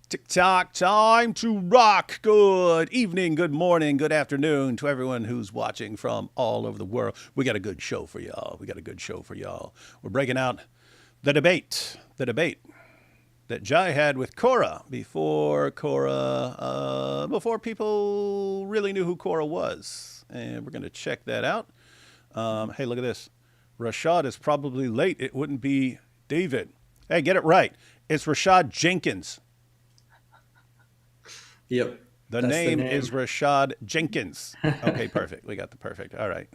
Tick-tock, time to rock. Good evening, good morning, good afternoon to everyone who's watching from all over the world. We got a good show for y'all. We're breaking out the debate that Jai had with Korra before people really knew who Korra was. And we're going to check that out. Hey, look at this. Rashad is probably late. It wouldn't be David. Hey, get it right. It's Rashad Jenkins. Yep. The name is Rashad Jenkins. Okay, perfect. We got the perfect. All right.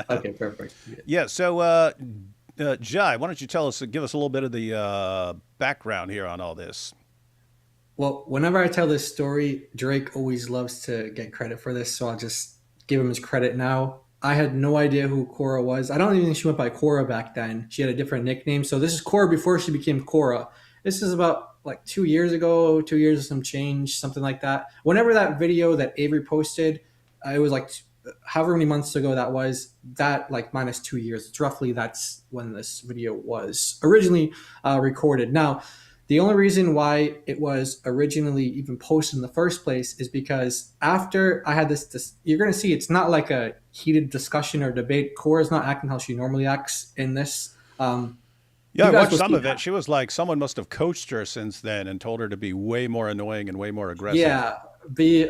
Okay, perfect. Yeah. So, Jai, why don't you give us a little bit of the background here on all this? Well, whenever I tell this story, Drake always loves to get credit for this, so I'll just give him his credit now. I had no idea who Korra was. I don't even think she went by Korra back then. She had a different nickname. So this is Korra before she became Korra. This is about like 2 years ago, 2 years of some change, something like that. Whenever that video that Avery posted, it was like however many months ago that was, that like minus 2 years. It's roughly that's when this video was originally recorded. Now, the only reason why it was originally even posted in the first place is because after I had this you're going to see it's not like a heated discussion or debate. Cora's not acting how she normally acts in this. Yeah, I watched some of it. She was like, someone must have coached her since then and told her to be way more annoying and way more aggressive. Yeah, be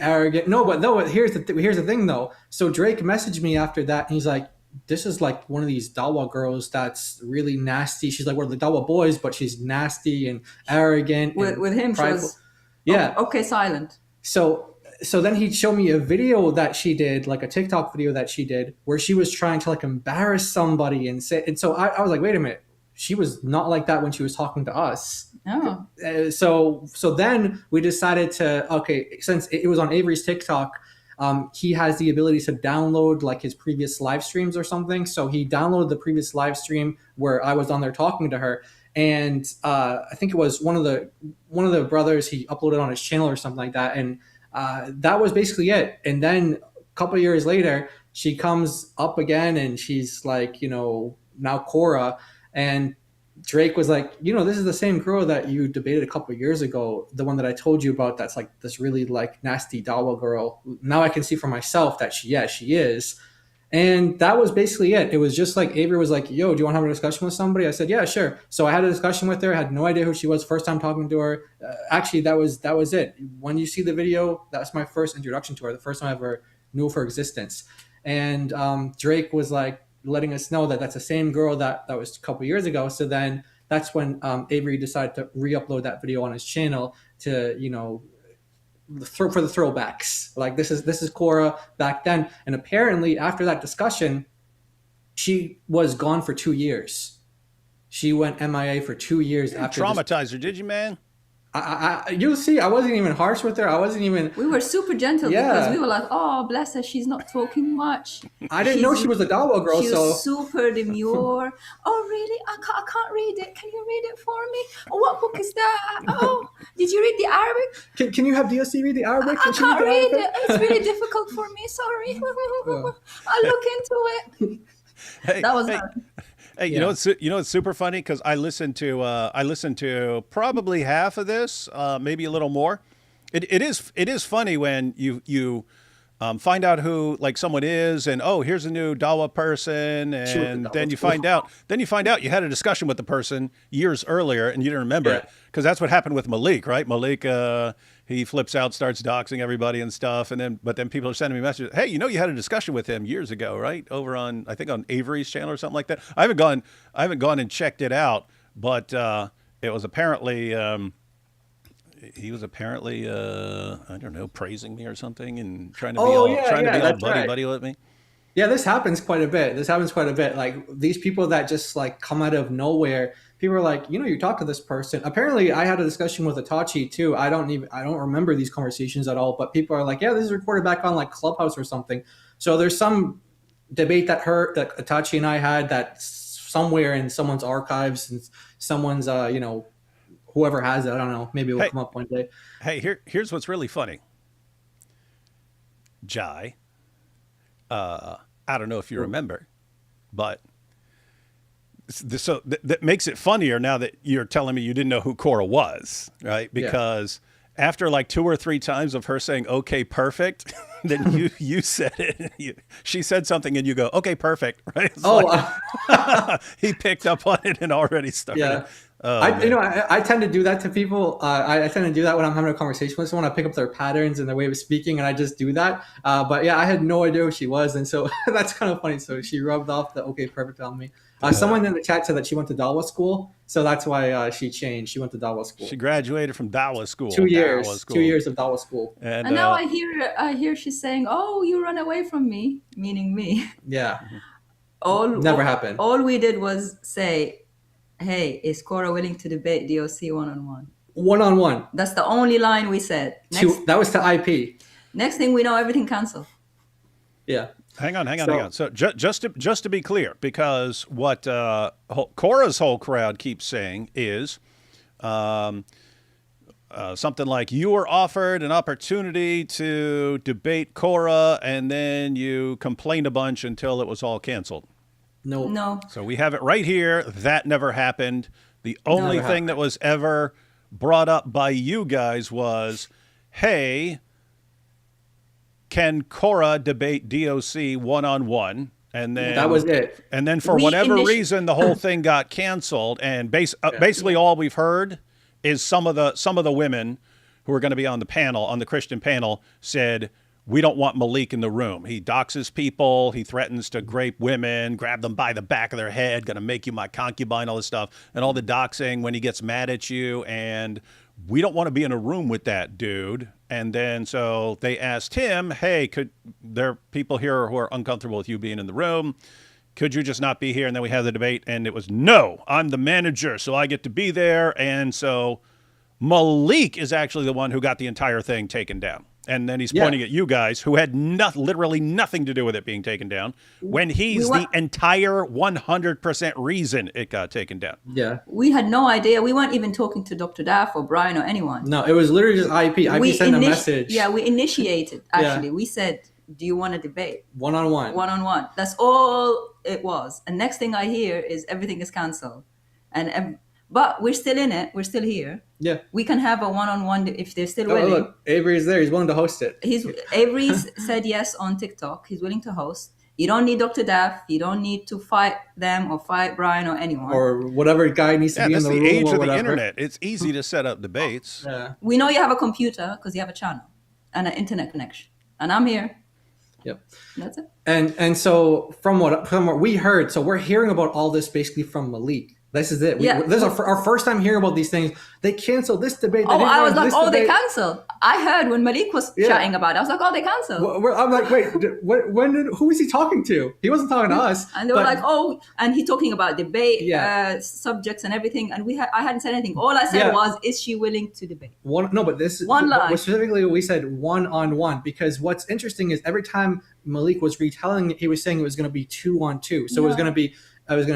arrogant. No, here's the thing though. So Drake messaged me after that, and he's like, "This is like one of these Dawa girls that's really nasty. She's like one of the Dawa boys, but she's nasty and arrogant." With him, prideful. she was yeah. Okay, silent. So then he showed me a video that she did, like a TikTok video that she did, where she was trying to like embarrass somebody and so I was like, wait a minute. She was not like that when she was talking to us. Oh. So then we decided since it was on Avery's TikTok, he has the ability to download like his previous live streams or something. So he downloaded the previous live stream where I was on there talking to her, and I think it was one of the brothers he uploaded on his channel or something like that, and that was basically it. And then a couple of years later, she comes up again, and she's like, now Korra. And Drake was like, this is the same girl that you debated a couple of years ago, the one that I told you about that's like this really like nasty Dawa girl. Now I can see for myself that she is. And that was basically it. It was just like Avery was like, yo, do you want to have a discussion with somebody? I said, yeah, sure. So I had a discussion with her. I had no idea who she was. First time talking to her. Actually, that was it. When you see the video, that's my first introduction to her. The first time I ever knew of her existence. And Drake was like, letting us know that that's the same girl that was a couple years ago. So then that's when Avery decided to re-upload that video on his channel to, for the throwbacks. Like this is Korra back then. And apparently after that discussion, she was gone for 2 years. She went MIA for 2 years after. Traumatized her, did you, man? You'll see, I wasn't even harsh with her. We were super gentle because we were like, oh, bless her, she's not talking much. I didn't know she was a Dawa girl. She was super demure. Oh, really? I can't read it. Can you read it for me? Oh, what book is that? Oh, did you read the Arabic? Can you have DSC read the Arabic? I can't read it. It's really difficult for me. Sorry. I'll look into it. That was hard. Hey, you know what's super funny, because I listened to probably half of this, maybe a little more. It is funny when you find out who like someone is, and here's a new Dawa person, and then you find out you had a discussion with the person years earlier and you didn't remember it, because that's what happened with Malik, right? Malik, he flips out, starts doxing everybody and stuff, but then people are sending me messages. Hey, you had a discussion with him years ago, right? Over on, I think, on Avery's channel or something like that. I haven't gone and checked it out, but it was apparently. He was apparently, I don't know, praising me or something and trying to be all buddy with me. Yeah, this happens quite a bit. Like these people that just like come out of nowhere. People are like, you talk to this person. Apparently, I had a discussion with Itachi too. I don't remember these conversations at all. But people are like, yeah, this is recorded back on like Clubhouse or something. So there's some debate that Itachi and I had that's somewhere in someone's archives and someone's, whoever has it, I don't know. Maybe it will come up one day. Hey, here's what's really funny. Jai, I don't know if you remember, but that makes it funnier now that you're telling me you didn't know who Korra was, right? Because after like 2 or 3 times of her saying, okay, perfect, then you said it. She said something and you go, okay, perfect, right? It's he picked up on it and already started. Yeah. Oh, I tend to do that to people. I tend to do that when I'm having a conversation with someone. I pick up their patterns and their way of speaking, and I just do that. But yeah, I had no idea who she was, and so that's kind of funny. So she rubbed off the okay, perfect on me. Someone in the chat said that she went to Dawa school, so that's why she changed. She went to Dawa school. She graduated from Dawa school. 2 years. Dawa school. 2 years of Dawa school. And now I hear she's saying, "Oh, you run away from me," meaning me. Yeah. Never happened. All we did was say, "Hey, is Korra willing to debate DOC one-on-one?" One-on-one. That's the only line we said. That was to IP. Next thing we know, everything canceled. Yeah. Hang on. So just to be clear, because what Korra's whole crowd keeps saying is something like, you were offered an opportunity to debate Korra, and then you complained a bunch until it was all canceled. No. So we have it right here. That never happened. The only thing that was ever brought up by you guys was, hey, can Korra debate DOC one-on-one? And then that was it. And then for whatever reason, the whole thing got canceled. And basically all we've heard is some of the women who are going to be on the panel, on the Christian panel, said, we don't want Malik in the room. He doxes people. He threatens to grape women, grab them by the back of their head, going to make you my concubine, all this stuff. And all the doxing when he gets mad at you. And we don't want to be in a room with that dude. And then so they asked him, hey, could there are people here who are uncomfortable with you being in the room? Could you just not be here? And then we had the debate, and it was, no, I'm the manager, so I get to be there. And so Malik is actually the one who got the entire thing taken down. And then he's pointing at you guys who had literally nothing to do with it being taken down, when he's the entire 100% reason it got taken down. Yeah. We had no idea. We weren't even talking to Dr. Daff or Brian or anyone. No, it was literally just IP. IP sent a message. Yeah, we initiated, actually. We said, do you want to debate? One-on-one. One-on-one. That's all it was. And next thing I hear is everything is canceled. But we're still in it. We're still here. Yeah. We can have a one-on-one if they're still willing. Look, Avery's there. He's willing to host it. Avery's said yes on TikTok. He's willing to host. You don't need Dr. Daff. You don't need to fight them or fight Brian or anyone. Or whatever guy needs to be in the room. That's the age or of whatever. the internet. It's easy to set up debates. Yeah. We know you have a computer because you have a channel and an internet connection. And I'm here. Yep. That's it. And so from what we heard, so we're hearing about all this basically from Malik. This is it. This is our first time hearing about these things. They canceled this debate. I was like, they canceled. I heard when Malik was chatting about it. I was like, they canceled. I'm like, wait, who was he talking to? He wasn't talking to us. And they were like, and he's talking about debate subjects and everything. And I hadn't said anything. All I said was, is she willing to debate? One line. Specifically, we said one-on-one, because what's interesting is every time Malik was retelling it, he was saying it was going to be 2-on-2. So it was going to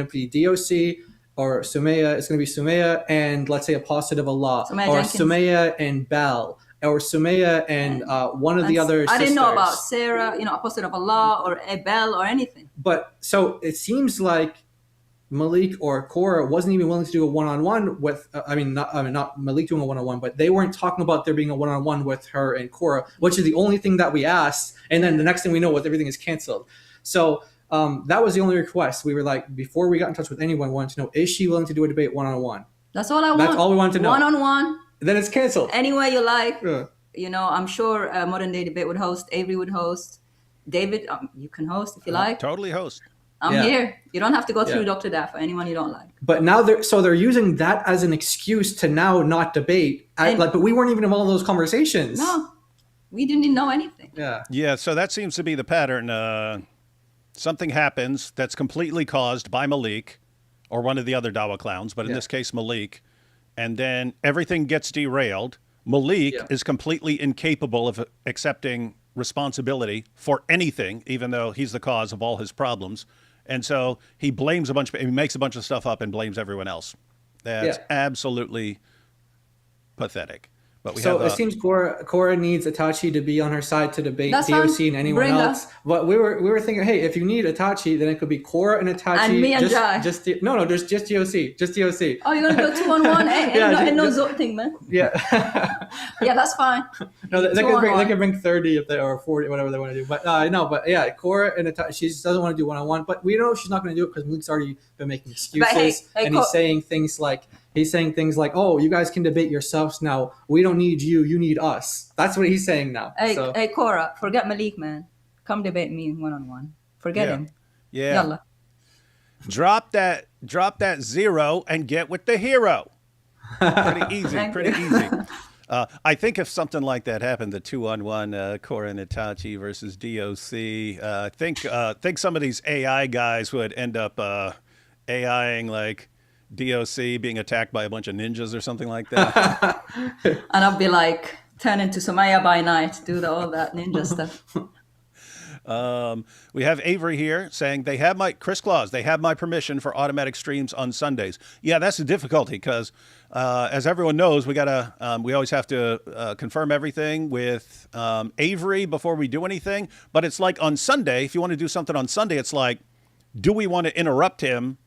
be DOC, or Sumaya. It's going to be Sumaya and, let's say, Apostate of Allah, Sumaya and Bell, or Sumaya and one of the other sisters. I didn't know about Sarah, Apostate of Allah or Bell or anything. But so it seems like Malik or Korra wasn't even willing to do a one-on-one with. Not Malik doing a one-on-one, but they weren't talking about there being a one-on-one with her and Korra, which is the only thing that we asked. And then the next thing we know, everything is canceled. So. That was the only request. We were like, before we got in touch with anyone, we wanted to know, is she willing to do a debate one-on-one? That's all I want. That's all we wanted to know. One-on-one. Then it's canceled. Any way you like. Yeah. I'm sure Modern Day Debate would host. Avery would host. David, you can host if you like. Totally host. I'm here. You don't have to go through Dr. Daff or anyone you don't like. But now they're using that as an excuse to now not debate. But we weren't even in all those conversations. No, we didn't know anything. Yeah. Yeah. So that seems to be the pattern. Something happens that's completely caused by Malik or one of the other Dawa clowns, but in this case, Malik. And then everything gets derailed. Malik is completely incapable of accepting responsibility for anything, even though he's the cause of all his problems. And so he makes a bunch of stuff up and blames everyone else. That's absolutely pathetic. But we So have it seems Korra needs Itachi to be on her side to debate That's DOC fine. and anyone Bring her. else. But we were thinking, hey, if you need Itachi, then it could be Korra and Itachi. And me and Jai. Just DOC. Just DOC. Oh, you're gonna go 2-on-1? Ain't no Zot thing, man. Yeah. Yeah, that's fine. No, they 2-on-1. can bring 30 if they or 40, whatever they want to do. But yeah, Korra and Itachi, she just doesn't want to do 1-on-1. But we know she's not going to do it because Malik's already been making excuses, and he's saying things like, "Oh, you guys can debate yourselves now. We don't need you. You need us." That's what he's saying now. Hey, Korra, forget Malik, man. Come debate me 1-on-1. Forget him. Yeah. Yalla. Drop that 0 and get with the hero. Pretty easy. Pretty easy. I think if something like that happened, the 2-on-1 Korra and Itachi versus DOC, I think some of these AI guys would end up AIing like DOC being attacked by a bunch of ninjas or something like that. And I'll be like, turn into Somaya by night, do all that ninja stuff. We have Avery here saying they have my permission for automatic streams on Sundays. Yeah, that's the difficulty because as everyone knows, we always have to confirm everything with Avery before we do anything. But it's like on Sunday, if you want to do something on Sunday, it's like, do we want to interrupt him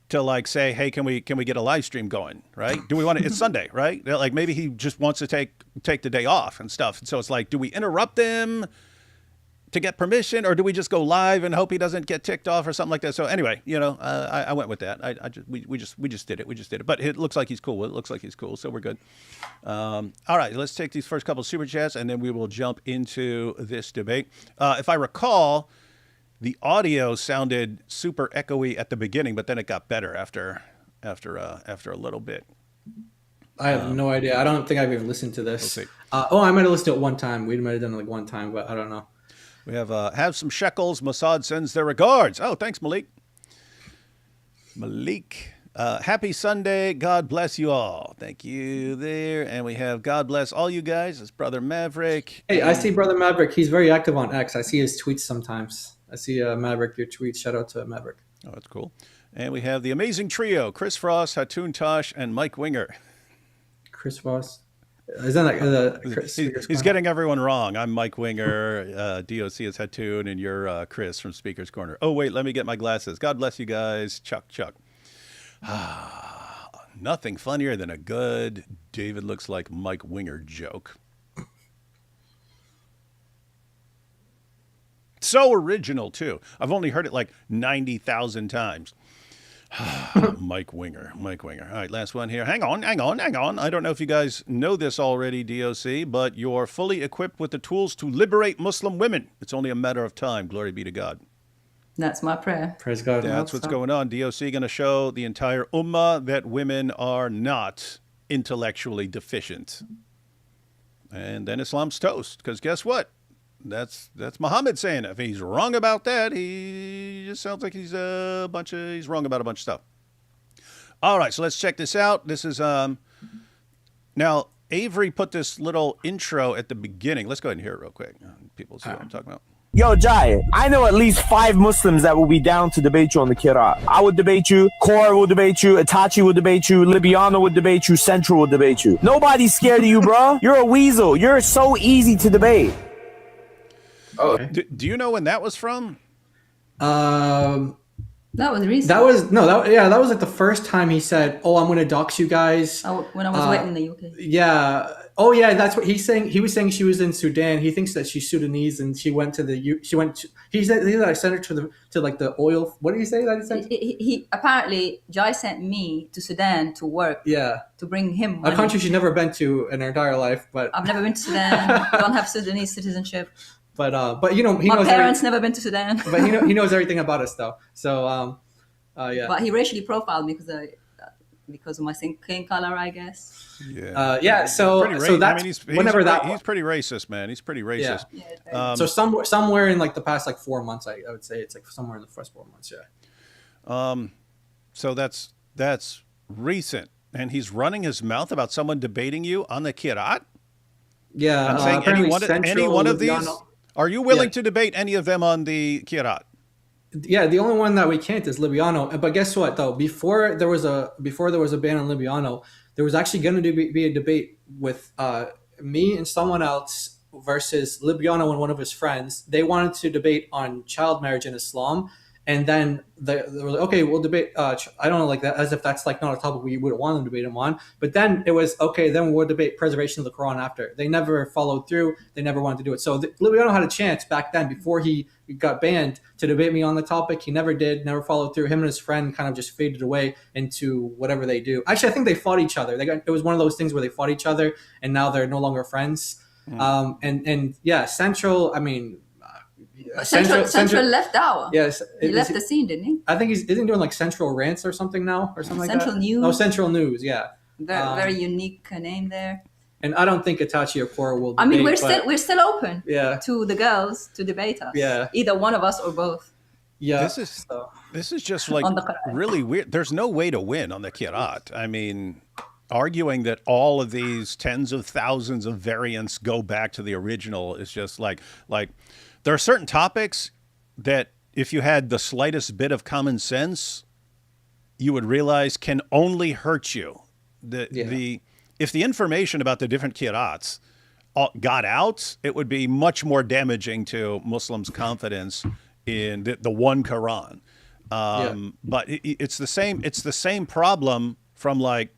to like say, hey, can we get a live stream going, right? Do we want to? It's Sunday, right? Like maybe he just wants to take the day off and stuff. And so it's like, do we interrupt him to get permission, or do we just go live and hope he doesn't get ticked off or something like that? So anyway, I went with that. We just did it. But it looks like he's cool. It looks like he's cool, so we're good. All right, let's take these first couple of super chats, and then we will jump into this debate. If I recall, the audio sounded super echoey at the beginning, but then it got better after a little bit. I have no idea. I don't think I've even listened to this. We'll see. I might have listened to it one time. We might have done it like one time, but I don't know. We have some shekels. Mossad sends their regards. Oh, thanks, Malik. Happy Sunday. God bless you all. Thank you there. And we have God bless all you guys. It's Brother Maverick. Hey, I see Brother Maverick. He's very active on X. I see his tweets sometimes. I see Maverick, your tweets. Shout out to Maverick. Oh, that's cool. And we have the amazing trio, Chris Frost, Hatun Tosh, and Mike Winger. Chris Frost. Isn't that he's getting everyone wrong. I'm Mike Winger, DOC is Hatun, and you're Chris from Speaker's Corner. Oh, wait, let me get my glasses. God bless you guys. Chuck. Nothing funnier than a good David looks like Mike Winger joke. So original, too. I've only heard it like 90,000 times. Mike Winger. All right, last one here. Hang on. I don't know if you guys know this already, DOC, but you're fully equipped with the tools to liberate Muslim women. It's only a matter of time. Glory be to God. That's my prayer. Praise God. That's what's going on. DOC going to show the entire ummah that women are not intellectually deficient. And then Islam's toast. Because guess what? That's Muhammad saying it. If he's wrong about that, he just sounds like he's wrong about a bunch of stuff. All right, so let's check this out. This is now Avery put this little intro at the beginning. Let's go ahead and hear it real quick. People see what I'm talking about. Yo, Jai, I know at least 5 Muslims that will be down to debate you on the Qur'an. I would debate you, Korra will debate you, Itachi will debate you, Libyano would debate you, Central will debate you. Nobody's scared of you, bro. You're a weasel. You're so easy to debate. Oh, do you know when that was from? That was recent. That was like the first time he said, "Oh, I'm going to dox you guys." When I was waiting in the UK. Yeah. Oh, yeah. That's what he's saying. He was saying she was in Sudan. He thinks that she's Sudanese, and she went to the. He said I sent her to like the oil. What did he say that he sent? He apparently Jai sent me to Sudan to work. Yeah. To bring him money. A country she's never been to in her entire life, but I've never been to Sudan. Don't have Sudanese citizenship. But he my knows. My parents never been to Sudan. But he knows everything about us though. So yeah. But he racially profiled me because of my skin color, I guess. Yeah. So that's he's he's pretty racist, man. He's pretty racist. Yeah. So somewhere in like the past like 4 months, I would say it's like somewhere in the first 4 months. Yeah. So that's recent, and he's running his mouth about someone debating you on the Kirat. Yeah. I'm saying any one of these. Are you willing to debate any of them on the Kirat? Yeah, the only one that we can't is Libyano. But guess what though? Before there was a ban on Libyano, there was actually going to be a debate with me and someone else versus Libiano and one of his friends. They wanted to debate on child marriage in Islam. And then they were like, okay, we'll debate. I don't know, like that, as if that's like not a topic we would want them to debate them on. But then it was okay. Then we'll debate preservation of the Quran after. They never followed through. They never wanted to do it. So Libiano had a chance back then before he got banned to debate me on the topic. He never did. Never followed through. Him and his friend kind of just faded away into whatever they do. Actually, I think they fought each other. It was one of those things where they fought each other, and now they're no longer friends. And yeah, Central. I mean. Central left our. Yes, he left the scene, didn't he? I think isn't doing like Central Rants or something now, or something like that. Central News. Oh, Central News, yeah. Very unique name there. And I don't think Itachi or Korra will debate. I mean, we're still open. Yeah. To the girls to debate us. Yeah. Either one of us or both. Yeah. This is just like really weird. There's no way to win on the Kirat. I mean, arguing that all of these tens of thousands of variants go back to the original is just like there are certain topics that if you had the slightest bit of common sense, you would realize can only hurt you. If the information about the different Kirats got out, it would be much more damaging to Muslims' confidence in the one Quran. But it's the same. It's the same problem from like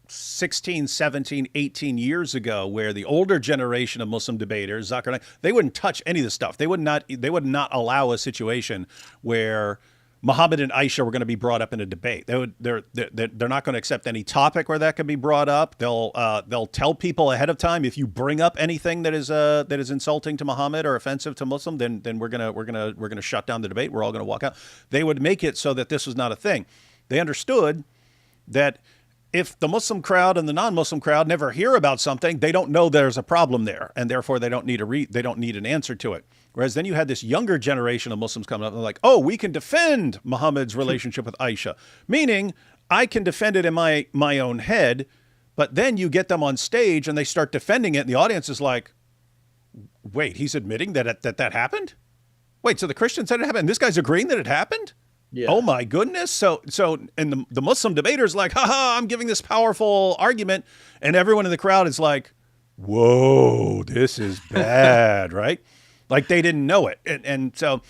16, 17, 18 years ago, where the older generation of Muslim debaters, Zakir Naik, they wouldn't touch any of this stuff. They would not allow a situation where Muhammad and Aisha were going to be brought up in a debate. They're not going to accept any topic where that can be brought up. They'll tell people ahead of time, if you bring up anything that is insulting to Muhammad or offensive to Muslim, then we're gonna shut down the debate. We're all going to walk out. They would make it so that this was not a thing. They understood that if the Muslim crowd and the non-Muslim crowd never hear about something, they don't know there's a problem there, and therefore they don't need an answer to it. Whereas then you had this younger generation of Muslims coming up and like, oh, we can defend Muhammad's relationship with Aisha, meaning I can defend it in my own head. But then you get them on stage and they start defending it, and the audience is like, wait, he's admitting that happened? Wait, so the Christian said it happened, and this guy's agreeing that it happened? Yeah. Oh my goodness. So and the Muslim debater's like, haha, I'm giving this powerful argument. And everyone in the crowd is like, whoa, this is bad, right? Like they didn't know it. And so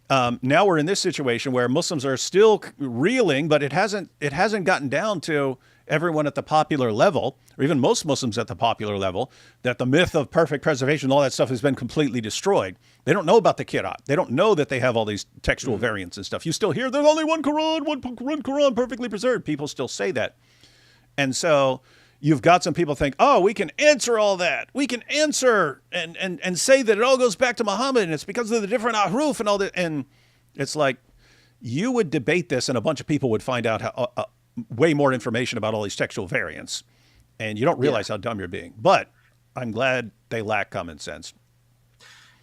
now we're in this situation where Muslims are still reeling, but it hasn't gotten down to everyone at the popular level, or even most Muslims at the popular level, that the myth of perfect preservation, all that stuff has been completely destroyed. They don't know about the Kirat. They don't know that they have all these textual variants and stuff. You still hear there's only one Quran perfectly preserved. People still say that. And so you've got some people think, oh, we can answer all that. We can answer and say that it all goes back to Muhammad and it's because of the different ahruf and all that. And it's like, you would debate this and a bunch of people would find out how way more information about all these textual variants, and you don't realize how dumb you're being. But I'm glad they lack common sense.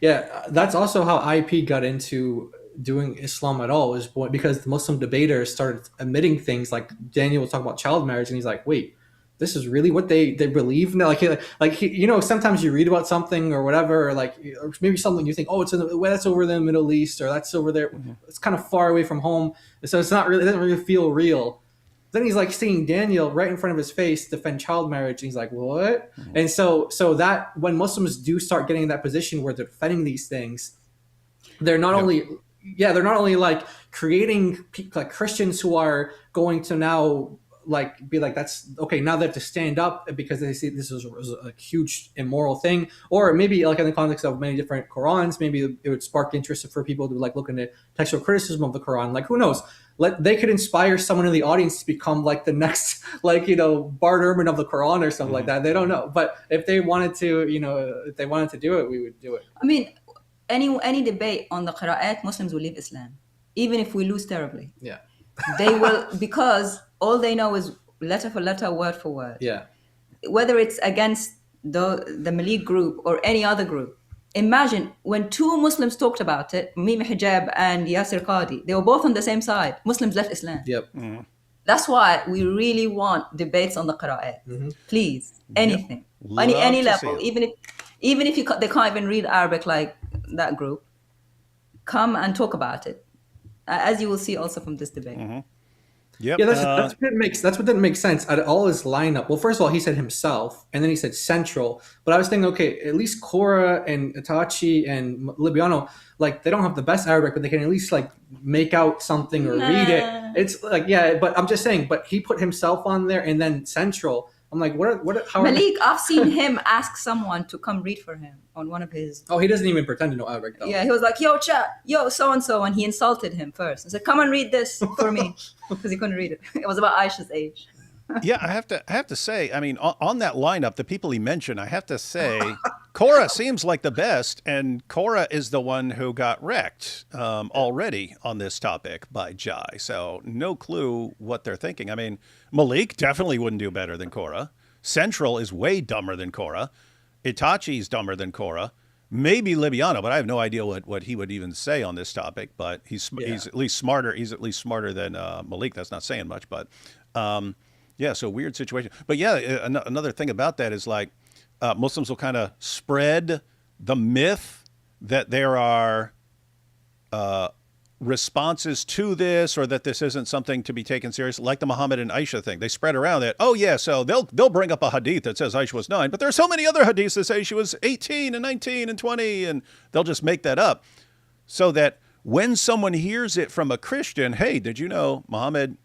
Yeah, that's also how IP got into doing Islam at all, is because the Muslim debaters started admitting things like Daniel was talking about child marriage, and he's like, wait, this is really what they believe now? Like you know, sometimes you read about something or whatever, or maybe something you think, oh, that's over the Middle East, or that's over there. Mm-hmm. It's kind of far away from home, so it doesn't really feel real. Then he's like seeing Daniel right in front of his face defend child marriage, and he's like, what? Mm-hmm. And so that when Muslims do start getting in that position where they're defending these things, they're not only like creating like Christians who are going to now like be like, that's okay, now they have to stand up because they see this is a huge immoral thing. Or maybe like in the context of many different Qurans, maybe it would spark interest for people to like look into textual criticism of the Quran. Like, who knows? They could inspire someone in the audience to become like the next, like, you know, Bart Ehrman of the Quran or something like that. They don't know. But if they wanted to, you know, if they wanted to do it, we would do it. I mean, any debate on the Qira'at, Muslims will leave Islam, even if we lose terribly. Yeah. They will, because all they know is letter for letter, word for word. Yeah. Whether it's against the Malik group or any other group. Imagine when two Muslims talked about it, Mim Hijab and Yasir Qadi, they were both on the same side. Muslims left Islam. Yep. Mm-hmm. That's why we really want debates on the Qira'at. Mm-hmm. Please, anything, yep. any level, even if they can't even read Arabic like that group, come and talk about it, as you will see also from this debate. Mm-hmm. Yep. Yeah, that's what didn't make sense out of all his lineup. Well, first of all, he said himself, and then he said Central. But I was thinking, okay, at least Korra and Itachi and Libiano, like they don't have the best Arabic, but they can at least like make out something or read it. It's like, yeah, but I'm just saying. But he put himself on there, and then Central. I'm like, how Malik, I've seen him ask someone to come read for him on one of his. Oh, he doesn't even pretend to know Arabic though. Yeah, he was like, yo, chat, yo, so and so, and he insulted him first. He said, come and read this for me, because he couldn't read it. It was about Aisha's age. Yeah, I have to say, I mean, on that lineup, the people he mentioned, I have to say, Korra seems like the best, and Korra is the one who got wrecked already on this topic by Jai. So no clue what they're thinking. I mean, Malik definitely wouldn't do better than Korra. Central is way dumber than Korra. Itachi's dumber than Korra. Maybe Libiano, but I have no idea what he would even say on this topic. But he's at least smarter. He's at least smarter than Malik. That's not saying much, but. Yeah, so weird situation. But yeah, another thing about that is like Muslims will kind of spread the myth that there are responses to this, or that this isn't something to be taken seriously, like the Muhammad and Aisha thing. They spread around that, oh yeah, so they'll bring up a hadith that says Aisha was 9, but there are so many other hadiths that say she was 18 and 19 and 20, and they'll just make that up. So that when someone hears it from a Christian, hey, did you know Muhammad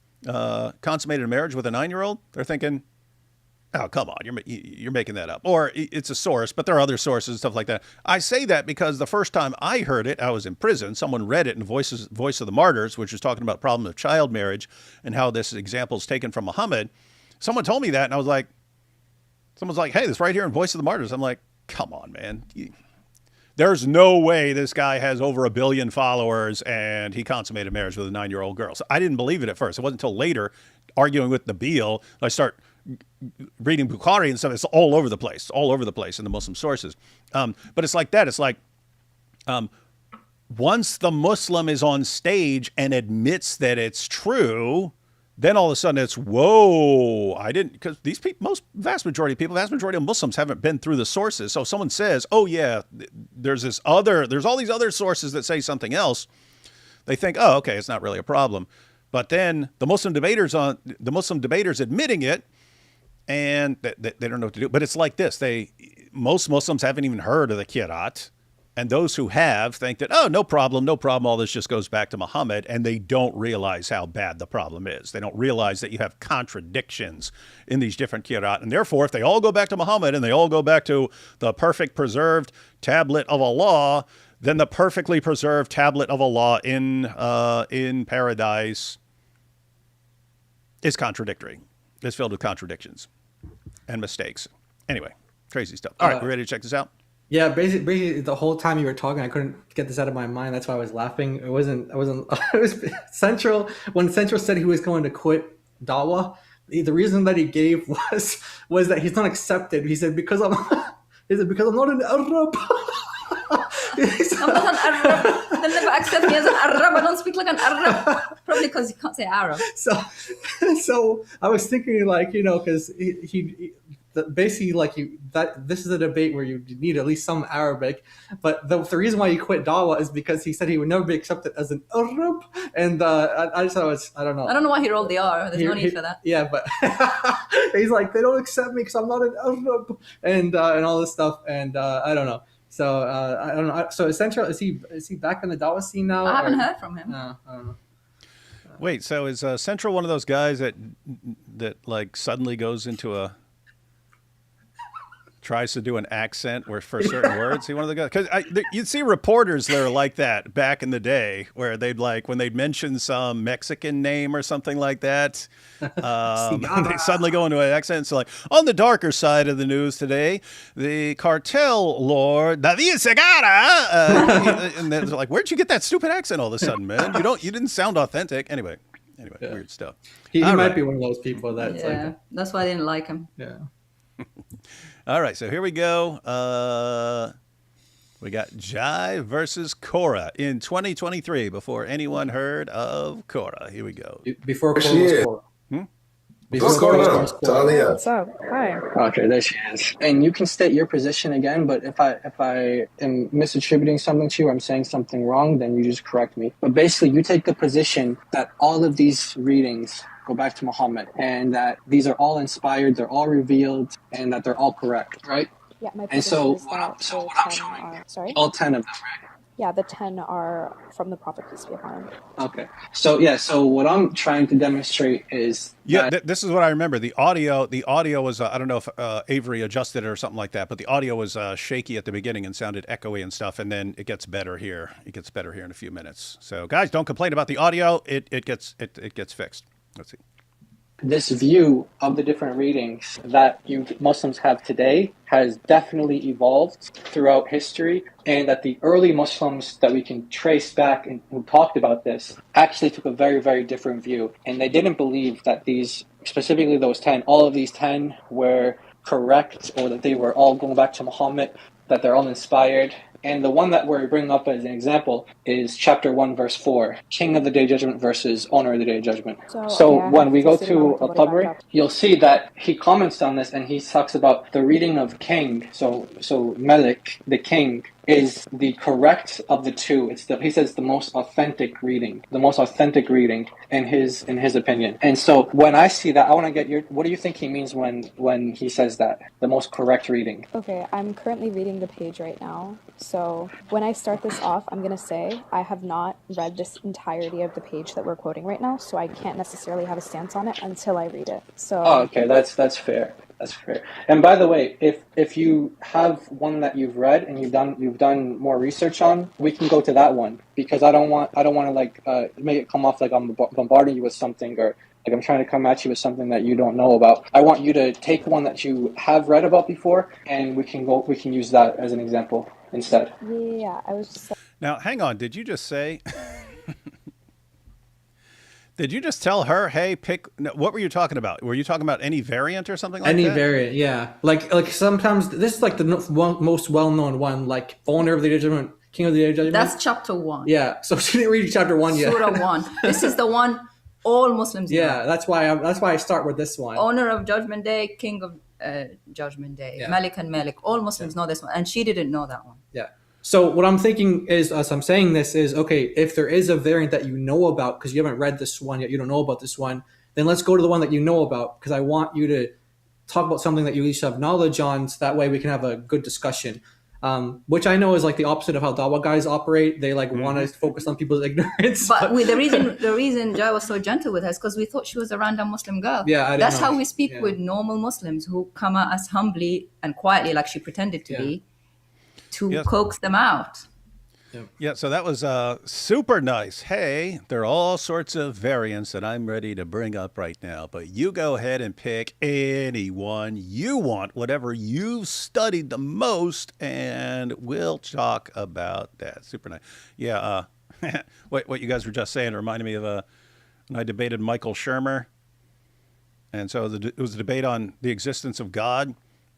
consummated a marriage with a 9-year-old? They're thinking, oh, come on, you're making that up. Or it's a source, but there are other sources and stuff like that. I say that because the first time I heard it, I was in prison. Someone read it in Voice of the Martyrs, which was talking about problem of child marriage and how this example is taken from Muhammad. Someone told me that, and I was like, someone's like, hey, this right here in Voice of the Martyrs. I'm like, come on, man. There's no way this guy has over 1 billion followers and he consummated marriage with a 9-year-old girl. So I didn't believe it at first. It wasn't until later, arguing with Nabil, I start reading Bukhari and stuff. It's all over the place in the Muslim sources. But it's like that. It's like once the Muslim is on stage and admits that it's true, then all of a sudden it's, whoa, I didn't, because these people, vast majority of Muslims haven't been through the sources. So if someone says, oh yeah, there's all these other sources that say something else, they think, oh, okay, it's not really a problem. But then the Muslim debaters admitting it, and they don't know what to do. But it's like this, most Muslims haven't even heard of the Qiyat. And those who have think that, oh, no problem, all this just goes back to Muhammad, and they don't realize how bad the problem is. They don't realize that you have contradictions in these different qira'at. And therefore, if they all go back to Muhammad and they all go back to the perfect preserved tablet of Allah, then the perfectly preserved tablet of Allah in paradise is contradictory. It's filled with contradictions and mistakes. Anyway, crazy stuff. All right, we ready to check this out? Yeah, basically the whole time you were talking, I couldn't get this out of my mind. That's why I was laughing. It was Central. When Central said he was going to quit Dawa, the reason that he gave was that he's not accepted. He said, because I'm not an Arab. I'm not an Arab. They'll never accept me as an Arab. I don't speak like an Arab. Probably because you can't say Arab. So I was thinking, like, because he basically, like, this is a debate where you need at least some Arabic, but the reason why he quit Dawa is because he said he would never be accepted as an Arab, and I just thought I don't know. I don't know why he rolled the R. There's no need for that. Yeah, but he's like, they don't accept me because I'm not an Arab, and all this stuff, and I don't know. So I don't know. So Central, is he back in the Dawa scene now? I haven't heard from him. No, I don't know. Wait, so is Central one of those guys that like suddenly goes into tries to do an accent for certain words? He one of the guys, because you'd see reporters that are like that back in the day, where they'd when they'd mention some Mexican name or something like that, they suddenly go into an accent. So, like, on the darker side of the news today, the cartel lord David Segarra, and then like, where'd you get that stupid accent all of a sudden, man? You didn't sound authentic. Anyway, yeah. Weird stuff. He might be one of those people that's like, that's why I didn't like him. Yeah. All right, so here we go. We got Jai versus Korra in 2023, before anyone heard of Korra. Here we go. Before Korra was Korra. What's going on? Talia. What's up? Hi. Okay, there she is. And you can state your position again, but if I am misattributing something to you, or I'm saying something wrong, then you just correct me. But basically, you take the position that all of these readings go back to Muhammad, and that these are all inspired, they're all revealed, and that they're all correct, right? Yeah, my And position so is what that I'm, so the what I'm 10 showing, are... Sorry? all 10 of them, right? Yeah, the 10 are from the Prophet, peace be upon him. Okay. So yeah, so what I'm trying to demonstrate is this is what I remember. The audio was I don't know if Avery adjusted it or something like that, but the audio was shaky at the beginning and sounded echoey and stuff, and then it gets better here. It gets better here in a few minutes. So guys, don't complain about the audio. It gets fixed. Let's see. this view of the different readings that you Muslims have today has definitely evolved throughout history, and that the early Muslims that we can trace back and who talked about this actually took a very, very different view. And they didn't believe that these, specifically those 10, all of these 10 were correct, or that they were all going back to Muhammad, that they're all inspired. And the one that we're bringing up as an example is chapter 1, verse 4, King of the Day of Judgment versus Owner of the Day of Judgment. So when we go to a Tabari, you'll see that he comments on this, and he talks about the reading of king. So Malik, the king, is the correct of the two. He says the most authentic reading in his opinion. And so when I see that, I want to get what do you think he means when he says that, the most correct reading? Okay, I'm currently reading the page right now. So when I start this off, I'm going to say I have not read this entirety of the page that we're quoting right now, so I can't necessarily have a stance on it until I read it. So okay, that's fair. That's fair. And by the way, if you have one that you've read and you've done more research on, we can go to that one, because I don't want to make it come off like I'm bombarding you with something, or like I'm trying to come at you with something that you don't know about. I want you to take one that you have read about before, and we can use that as an example instead. Yeah, I was just... Now, hang on. Did you just say... Did you just tell her, hey, pick... No, what were you talking about? Were you talking about any variant or something like that? Any variant, yeah. Like sometimes, this is like the most well-known one, like Owner of the Day of Judgment, King of the Day of Judgment. That's chapter 1. Yeah, so she didn't read chapter 1 yet. Surah 1. This is the one all Muslims know. Yeah, that's why I start with this one. Owner of Judgment Day, King of Judgment Day, yeah. Malik and Malik. All Muslims know this one, and she didn't know that one. Yeah. So what I'm thinking is, as I'm saying this, is okay, if there is a variant that you know about, because you haven't read this one yet, you don't know about this one, then let's go to the one that you know about, because I want you to talk about something that you at least have knowledge on, so that way we can have a good discussion. Which I know is like the opposite of how Dawa guys operate. They want to focus on people's ignorance. But the reason Jai was so gentle with her is because we thought she was a random Muslim girl. Yeah, that's how we speak with normal Muslims who come at us humbly and quietly, like she pretended to be, to coax them out. Yeah, so that was super nice. Hey, there are all sorts of variants that I'm ready to bring up right now, but you go ahead and pick any one you want, whatever you've studied the most, and we'll talk about that. Super nice. Yeah, what you guys were just saying reminded me of when I debated Michael Shermer, and so it was a debate on the existence of God,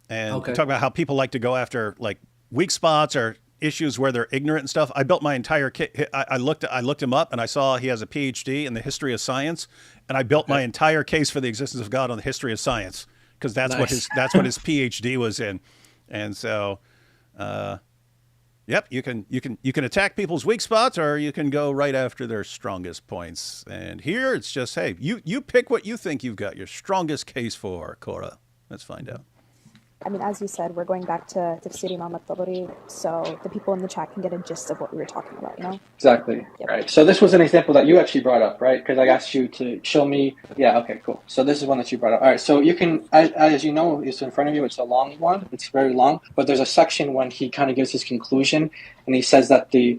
and talk about how people like to go after like weak spots or issues where they're ignorant and stuff. I built my entire kit. I looked him up, and I saw he has a PhD in the history of science, and I built my entire case for the existence of God on the history of science, because that's what his PhD was in. And so, yep, you can attack people's weak spots, or you can go right after their strongest points. And here it's just, hey, you pick what you think you've got your strongest case for, Korra. Let's find out. I mean, as you said, we're going back to Tafsir Imam al-Tabari, so the people in the chat can get a gist of what we were talking about, you know? Exactly. Yep. Right. So this was an example that you actually brought up, right? Because I asked you to show me. Yeah, okay, cool. So this is one that you brought up. All right, so you can, as you know, it's in front of you. It's a long one. It's very long. But there's a section when he kind of gives his conclusion, and he says that the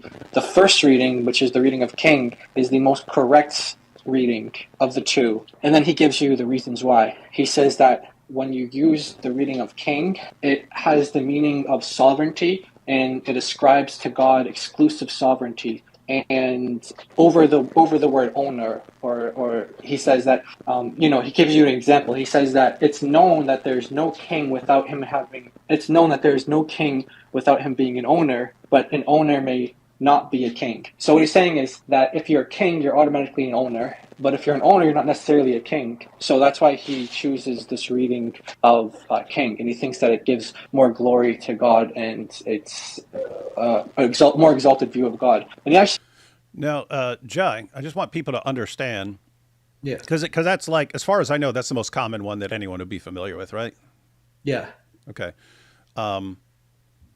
first reading, which is the reading of King, is the most correct reading of the two. And then he gives you the reasons why. He says that when you use the reading of King, it has the meaning of sovereignty, and it ascribes to God exclusive sovereignty. And over the word owner, or he says that, he gives you an example. He says that it's known that there's no king without him being an owner, but an owner may not be a king. So what he's saying is that if you're a king, you're automatically an owner. but if you're an owner, you're not necessarily a king. So that's why he chooses this reading of king, and he thinks that it gives more glory to God, and it's more exalted view of God. And he actually Now, Jai, I just want people to understand, yeah because that's like, as far as I know, that's the most common one that anyone would be familiar with, right? yeah Okay.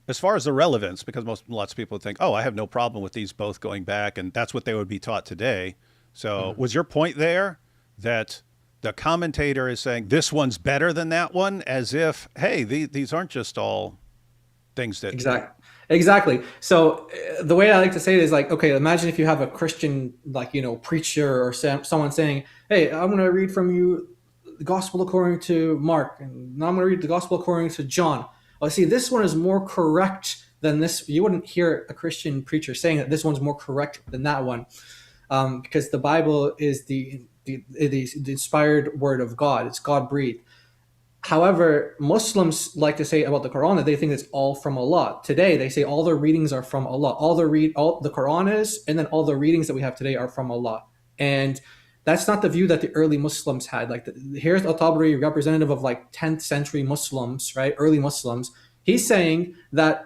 As far as the relevance, because lots of people would think, oh, I have no problem with these both going back, and that's what they would be taught today. So was your point there that the commentator is saying this one's better than that one, as if, hey, these aren't just all things that... Exactly. So the way I like to say it is like, okay, imagine if you have a Christian, like, preacher or someone saying, hey, I'm going to read from you the gospel according to Mark, and now I'm going to read the gospel according to John. Oh, see, this one is more correct than this. You wouldn't hear a Christian preacher saying that this one's more correct than that one, because the Bible is the inspired word of God. It's God breathed. However, Muslims like to say about the Quran that they think it's all from Allah. Today, they say all the readings are from Allah. All the Quran is, and then all the readings that we have today are from Allah. And that's not the view that the early Muslims had. Like, here's Al-Tabari, representative of like 10th century Muslims, right? Early Muslims. He's saying that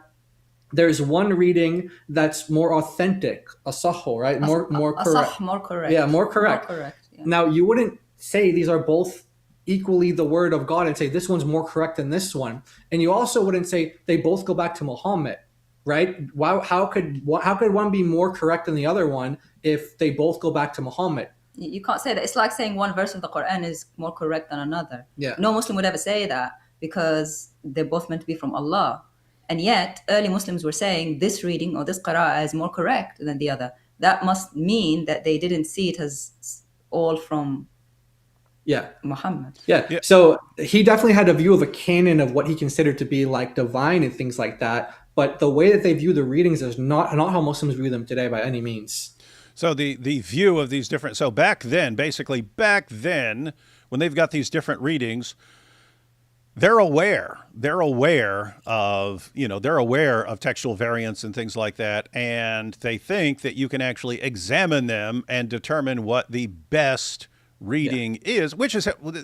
there's one reading that's more authentic, asahhu, right? More correct. Asah, more correct. Yeah, more correct. More correct. Yeah. Now, you wouldn't say these are both equally the word of God and say this one's more correct than this one. And you also wouldn't say they both go back to Muhammad, right? How could one be more correct than the other one if they both go back to Muhammad? You can't say that. It's like saying one verse of the Quran is more correct than another. Yeah. No Muslim would ever say that because they're both meant to be from Allah. And yet, early Muslims were saying this reading or this qira'ah is more correct than the other. That must mean that they didn't see it as all from Muhammad. Yeah. So he definitely had a view of a canon of what he considered to be like divine and things like that. But the way that they view the readings is not how Muslims view them today by any means. So the view of these different, so back then, when they've got these different readings, they're aware of textual variants and things like that. And they think that you can actually examine them and determine what the best reading is,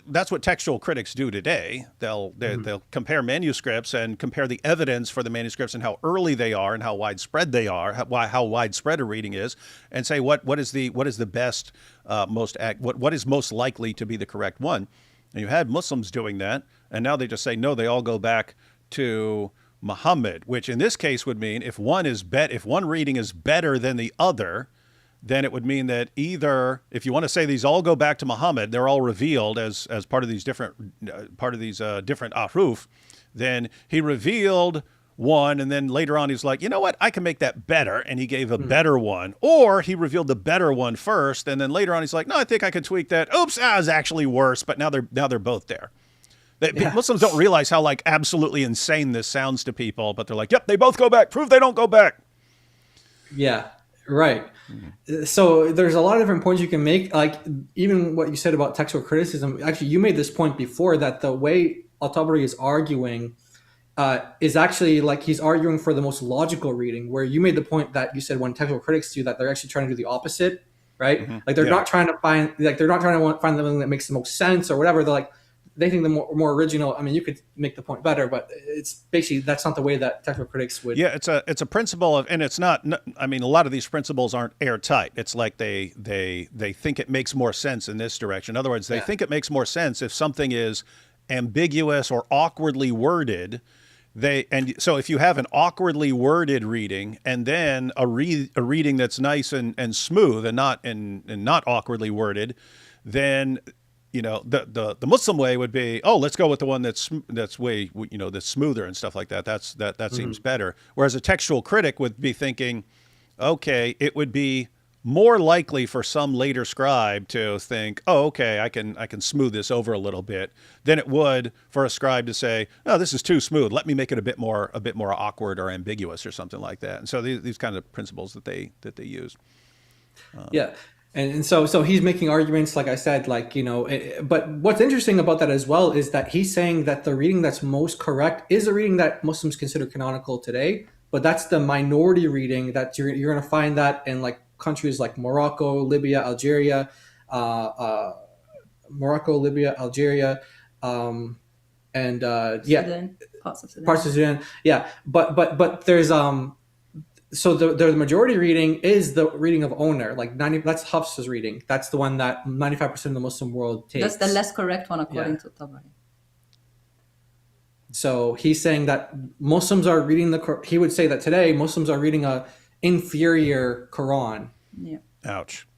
that's what textual critics do today. They'll compare manuscripts and compare the evidence for the manuscripts and how early they are and how widespread they are, how widespread a reading is, and say what is the best, what is most likely to be the correct one. And you had Muslims doing that, and now they just say no, they all go back to Muhammad, which in this case would mean if one reading is better than the other, then it would mean that either, if you want to say these all go back to Muhammad, they're all revealed as part of these different ahruf, then he revealed one, and then later on he's like, you know what, I can make that better, and he gave a better one. Or he revealed the better one first, and then later on he's like, no, I think I could tweak that. Oops, that was actually worse, but now they're both there. Muslims don't realize how like absolutely insane this sounds to people, but they're like, yep, they both go back. Prove they don't go back. Yeah. Right. So there's a lot of different points you can make, like even what you said about textual criticism. Actually, you made this point before that the way Al-Tabari is arguing is actually like he's arguing for the most logical reading, where you made the point that you said when textual critics do that, they're actually trying to do the opposite, right? Mm-hmm. Like they're not trying to find something that makes the most sense or whatever. They're like, they think the more original. I mean, you could make the point better, but it's basically that's not the way that technical critics would. Yeah, it's a principle of, and it's not. I mean, a lot of these principles aren't airtight. It's like they think it makes more sense in this direction. In other words, they think it makes more sense if something is ambiguous or awkwardly worded. So if you have an awkwardly worded reading and then a reading that's nice and smooth and not awkwardly worded, then the Muslim way would be, oh, let's go with the one that's way, that's smoother and stuff like that. That seems better. Whereas a textual critic would be thinking, okay, it would be more likely for some later scribe to think, oh, okay, I can smooth this over a little bit, than it would for a scribe to say, oh, this is too smooth. Let me make it a bit more awkward or ambiguous or something like that. And so these kind of principles that they use. Yeah. And so he's making arguments, like I said, but what's interesting about that as well is that he's saying that the reading that's most correct is a reading that Muslims consider canonical today, but that's the minority reading that you're going to find that in like countries like Morocco, Libya, Algeria, Morocco, Libya, Algeria, and Sudan, parts of Sudan. parts of Sudan. Yeah, but there's so the majority reading is the reading of owner, like 90. That's Hafs's reading. That's the one that 95% of the Muslim world takes. That's the less correct one according to Tabari. So he's saying that Muslims are reading he would say that today Muslims are reading a inferior Quran. Yeah. Ouch.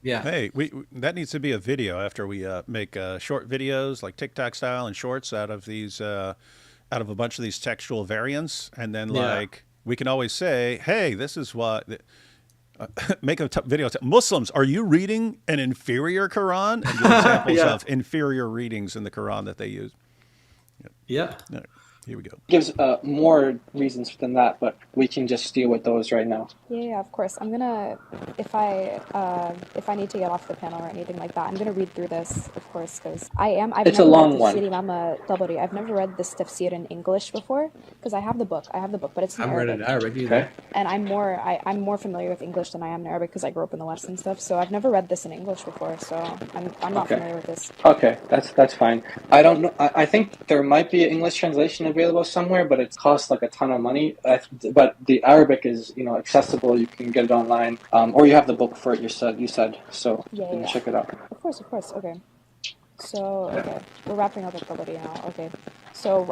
Yeah. Hey, that needs to be a video after we make short videos like TikTok style and shorts out of these out of a bunch of these textual variants, and then like we can always say, hey, this is what. Make a video. Muslims, are you reading an inferior Quran? And give examples of inferior readings in the Quran that they use. Yeah. Right, here we go. Gives more reasons than that, but we can just deal with those right now. Yeah, of course. I'm gonna, if I need to get off the panel or anything like that, I'm gonna read through this, of course, because it's a long one. I've never read this tafsir in English before, because I have the book, but it's in Arabic. I read it either. And I'm more familiar with English than I am in Arabic because I grew up in the West and stuff. So I've never read this in English before, so I'm not familiar with this. Okay, that's fine. I don't know. I think there might be an English translation available somewhere, but it costs like a ton of money. But the Arabic is accessible. You can get it online, or you have the book for it. You said so. You can check it out. Of course. Okay. So we're wrapping up ability now. Okay. So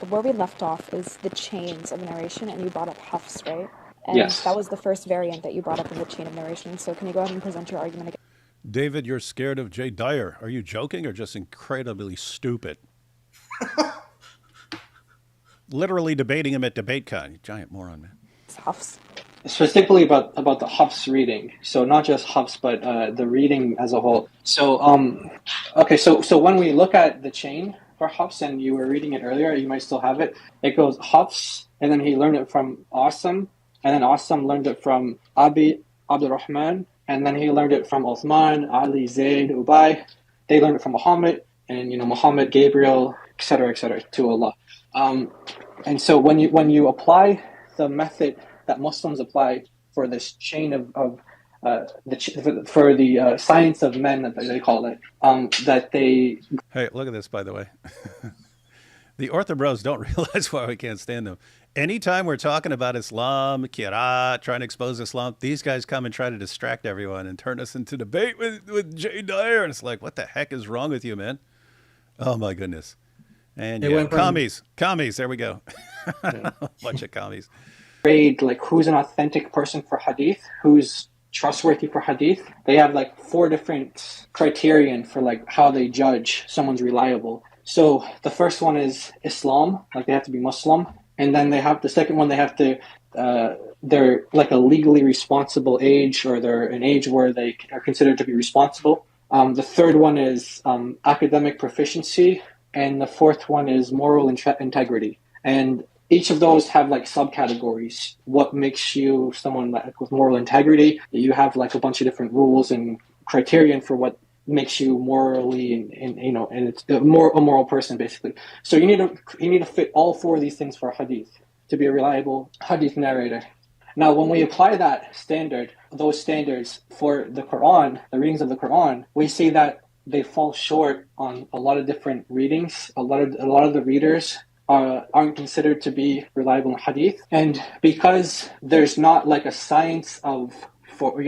where we left off is the chains of narration, and you brought up Hafs, right? And yes. That was the first variant that you brought up in the chain of narration. So can you go ahead and present your argument again? David, you're scared of Jay Dyer. Are you joking or just incredibly stupid? Literally debating him at DebateCon. You giant moron, man. It's Hafs. Specifically about the Hafs reading. So not just Hafs, but the reading as a whole. So So when we look at the chain for Hafs, and you were reading it earlier, you might still have it. It goes Hafs, and then he learned it from Asim, and then Asim learned it from Abdurrahman, and then he learned it from Uthman, Ali, Zayd, Ubay. They learned it from Muhammad, and Muhammad, Gabriel, etc., to Allah. And so when you apply the method that Muslims apply for this chain for the science of men, that they call it, that they... Hey, look at this, by the way. The orthobros don't realize why we can't stand them. Anytime we're talking about Islam, Qira'at, trying to expose Islam, these guys come and try to distract everyone and turn us into debate with Jay Dyer. And it's like, what the heck is wrong with you, man? Oh, my goodness. And commies, there we go. Bunch of commies. Grade, like, who's an authentic person for hadith, who's trustworthy for hadith. They have like 4 different criterion for like how they judge someone's reliable. So the first one is Islam, like they have to be Muslim. And then they have the second one, they have to, they're like a legally responsible age, or they're an age where they are considered to be responsible. The third one is academic proficiency. And the fourth one is moral integrity. And each of those have like subcategories. What makes you someone like with moral integrity? You have like a bunch of different rules and criterion for what makes you morally and it's a moral person basically. So you need to fit all 4 of these things for hadith to be a reliable hadith narrator. Now, when we apply those standards for the Quran, the readings of the Quran, we see that they fall short on a lot of different readings. A lot of the readers aren't considered to be reliable in hadith, and because there's not like a science for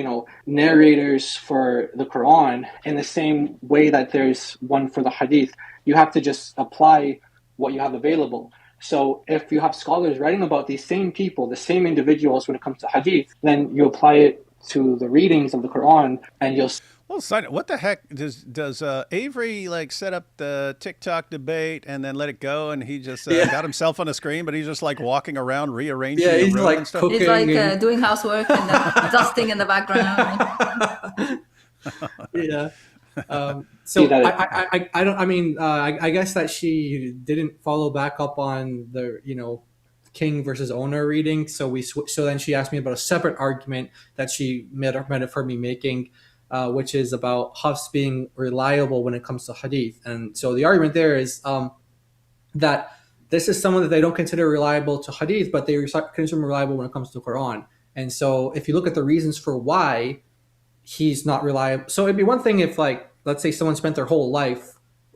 narrators for the Quran in the same way that there's one for the hadith, you have to just apply what you have available. So if you have scholars writing about these same people, the same individuals when it comes to hadith, then you apply it to the readings of the Quran, and you'll... Well, what the heck does Avery like set up the TikTok debate and then let it go, and he just got himself on the screen, but he's just like walking around rearranging the room like and stuff. He's like doing housework and dusting in the background. Yeah. So I guess that she didn't follow back up on the king versus owner reading. So then she asked me about a separate argument that she might have heard me making. Which is about Hafs being reliable when it comes to hadith. And so the argument there is that this is someone that they don't consider reliable to hadith, but they consider him reliable when it comes to Quran. And so if you look at the reasons for why he's not reliable. So it'd be one thing if, like, let's say someone spent their whole life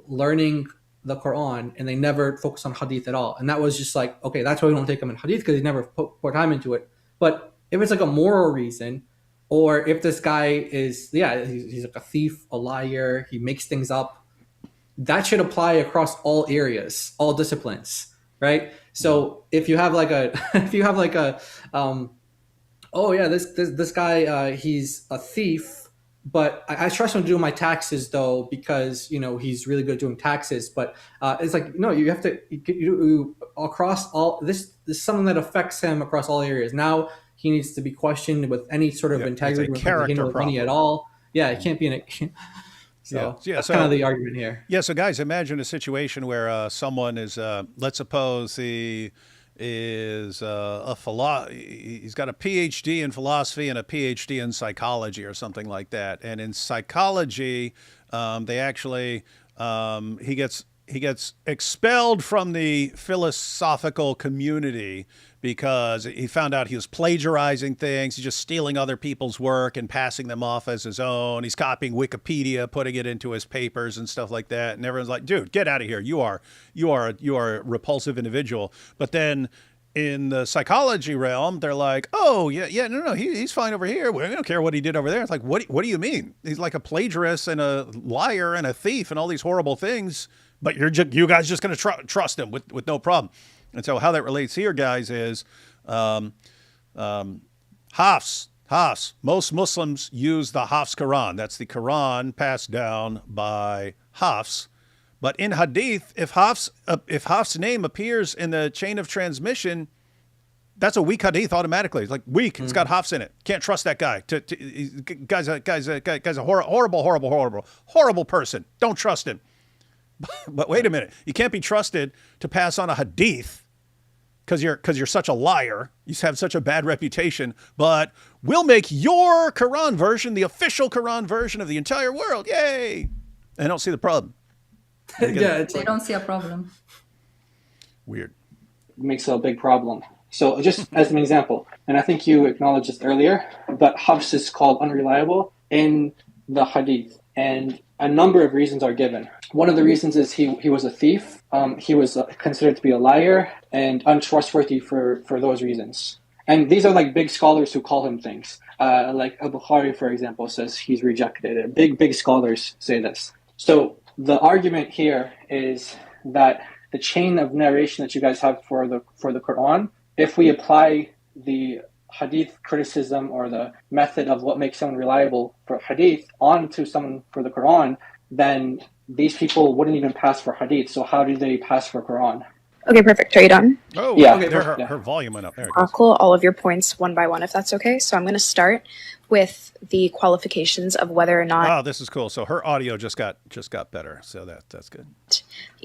learning the Quran and they never focus on hadith at all, and that was just like, okay, that's why we don't take him in hadith, because he never put time into it. But if it's like a moral reason, or if this guy is, he's like a thief, a liar, he makes things up, that should apply across all areas, all disciplines, right? So if you have like a oh yeah, this guy, he's a thief, but I trust him to do my taxes though, because he's really good at doing taxes. But it's like, no, you have to you across all this is something that affects him across all areas. Now he needs to be questioned with any sort of integrity when he handles money at all. Yeah, it can't be an. So that's kind of the argument here. Yeah. So guys, imagine a situation where someone is, let's suppose he is he's got a PhD in philosophy and a PhD in psychology or something like that. And in psychology, they actually he gets expelled from the philosophical community because he found out he was plagiarizing things. He's just stealing other people's work and passing them off as his own. He's copying Wikipedia, putting it into his papers and stuff like that. And everyone's like, dude, get out of here. You are a repulsive individual. But then in the psychology realm, they're like, oh, no, he's fine over here. We don't care what he did over there. It's like, what do you mean? He's like a plagiarist and a liar and a thief and all these horrible things, but you guys just going to trust him with no problem. And so how that relates here, guys, is Hafs. Most Muslims use the Hafs Quran. That's the Quran passed down by Hafs. But in Hadith, if Hafs' name appears in the chain of transmission, that's a weak Hadith automatically. It's like weak. It's got Hafs in it. Can't trust that guy. Guy's a horrible person. Don't trust him. But wait a minute, you can't be trusted to pass on a hadith because you're such a liar. You have such a bad reputation. But we'll make your Quran version the official Quran version of the entire world. Yay! I don't see the problem. They don't see a problem. Weird. It makes a big problem. So just as an example, and I think you acknowledged this earlier, but Hafs is called unreliable in the hadith, and a number of reasons are given. One of the reasons is he was a thief. He was considered to be a liar and untrustworthy for those reasons. And these are like big scholars who call him things. Like Al-Bukhari, for example, says he's rejected. Big scholars say this. So the argument here is that the chain of narration that you guys have for the Quran, if we apply the hadith criticism or the method of what makes someone reliable for hadith onto someone for the Quran, then these people wouldn't even pass for hadith. So how do they pass for Quran? Okay, perfect. Are you done? Oh, yeah. Okay, her volume went up. There it I'll goes. call all of your points one by one, if that's okay. So I'm going to start with the qualifications of whether or not Oh, this is cool. So her audio just got better. So that's good.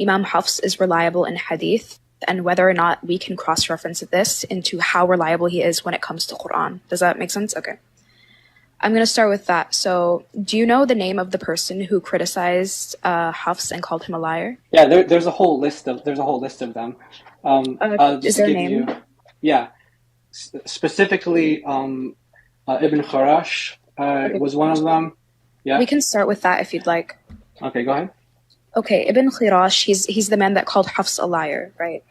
Imam Hafs is reliable in hadith, and whether or not we can cross-reference this into how reliable he is when it comes to Quran. Does that make sense? Okay. I'm going to start with that. So do you know the name of the person who criticized Hafs and called him a liar? Yeah, there's a whole list of them. Is there a name? Specifically, Ibn Kharash was one of them. Yeah. We can start with that if you'd like. Okay, go ahead. Okay, Ibn Khirash, he's the man that called Hafs a liar, right?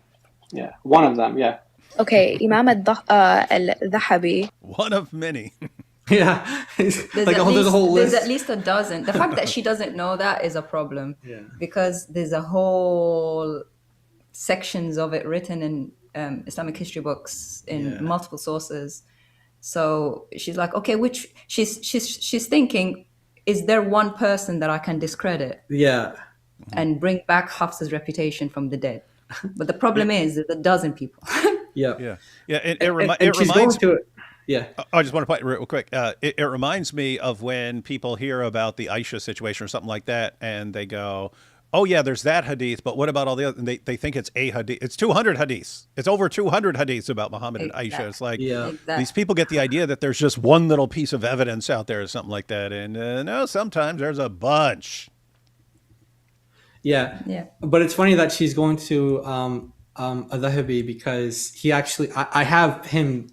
Yeah, one of them, yeah. Okay, Imam al-Dhahabi. One of many. Yeah. There's There's a whole list. There's at least a dozen. The fact that she doesn't know that is a problem. Yeah. Because there's a whole sections of it written in Islamic history books in multiple sources. So she's like, okay, she's thinking, is there one person that I can discredit? Yeah. And bring back Hafs's reputation from the dead. But the problem is there's a dozen people. Yeah. It she's going reminds. to it. Yeah. I just want to point real quick. It reminds me of when people hear about the Aisha situation or something like that, and they go, "Oh yeah, there's that hadith, but what about all the other?" And they think it's a hadith. It's 200 hadiths. It's over 200 hadiths about Muhammad and Aisha. It's like these people get the idea that there's just one little piece of evidence out there or something like that, and no, sometimes there's a bunch. Yeah. But it's funny that she's going to Al-Dhahabi because he actually, I have him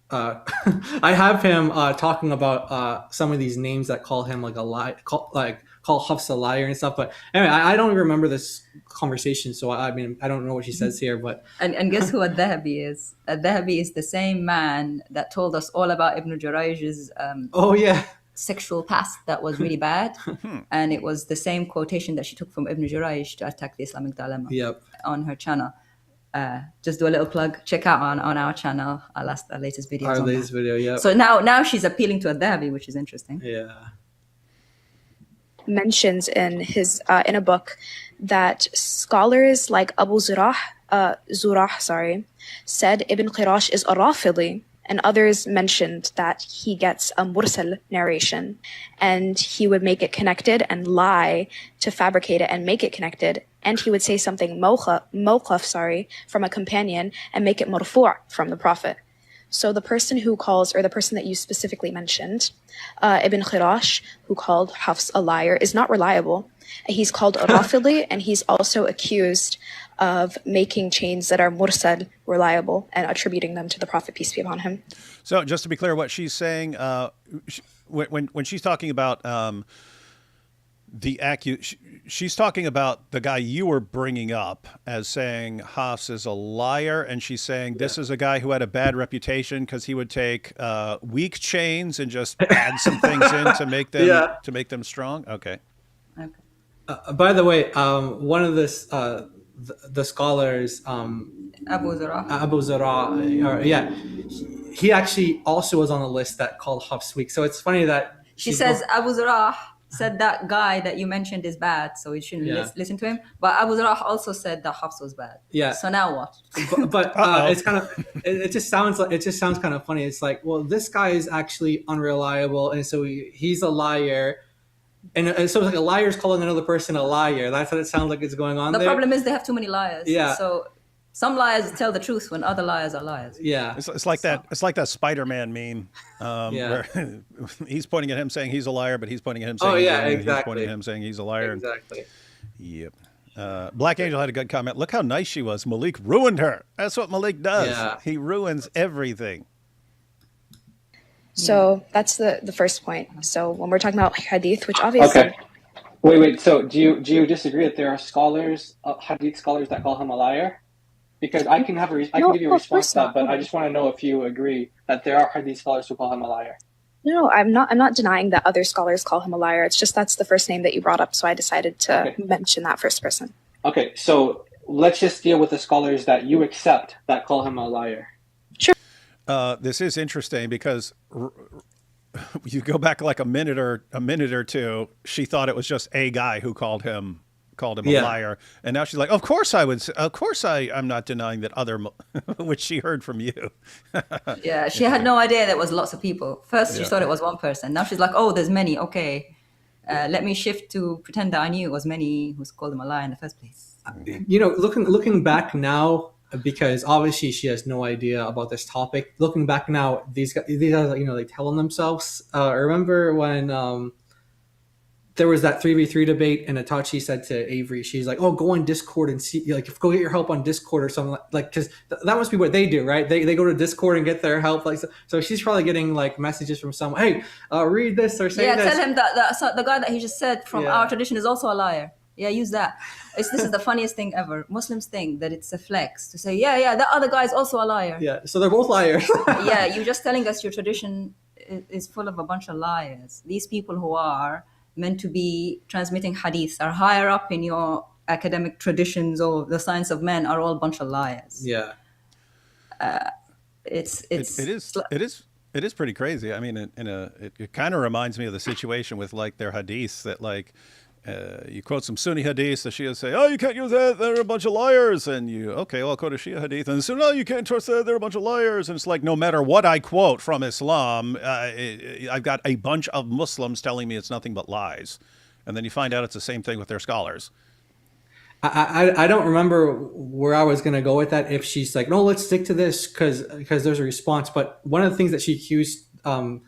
I have him talking about some of these names that call him like a lie, call Hafs a liar and stuff. But anyway, I don't remember this conversation, so I mean I don't know what she says here. But And guess who Al-Dhahabi is? Al-Dhahabi is the same man that told us all about Ibn Jurayj's oh yeah, sexual past that was really bad. And it was the same quotation that she took from Ibn Jurayj to attack the Islamic dilemma yep. on her channel. Just do a little plug. Check out on our channel our latest videos. Our on latest that. video, yeah. So now she's appealing to Al-Dhahabi, which is interesting. Yeah. Mentions in his in a book that scholars like Abu Zurah, said Ibn Qirash is a Rafidi, and others mentioned that he gets a mursal narration, and he would make it connected and lie to fabricate it and make it connected, and he would say something mawqaf, from a companion and make it marfu' from the Prophet. So the person who calls, or the person that you specifically mentioned, Ibn Khirash, who called Hafs a liar, is not reliable. He's called a Rafidi, and he's also accused of making chains that are mursal reliable and attributing them to the Prophet, peace be upon him. So just to be clear, what she's saying, when she's talking about she's talking about the guy you were bringing up as saying Hafs is a liar, and she's saying this is a guy who had a bad reputation because he would take weak chains and just add some things in to make them strong. Okay. By the way, one of the scholars, Abu Zara, he actually also was on the list that called Hafs weak. So it's funny that she says Abu Zara said that guy that you mentioned is bad, so you shouldn't listen to him. But Abu Zara also said that Hafs was bad. Yeah. So now what? But it's kind of it just sounds kind of funny. It's like, well, this guy is actually unreliable, and so he's a liar. And so it's like a liar's calling another person a liar. That's what it sounds like it's going on. The problem is they have too many liars. Yeah. So some liars tell the truth when other liars are liars. Yeah. It's like that. It's like that Spider-Man meme where he's pointing at him saying he's a liar, but he's pointing at him saying he's pointing at him saying he's a liar. Exactly. Yep. Black Angel had a good comment. Look how nice she was. Malik ruined her. That's what Malik does. Yeah. He ruins everything. So that's the first point. So when we're talking about hadith, which obviously... Okay. Wait. So do you disagree that there are scholars, hadith scholars, that call him a liar? Because I can give you a response to that, but I just want to know if you agree that there are hadith scholars who call him a liar. No, I'm not denying that other scholars call him a liar. It's just that's the first name that you brought up, so I decided to mention that first person. Okay, so let's just deal with the scholars that you accept that call him a liar. Sure. This is interesting because you go back like a minute or two. She thought it was just a guy who called him a liar, and now she's like, "Of course I would. Of course I'm not denying that other," which she heard from you. Yeah, she had no idea there was lots of people. First, she thought it was one person. Now she's like, "Oh, there's many. Okay, let me shift to pretend that I knew it was many who called him a liar in the first place." You know, looking back now, because obviously she has no idea about this topic. Looking back now, these guys, they tell on themselves. I remember when there was that 3v3 debate, and Itachi said to Avery, she's like, "Oh, go on Discord and see, go get your help on Discord or something because that must be what they do, right? They go to Discord and get their help, so she's probably getting messages from someone, hey, read this or say this. Yeah, tell him that the guy that he just said from our tradition is also a liar. Yeah, use that. This is the funniest thing ever. Muslims think that it's a flex to say, that other guy is also a liar. Yeah, so they're both liars. Yeah, you're just telling us your tradition is full of a bunch of liars. These people who are meant to be transmitting hadiths are higher up in your academic traditions or the science of men are all a bunch of liars. Yeah. It is pretty crazy. I mean, it kind of reminds me of the situation with their hadiths that you quote some Sunni hadiths, the Shia say, "Oh, you can't use that, they're a bunch of liars." And I'll quote a Shia hadith, and so, "No, you can't trust that, they're a bunch of liars." And it's like, no matter what I quote from Islam, I've got a bunch of Muslims telling me it's nothing but lies. And then you find out it's the same thing with their scholars. I don't remember where I was going to go with that, if she's like, "No, let's stick to this," because there's a response. But one of the things that she accused Ibn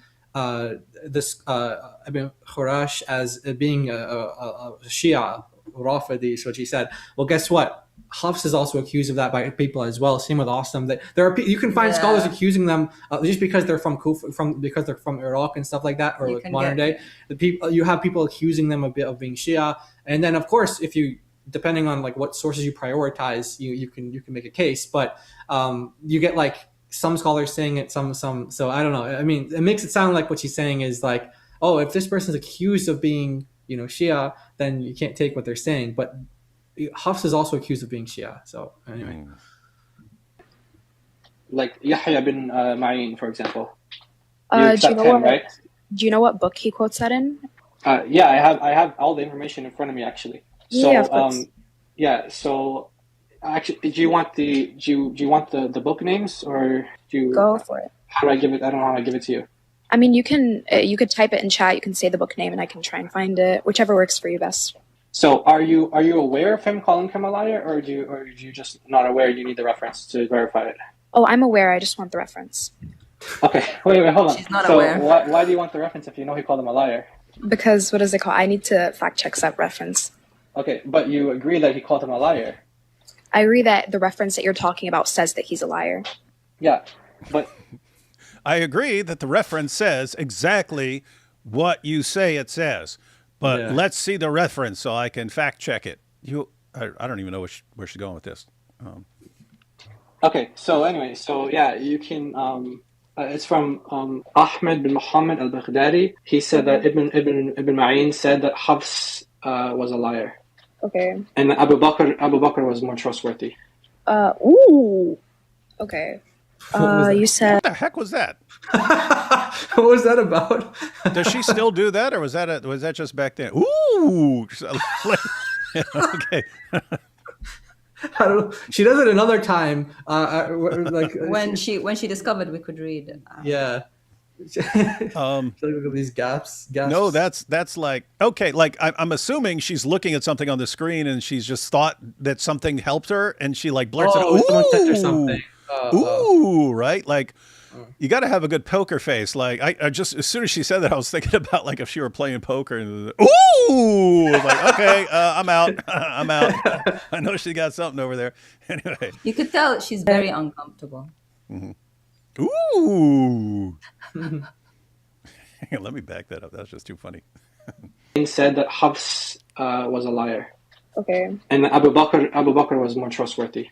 Khurash as being a Shia Rafidi, so she said, well, guess what? Hafs is also accused of that by people as well. Same with Awesome. That there are you can find Yeah. scholars accusing them just because they're from Kufa, because they're from Iraq and stuff like that, or You like can modern get- day. The people you have people accusing them of being Shia, and then of course if you depending on like what sources you prioritize, you can make a case, but you get like some scholars saying it, some. So I don't know. I mean, it makes it sound like what she's saying is like, oh, if this person's accused of being Shia, then you can't take what they're saying, but. Hafs is also accused of being Shia. So anyway, Like Yahya bin Ma'in, for example. Do You you accept know him, what? right? Do you know what book he quotes that in? Yeah, I have all the information in front of me actually. So Yeah, of course. So actually, do you want the book names, or do you? Go for it. How do I give it? I don't know how I give it to you. I mean, you could type it in chat. You can say the book name, and I can try and find it, whichever works for you best. So are you aware of him calling him a liar, or do you just not aware? You need the reference to verify it. Oh, I'm aware. I just want the reference Okay, wait, hold on. She's not so aware. Why do you want the reference if you know he called him a liar? because what is it called? I need to fact check that reference. Okay, but you agree that he called him a liar. I agree that the reference that you're talking about says that he's a liar. Yeah, but I agree that the reference says exactly what you say it says. But Yeah. let's see the reference so I can fact check it. I don't even know where she's going with this. okay. So anyway, yeah, you can. It's from Ahmed bin Muhammad al-Baghdadi. He said that Ibn Ma'in said that Hafs was a liar, Okay. and Abu Bakr was more trustworthy. Ooh. Okay. You said What the heck was that? what was that about? Does she still do that, or was that just back then? Ooh. Okay. I don't know. She does it another time. Like when she discovered we could read. yeah. Look at these gaps. No, that's like, okay, like I'm assuming she's looking at something on the screen and she's just thought that something helped her and she like blurts it out. someone sent her Ooh. something. Ooh, right? Like, you got to have a good poker face. Like, I just, as soon as she said that, I was thinking about like if she were playing poker and, ooh, like, okay, I'm out. I'm out. I know she got something over there. Anyway. You could tell she's very uncomfortable. Ooh. Hang on, let me back that up. That's just too funny. He said that Hafs was a liar, okay. and Abu Bakr was more trustworthy.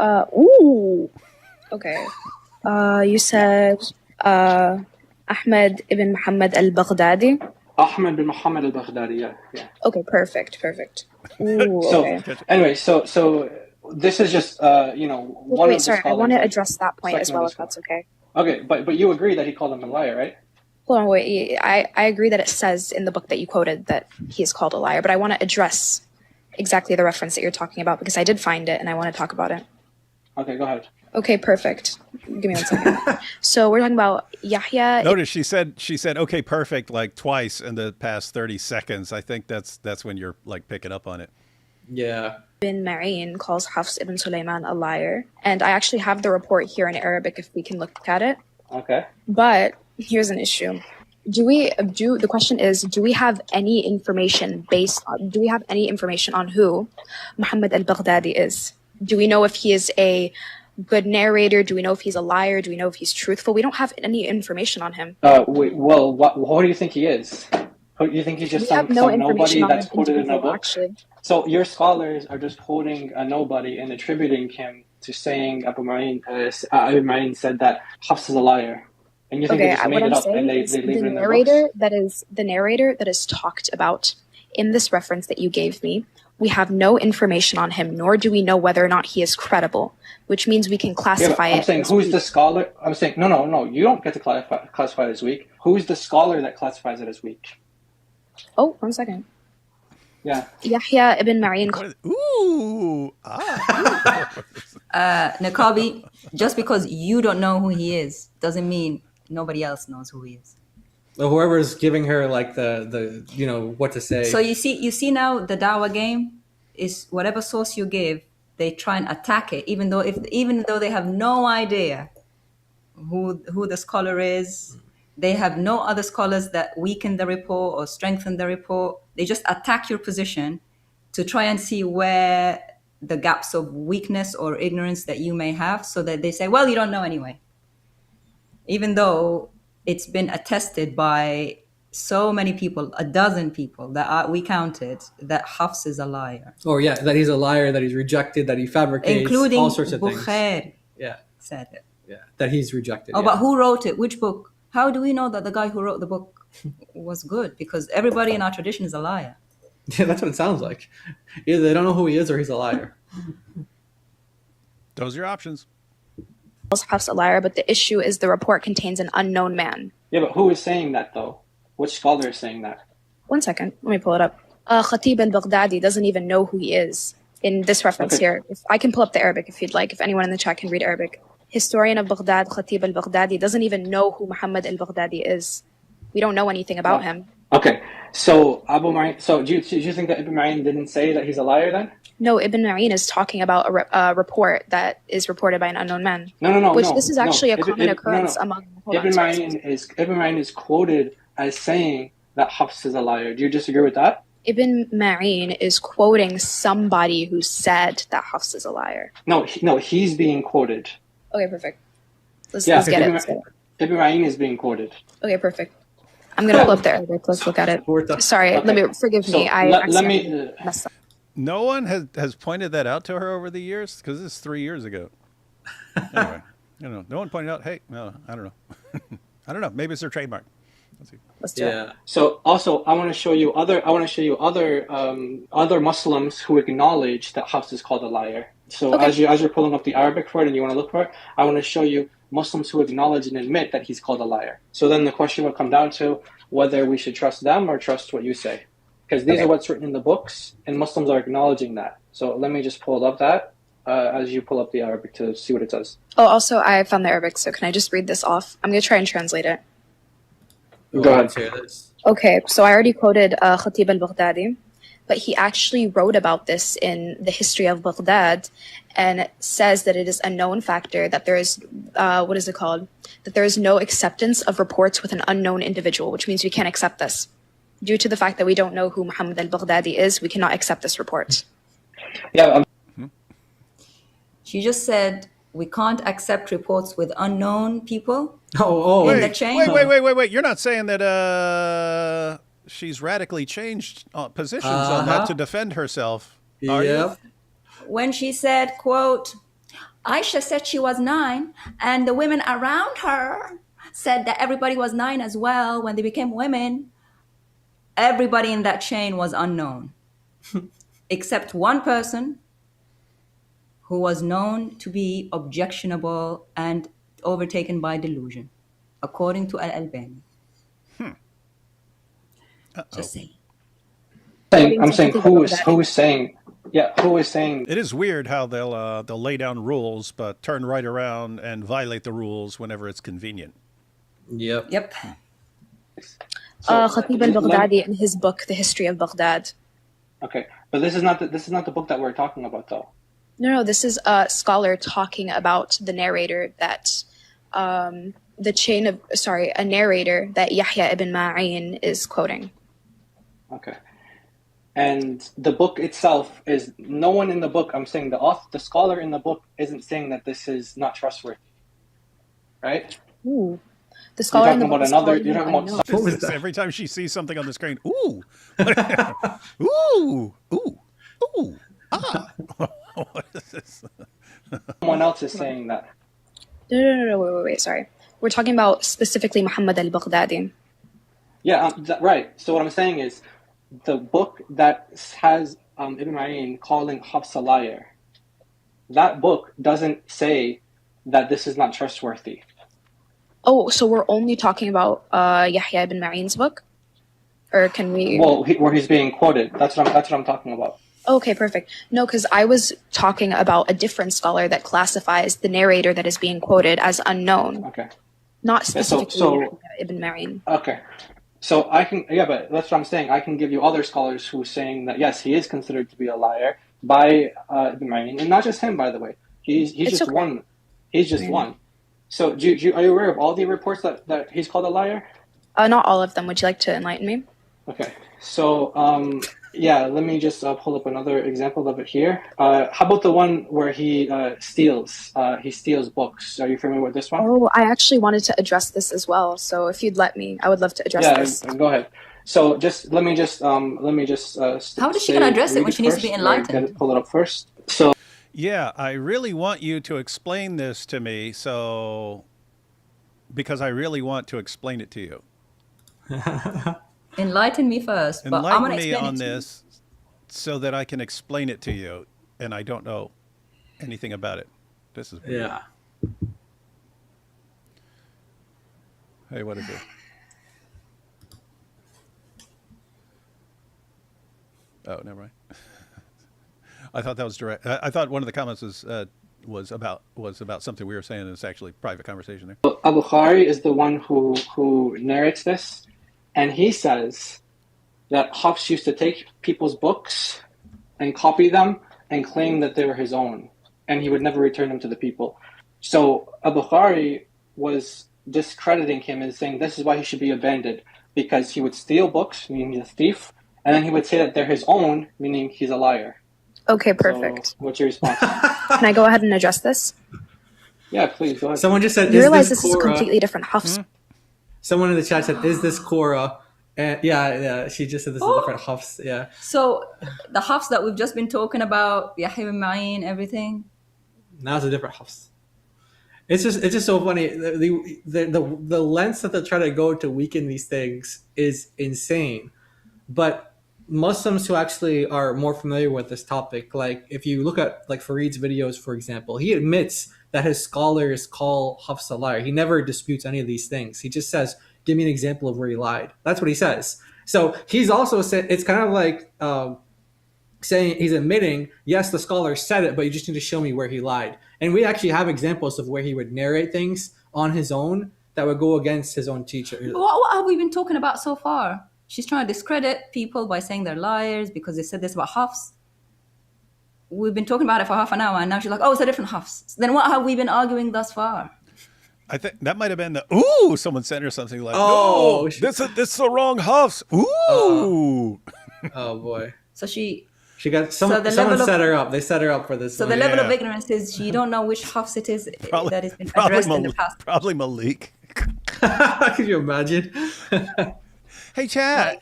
Ooh. Okay. You said Ahmed ibn Muhammad al-Baghdadi. Ahmed bin Muhammad al-Baghdadi. Yeah. Okay, perfect. Ooh, So okay. anyway, so this is just one Wait, of the sorry, I scholars want to that- address that point as second well, of if the that's okay. Okay, but you agree that he called him a liar, right? Hold on, wait. I agree that it says in the book that you quoted that he is called a liar, but I want to address exactly the reference that you're talking about because I did find it and I want to talk about it. Okay, go ahead. Okay, perfect. Give me 1 second. So we're talking about Yahya. Notice she said, okay, perfect, like twice in the past 30 seconds. I think that's when you're like picking up on it. Yeah. Ibn Ma'in calls Hafs ibn Sulaiman a liar. And I actually have the report here in Arabic if we can look at it. Okay. But here's an issue. The question is, do we have any information on who Muhammad al-Baghdadi is? Do we know if he is a good narrator? Do we know if he's a liar? Do we know if he's truthful? We don't have any information on him. Wait, well, what do you think he is? Who, you think he's just We some have no nobody information on that's him quoted in a individual, book? actually. So your scholars are just quoting a nobody and attributing him to saying Abu Ma'in said that Hafs is a liar. And you think they Okay, just what made I'm it up and saying they is leave the it in their narrator books? the narrator that is talked about in this reference that you gave me, we have no information on him, nor do we know whether or not he is credible, which means we can Yeah, but classify I'm it saying as who's weak. the scholar? I'm saying no. You don't get to classify it as weak. Who's the scholar that classifies it as weak? Oh, 1 second. Yeah. Yahya ibn Ma'in. Ooh. Nakabi, just because you don't know who he is doesn't mean nobody else knows who he is. Whoever's giving her like the what to say. So you see now the Dawa game is whatever source you give, they try and attack it, even though they have no idea who the scholar is. They have no other scholars that weaken the report or strengthen the report. They just attack your position to try and see where the gaps of weakness or ignorance that you may have, so that they say, well, you don't know anyway. Even though it's been attested by so many people, 12 people that we counted, that Hafs is a liar. Or yeah, that he's a liar, that he's rejected, that he fabricates, Including all sorts of things. Bukhari Yeah, said it. yeah, that he's rejected. Oh, yeah. but who wrote it? Which book? How do we know that the guy who wrote the book was good? Because everybody in our tradition is a liar. Yeah, that's what it sounds like. Either they don't know who he is or he's a liar. Those are your options. Hafs a liar, but the issue is the report contains an unknown man. Yeah, but who is saying that though? Which scholar is saying that? 1 second, let me pull it up. Khatib al-Baghdadi doesn't even know who he is in this reference here. If I can pull up the Arabic if you'd like, if anyone in the chat can read Arabic. Historian of Baghdad, Khatib al-Baghdadi, doesn't even know who Muhammad al-Baghdadi is. We don't know anything about him. Okay, so Abu Ma'in, so do you think that Ibn Ma'in didn't say that he's a liar then? No, Ibn Ma'in is talking about a report that is reported by an unknown man. No. This is actually a common occurrence among... Ibn Ma'in is quoted as saying that Hafs is a liar. Do you disagree with that? Ibn Ma'in is quoting somebody who said that Hafs is a liar. No, he's being quoted. Okay, perfect. Let's get it. Ibn Ma'in is being quoted. Okay, perfect. I'm going to pull up the Arabic. Let's look at it. Sorry, forgive me. Let me messed up. No one has pointed that out to her over the years, because this is 3 years ago. Anyway, no one pointed out. Hey, no, I don't know. I don't know. Maybe it's their trademark. Let's do it. So also, I want to show you other Muslims who acknowledge that Hafs is called a liar. So as you're pulling up the Arabic for it and you want to look for it, I want to show you Muslims who acknowledge and admit that he's called a liar. So then the question would come down to whether we should trust them or trust what you say. Because these are what's written in the books, and Muslims are acknowledging that. So let me just pull up that as you pull up the Arabic to see what it says. Oh, also, I found the Arabic, so can I just read this off? I'm going to try and translate it. Go ahead. Okay, so I already quoted Khatib al-Baghdadi, but he actually wrote about this in the history of Baghdad and says that it is a known factor that there is, that there is no acceptance of reports with an unknown individual, which means we can't accept this. Due to the fact that we don't know who Muhammad al-Baghdadi is, we cannot accept this report. Yeah. She just said we can't accept reports with unknown people. Wait, the chain. Wait. You're not saying that she's radically changed positions on that to defend herself, are you? When she said, quote, Aisha said she was 9, and the women around her said that everybody was 9 as well when they became women. Everybody in that chain was unknown, except one person who was known to be objectionable and overtaken by delusion, according to Al-Albani. Just saying. I'm saying who is saying? Yeah, who is saying? It is weird how they'll lay down rules, but turn right around and violate the rules whenever it's convenient. Yep. Khatib al-Baghdadi in his book, The History of Baghdad. Okay, but this is not the book that we're talking about, though. No, this is a scholar talking about the narrator that, a narrator that Yahya ibn Ma'in is quoting. Okay. And the book itself is, no one in the book, I'm saying the scholar in the book isn't saying that this is not trustworthy. Right? Ooh. The scholar in the book you're talking about What was that? Every time she sees something on the screen, ooh. Ooh. Ah. What is this? Someone else is saying that. No, wait, sorry. We're talking about specifically Muhammad al-Baghdadi. Yeah, right. So what I'm saying is, the book that has Ibn Ma'in calling Hafs a liar, that book doesn't say that this is not trustworthy. Oh, so we're only talking about Yahya ibn Ma'in's book? Or can we... Well, where he's being quoted. That's what I'm talking about. Okay, perfect. No, because I was talking about a different scholar that classifies the narrator that is being quoted as unknown. Okay. Not specifically Ibn Ma'in. Okay. So but that's what I'm saying. I can give you other scholars who are saying that, yes, he is considered to be a liar by Ibn Ma'in. And not just him, by the way. He's just one. He's just one. So are you aware of all the reports that he's called a liar? Not all of them. Would you like to enlighten me? Okay, so yeah, let me just pull up another example of it here. How about the one where he steals? He steals books. Are you familiar with this one? Oh, I actually wanted to address this as well. So if you'd let me, I would love to address Yeah, this. go ahead. So just let me just How is she going to address it when she needs to be enlightened? Pull it up first. So Yeah, I really want you to explain this to me, because I really want to explain it to you. Enlighten me first, but I'm Enlighten going to me explain on it to you. this so that I can explain it to you, and I don't know anything about it. This is weird. Yeah. Hey, what is it? Oh, never mind. I thought that was direct. I thought one of the comments was about something we were saying, and it's actually private conversation there. Al-Bukhari is the one who narrates this, and he says that Hafs used to take people's books and copy them and claim that they were his own, and he would never return them to the people. So Al-Bukhari was discrediting him and saying this is why he should be abandoned, because he would steal books, meaning he's a thief, and then he would say that they're his own, meaning he's a liar. Okay, perfect. So what's your response? Can I go ahead and address this? Yeah, please, go ahead. Someone just said, You realize this this is Korra? completely different Hafs. Someone in the chat said, is this Korra? And yeah, she just said this is different Hafs. Yeah. So the Hafs that we've just been talking about, Yahya bin Ma'in, everything. Now it's a different Hafs. It's just so funny. The lengths that they try to go to weaken these things is insane. But Muslims who actually are more familiar with this topic, like if you look at like Farid's videos, for example, he admits that his scholars call Hafs a liar. He never disputes any of these things. He just says, give me an example of where he lied. That's what he says. So he's also said, it's kind of like saying, he's admitting, yes, the scholar said it, but you just need to show me where he lied. And we actually have examples of where he would narrate things on his own that would go against his own teacher. What have we been talking about so far? She's trying to discredit people by saying they're liars because they said this about Hafs. We've been talking about it for half an hour, and now she's like, oh, it's a different Hafs. Then what have we been arguing thus far? I think that might have been someone sent her something like, Oh, no, this is the wrong Hafs. Ooh. Oh boy. So she got So the someone level of- set her up. They set her up for this. So one. the level of Yeah. ignorance is you don't know which Hafs it is that has been probably addressed in the past. Probably Malik. Could you imagine? Hey Chad,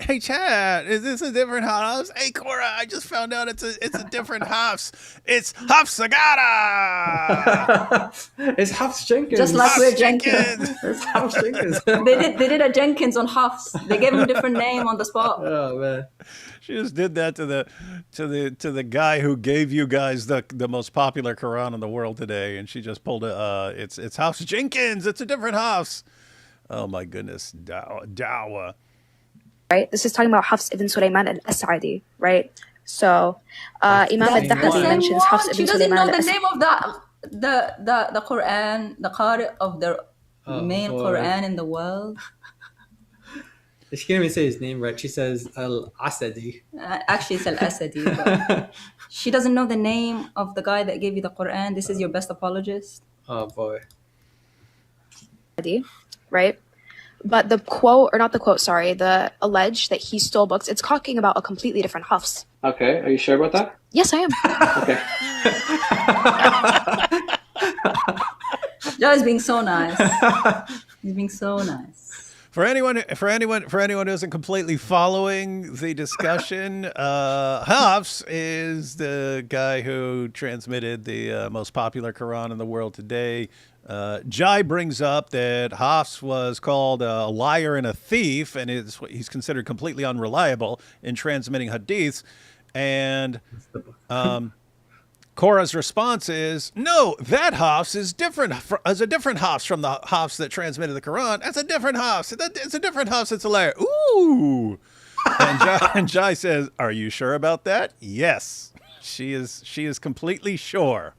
is this a different Hafs? Hey Korra, I just found out it's a different Hafs. It's Hafs Sagara. It's Hafs Jenkins. Just like we're Hafs Jenkins. It's Hafs Jenkins. They did a Jenkins on Hafs. They gave him a different name on the spot. Oh man. She just did that to the guy who gave you guys the most popular Quran in the world today, and she just pulled it's Hafs Jenkins. It's a different Hafs. Oh my goodness, Dawa. Right? This is talking about Hafs ibn Sulaiman al-As'adi, right? So Imam al-Dahabi mentions Hafs She ibn doesn't Sulaiman know the al-As'adi. name of the Quran, the Qari of the main boy. Quran in the world. She can't even say his name right. She says Al-Asadi. Actually, it's Al-Asadi. But she doesn't know the name of the guy that gave you the Quran. This is your best apologist. Oh boy. Right? But the quote, or not the quote, sorry, the alleged that he stole books, it's talking about a completely different Hafs. Okay, are you sure about that? Yes, I am. Okay. Joe is being so nice. He's being so nice. For anyone who isn't completely following the discussion, Hafs is the guy who transmitted the most popular Quran in the world today. Jai brings up that Hafs was called a liar and a thief, and he's considered completely unreliable in transmitting hadiths. And Korra's response is, no, that Hafs is different, as a different Hafs from the Hafs that transmitted the Quran. That's a different Hafs. It's a different Hafs. It's a liar. Ooh. And Jai says, are you sure about that? Yes, she is completely sure.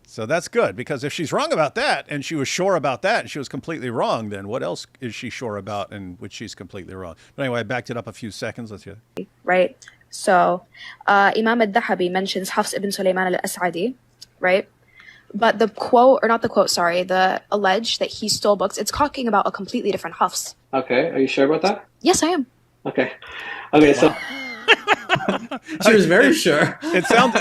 So that's good, because if she's wrong about that, and she was sure about that, and she was completely wrong, then what else is she sure about in which she's completely wrong? But anyway, I backed it up a few seconds. Let's hear it. Right? So Imam al-Dahabi mentions Hafs ibn Sulaiman al-As'adi, right? But the quote, or not the quote, sorry, the alleged that he stole books, it's talking about a completely different Hafs. Okay, are you sure about that? Yes, I am. Okay. Okay. So She was very sure. It sounds,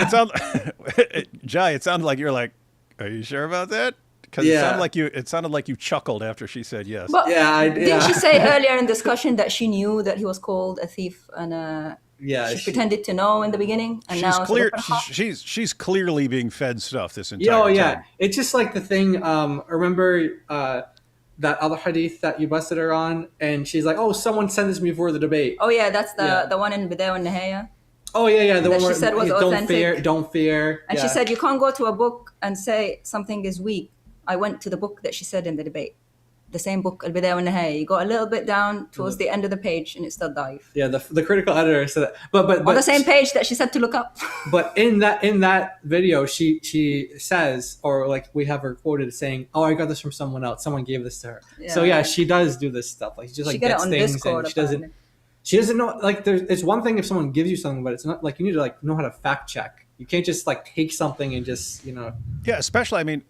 Jai. It sounded like you're like, are you sure about that? Because Yeah. it sounded like you chuckled after she said yes. But Yeah, didn't she say earlier in discussion that she knew that he was called a thief and Yeah, she pretended to know in the beginning and now it's a different half? She's clearly being fed stuff this entire Oh time. yeah, it's just like the thing. Remember that other hadith that you busted her on, and she's like, "Oh, someone sent this to me before the debate." Oh yeah, that's Yeah. the one in Bidayah and Nihaya. Oh yeah, the That one she where said was don't authentic. don't fear. And Yeah. she said you can't go to a book and say something is weak. I went to the book that she said in the debate. The same book, Al-Bidayah wa Nihaya. You go a little bit down towards the end of the page and it's still daif. Yeah, the critical editor said that. But On the same page that she said to look up. But in that video, she says, or like we have her quoted saying, "Oh, I got this from someone else. Someone gave this to her." So yeah, she does do this stuff. Like she just She like get it gets on things, Discord, and she doesn't know. Like it's one thing if someone gives you something, but it's not like you need to like know how to fact check. You can't just like take something and just Yeah, especially I mean,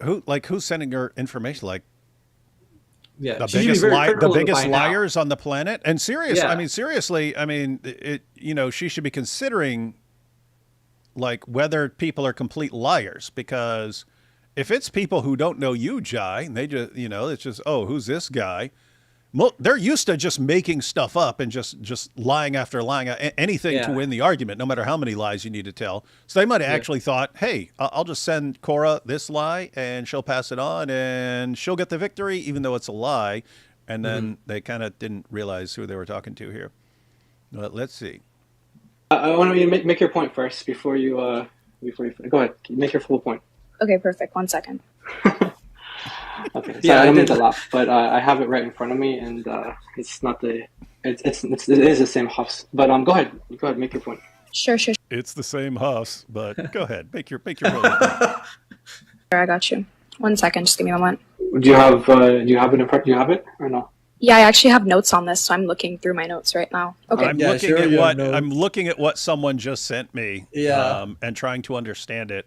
who's sending her information? Like yeah, the she should be biggest very critical biggest by now. liars on the planet. And Yeah. I mean, seriously, I mean, she should be considering like whether people are complete liars, because if it's people who don't know you, Jai, and they just, it's just, oh, who's this guy? They're used to just making stuff up and just lying after lying, anything to win the argument, no matter how many lies you need to tell. So they might have actually thought, hey, I'll just send Korra this lie and she'll pass it on and she'll get the victory, even though it's a lie. And then they kind of didn't realize who they were talking to here. But let's see. I want you to make your point first before you go ahead. Make your full point. Okay, perfect. 1 second. Okay. Yeah, I I don't mean did- to laugh, but I have it right in front of me, and it's not it is the same Hafs. But go ahead, make your point. Sure. It's the same Huffs, but go ahead, make your really point. I got you. 1 second. Just give me a moment. Do you have it in front? Do you have it or no? Yeah, I actually have notes on this, so I'm looking through my notes right now. Okay. I'm Yeah, looking sure, at you what have notes. I'm looking at what someone just sent me. Yeah. And trying to understand it.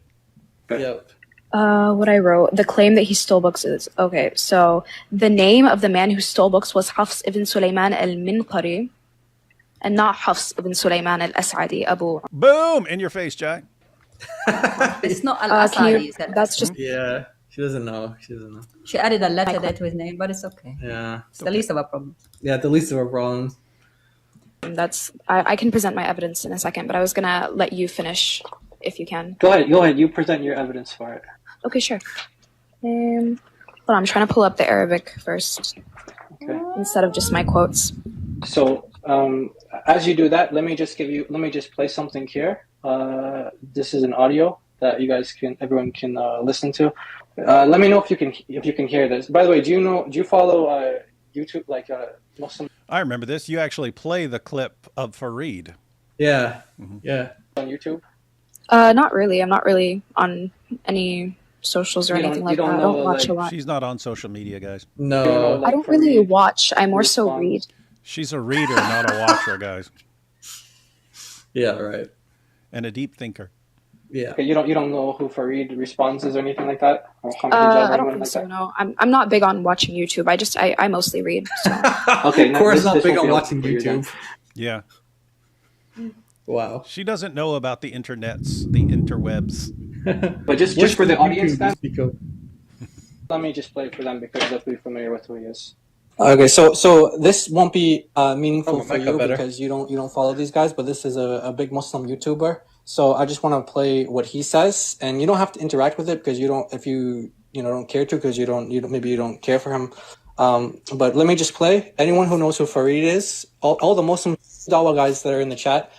Yep. What I wrote, the claim that he stole books is okay. So the name of the man who stole books was Hafs ibn Sulaiman al-Minqari, and not Hafs ibn Sulaiman al-As'adi Abu. Boom! In your face, Jai. It's not Can Al-Asadi. you, that's just Yeah. She doesn't know. She added a letter there to his name, but it's okay. Yeah. It's the least of our problems. Yeah. The least of our problems. I can present my evidence in a second, but I was gonna let you finish if you can. Go ahead. You present your evidence for it. Okay, sure. Hold on, I'm trying to pull up the Arabic first Okay. instead of just my quotes. So as you do that, let me just play something here. This is an audio that everyone can listen to. Let me know if you can hear this. By the way, do you follow YouTube like Muslim I remember this. You actually play the clip of Fareed. Yeah. Yeah. on YouTube? Not really. I'm not really on any socials or You don't- anything you like that. don't I know, don't watch like, a lot. She's not on social media, guys. No. I don't really watch. I more so response. read. She's a reader, not a watcher, guys, Yeah. Right. and a deep thinker. Yeah. Okay, you don't know who Fareed responds is or anything like that? Or Hamid Hijab or I don't anyone think like so. that? No, I'm not big on watching YouTube. I mostly read. So. Okay, no, Korra's this- not this big won't on be watching helpful for you then. YouTube. Yeah. Wow. She doesn't know about the internets, the interwebs. But just for the audience then, Speak up. let me just play it for them because they'll be familiar with who he is. Okay, so this won't be meaningful Oh, for Mecca you better. because you don't follow these guys, but this is a big Muslim YouTuber. So I just want to play what he says, and you don't have to interact with it because you don't don't care to because you don't care for him. But let me just play. Anyone who knows who Fareed is, all the Muslim Dawa guys that are in the chat,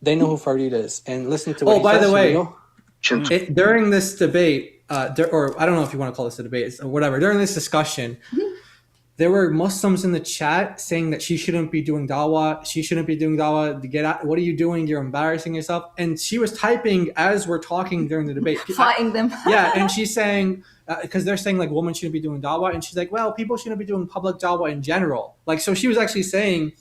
they know who Fareed is, and listen to what he By says. the way, Here we go. during this debate, or I don't know if you want to call this a debate or whatever, during this discussion, there were Muslims in the chat saying that she shouldn't be doing dawah. She shouldn't be doing dawah. To get out, what are you doing? You're embarrassing yourself. And she was typing as we're talking during the debate. Fighting them. Yeah, and she's saying, because they're saying like women shouldn't be doing dawah, and she's like, well, people shouldn't be doing public dawah in general. Like, so she was actually saying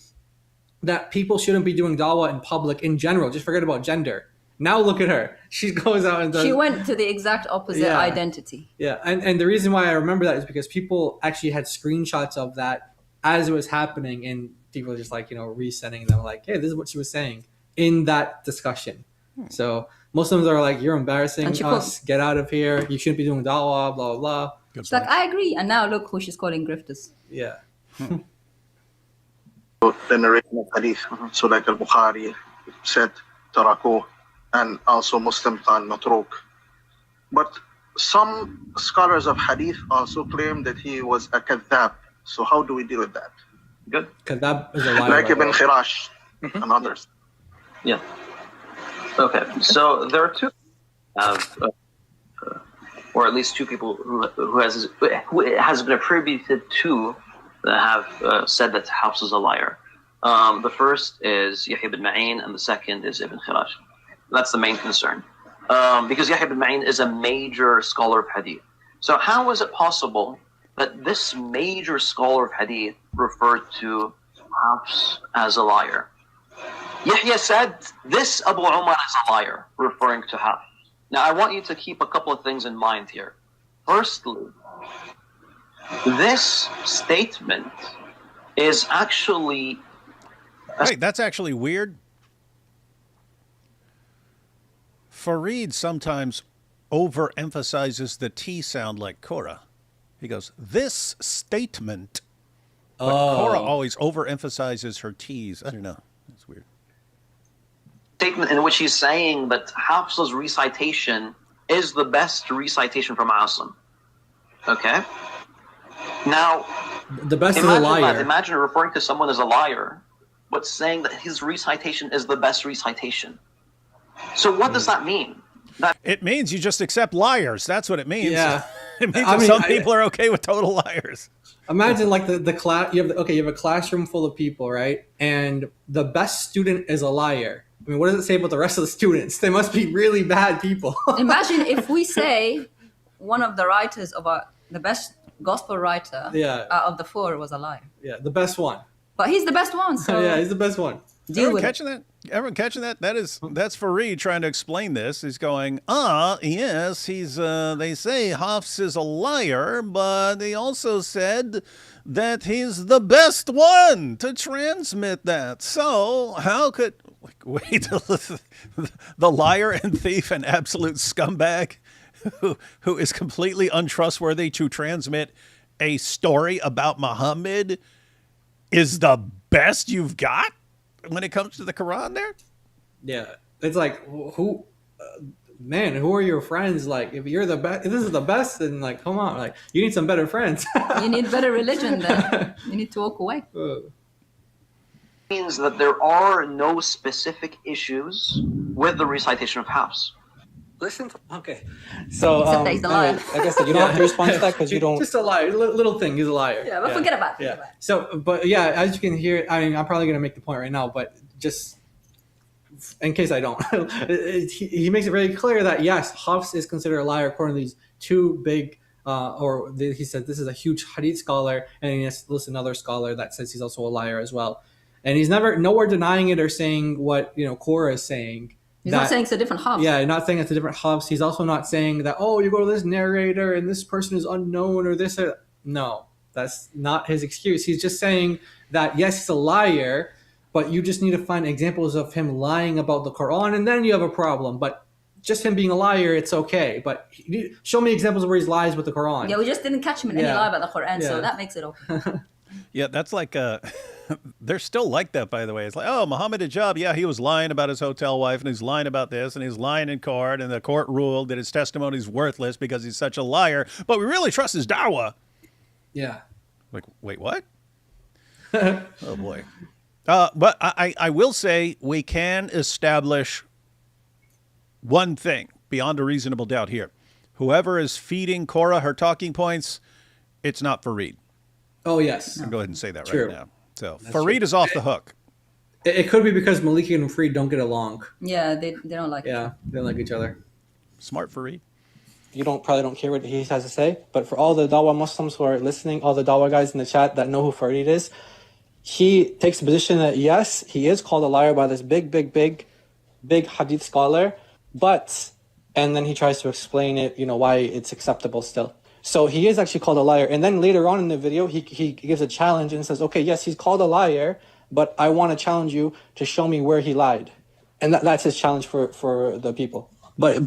that people shouldn't be doing dawah in public in general. Just forget about gender. Now look at her. She goes out and does. She went to the exact opposite Yeah. identity. Yeah, and the reason why I remember that is because people actually had screenshots of that as it was happening, and people are just like, resending them like, hey, this is what she was saying in that discussion. So Muslims are like, you're embarrassing us, get out of here, you shouldn't be doing da'wah, blah, blah, blah. It's like, I agree. And now look who she's calling grifters. Yeah. The narration of hadith. So like al-Bukhari said, Taraku, and also Muslim Khan Matruk. But some scholars of hadith also claim that he was a kadhab. So how do we deal with that? Good. Kadhab is a liar. Like Ibn Khirash and others. Yeah. Okay. So there are two, or at least two people who has been attributed to that have said that Hafs is a liar. The first is Yahya ibn Ma'in, and the second is Ibn Khirash. That's the main concern. Because Yahya ibn Ma'in is a major scholar of hadith. So how is it possible that this major scholar of hadith referred to Hafs as a liar? Yahya said, this Abu Umar is a liar, referring to Hafs. Now I want you to keep a couple of things in mind here. Firstly, this statement is actually... Wait, that's actually weird. Fareed sometimes overemphasizes the T sound like Korra. He goes, this statement. But Korra always overemphasizes her T's. I don't know. That's weird. Statement in which he's saying that Hafs's recitation is the best recitation from Asim. Okay? Now, the best is a liar. Imagine referring to someone as a liar, but saying that his recitation is the best recitation. So what does that mean? It means you just accept liars. That's what it means. Yeah. It means some people are okay with total liars. Imagine like the class. You have a classroom full of people, right? And the best student is a liar. I mean, what does it say about the rest of the students? They must be really bad people. Imagine if we say one of the writers of the best gospel writer out of the four was a liar. Yeah, the best one. But he's the best one. So yeah, he's the best one. Everyone catching that? Everyone catching that? That's Fareed trying to explain this. He's going, yes, he's. They say Hafs is a liar, but they also said that he's the best one to transmit that. So how could wait the liar and thief and absolute scumbag who is completely untrustworthy to transmit a story about Muhammad is the best you've got when it comes to the Quran there? Yeah. It's like, who are your friends? Like, if you're the best, if this is the best, then like, come on, like, you need some better friends. You need better religion then. You need to walk away. Means that there are no specific issues with the recitation of Hafs. Okay. So, Like I said, you don't have to respond to that because you don't... Just a liar. Little thing. He's a liar. Yeah, but forget about it. Yeah. So, but yeah, as you can hear, I mean, I'm probably going to make the point right now, but just in case I don't, he makes it very clear that, yes, Hafs is considered a liar according to these two big, he said this is a huge hadith scholar, and he has listed another scholar that says he's also a liar as well. And he's nowhere denying it or saying what, Korra is saying. He's not saying it's a different Hafs. Yeah, not saying it's a different Hafs. He's also not saying that, you go to this narrator and this person is unknown or this. No, that's not his excuse. He's just saying that, yes, he's a liar, but you just need to find examples of him lying about the Quran, and then you have a problem. But just him being a liar, it's okay. But show me examples of where he lies with the Quran. Yeah, we just didn't catch him in any lie about the Quran, so that makes it okay. Yeah, that's like they're still like that, by the way. It's like, Muhammad Hijab, yeah, he was lying about his hotel wife, and he's lying about this, and he's lying in court, and the court ruled that his testimony is worthless because he's such a liar, but we really trust his da'wah. Yeah. Like, wait, what? Oh, boy. But I will say we can establish one thing beyond a reasonable doubt here. Whoever is feeding Korra her talking points, it's not Fareed. Oh, yes. I'll go ahead and say that True. right now. So Fareed is off the hook. It could be because Maliki and Fareed don't get along. Yeah, they don't like each other. They don't like each other. Smart Fareed. You probably don't care what he has to say, but for all the Dawah Muslims who are listening, all the Dawah guys in the chat that know who Fareed is, he takes the position that, yes, he is called a liar by this big hadith scholar, and then he tries to explain it, why it's acceptable still. So he is actually called a liar. And then later on in the video, he gives a challenge and says, okay, yes, he's called a liar, but I want to challenge you to show me where he lied. And that's his challenge for the people. You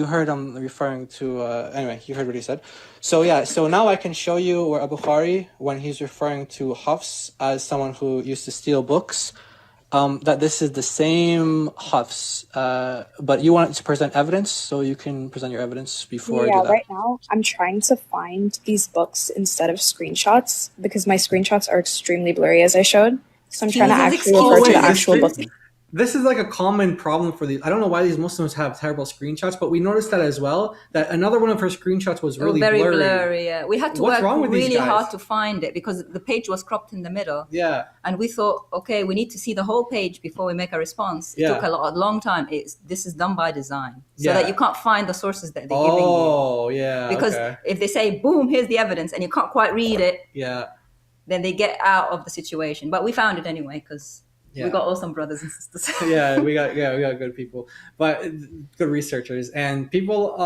heard him referring to, anyway, you heard what he said. So now I can show you where Bukhari, when he's referring to Hafs as someone who used to steal books, that this is the same Hafs. But you want to present evidence, so you can present your evidence before I do that. Right now I'm trying to find these books instead of screenshots because my screenshots are extremely blurry, as I showed. So I'm trying to actually refer to the actual book. This is like a common problem for these. I don't know why these Muslims have terrible screenshots, but we noticed that as well. That another one of her screenshots was really very blurry. Yeah, we had to work really hard to find it because the page was cropped in the middle. Yeah, and we thought, okay, we need to see the whole page before we make a response. It took a long time. This is done by design, so that you can't find the sources that they're giving you. Oh, yeah. Because if they say, "Boom, here's the evidence," and you can't quite read it, then they get out of the situation. But we found it anyway because. Yeah. We got awesome brothers and sisters. we got good people, but good researchers, and people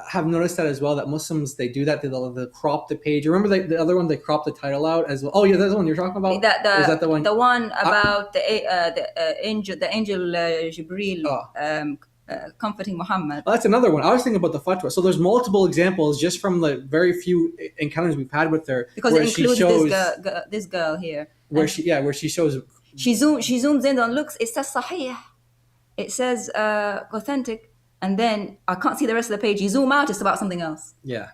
have noticed that as well. That Muslims, they do that. They'll crop the page. Remember the other one? They crop the title out as well. Oh yeah, that's the one you're talking about. Is that the one? The one about the angel Jibril comforting Muhammad. Oh, that's another one. I was thinking about the fatwa. So there's multiple examples just from the very few encounters we've had with her, because it includes this girl here, where she shows. She zooms in and looks. It says Sahih. It says authentic, and then I can't see the rest of the page. You zoom out, it's about something else. Yeah.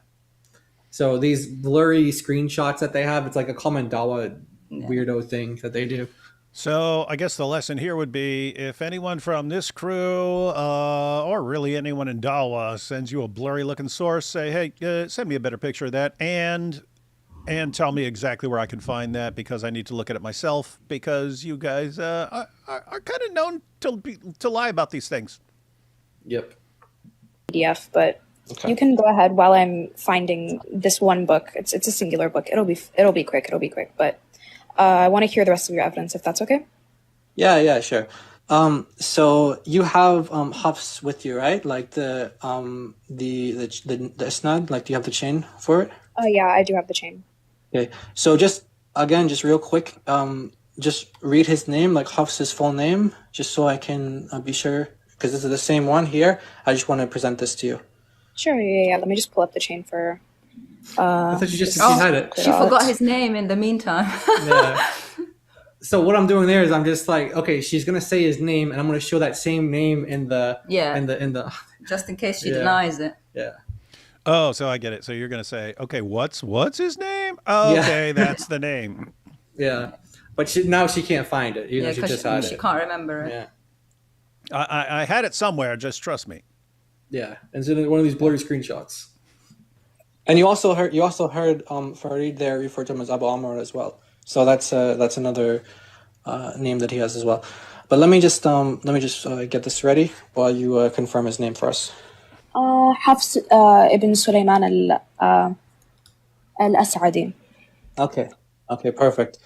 So these blurry screenshots that they have, it's like a common Dawa weirdo thing that they do. So I guess the lesson here would be if anyone from this crew or really anyone in Dawa sends you a blurry looking source, say, hey, send me a better picture of that and tell me exactly where I can find that because I need to look at it myself because you guys are kind of known to lie about these things. Yep. PDF, but you can go ahead while I'm finding this one book. It's a singular book. It'll be quick. But I want to hear the rest of your evidence if that's okay. Yeah, sure. So you have Hafs with you, right? Like the isnad, like do you have the chain for it? Yeah, I do have the chain. Okay, so just real quick, just read his name, like Hafs's full name, just so I can be sure, because this is the same one here. I just want to present this to you. Sure, yeah. Let me just pull up the chain for... I thought you had it. She forgot his name in the meantime. Yeah. So what I'm doing there is I'm just like, okay, she's going to say his name, and I'm going to show that same name in the... in the just in case she denies it. Yeah. Oh, so I get it. So you're going to say, okay, what's his name? Oh, okay, that's the name. Yeah. But now she can't find it. Even she just had it. She can't remember it. Yeah. I had it somewhere. Just trust me. Yeah. And it's in one of these blurry screenshots. And you also heard Farid there refer to him as Abu Amr as well. So that's another name that he has as well. But let me just get this ready while you confirm his name for us. Hafs ibn Sulaiman al-As'adi. Okay, perfect.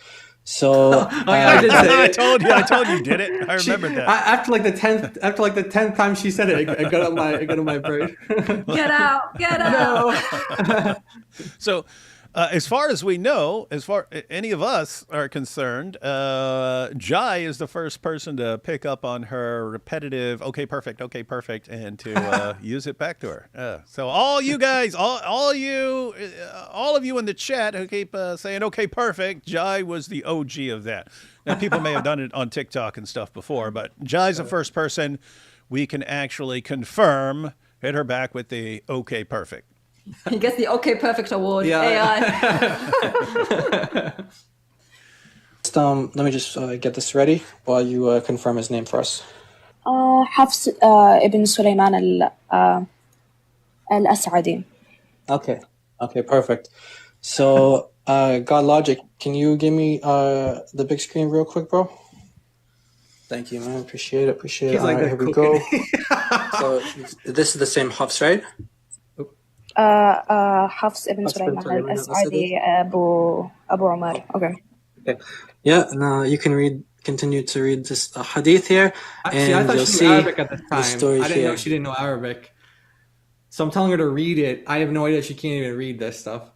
So I told you did it. I remembered that. After like the 10th time she said it, I got on my brain. Get out! So, as far as we know, as far any of us are concerned, Jai is the first person to pick up on her repetitive okay perfect and to use it back to her. So all you guys, all of you in the chat who keep saying okay perfect, Jai was the OG of that. Now people may have done it on TikTok and stuff before, but Jai's the first person we can actually confirm hit her back with the okay perfect. He gets the okay perfect award. Yeah. AI. Let me just get this ready while you confirm his name for us. Hafs ibn Sulaiman al-As'adi. Okay, perfect. So, God Logic, can you give me the big screen real quick, bro? Thank you, man. Appreciate it. He's All like right, here we go. So, this is the same Hafs, right? Hafs ibn Sulaiman al-As'adi Abu Umar. Okay. Yeah, now you can continue to read this hadith here. Actually, I thought she knew Arabic at the time. I didn't know she didn't know Arabic. So I'm telling her to read it. I have no idea she can't even read this stuff.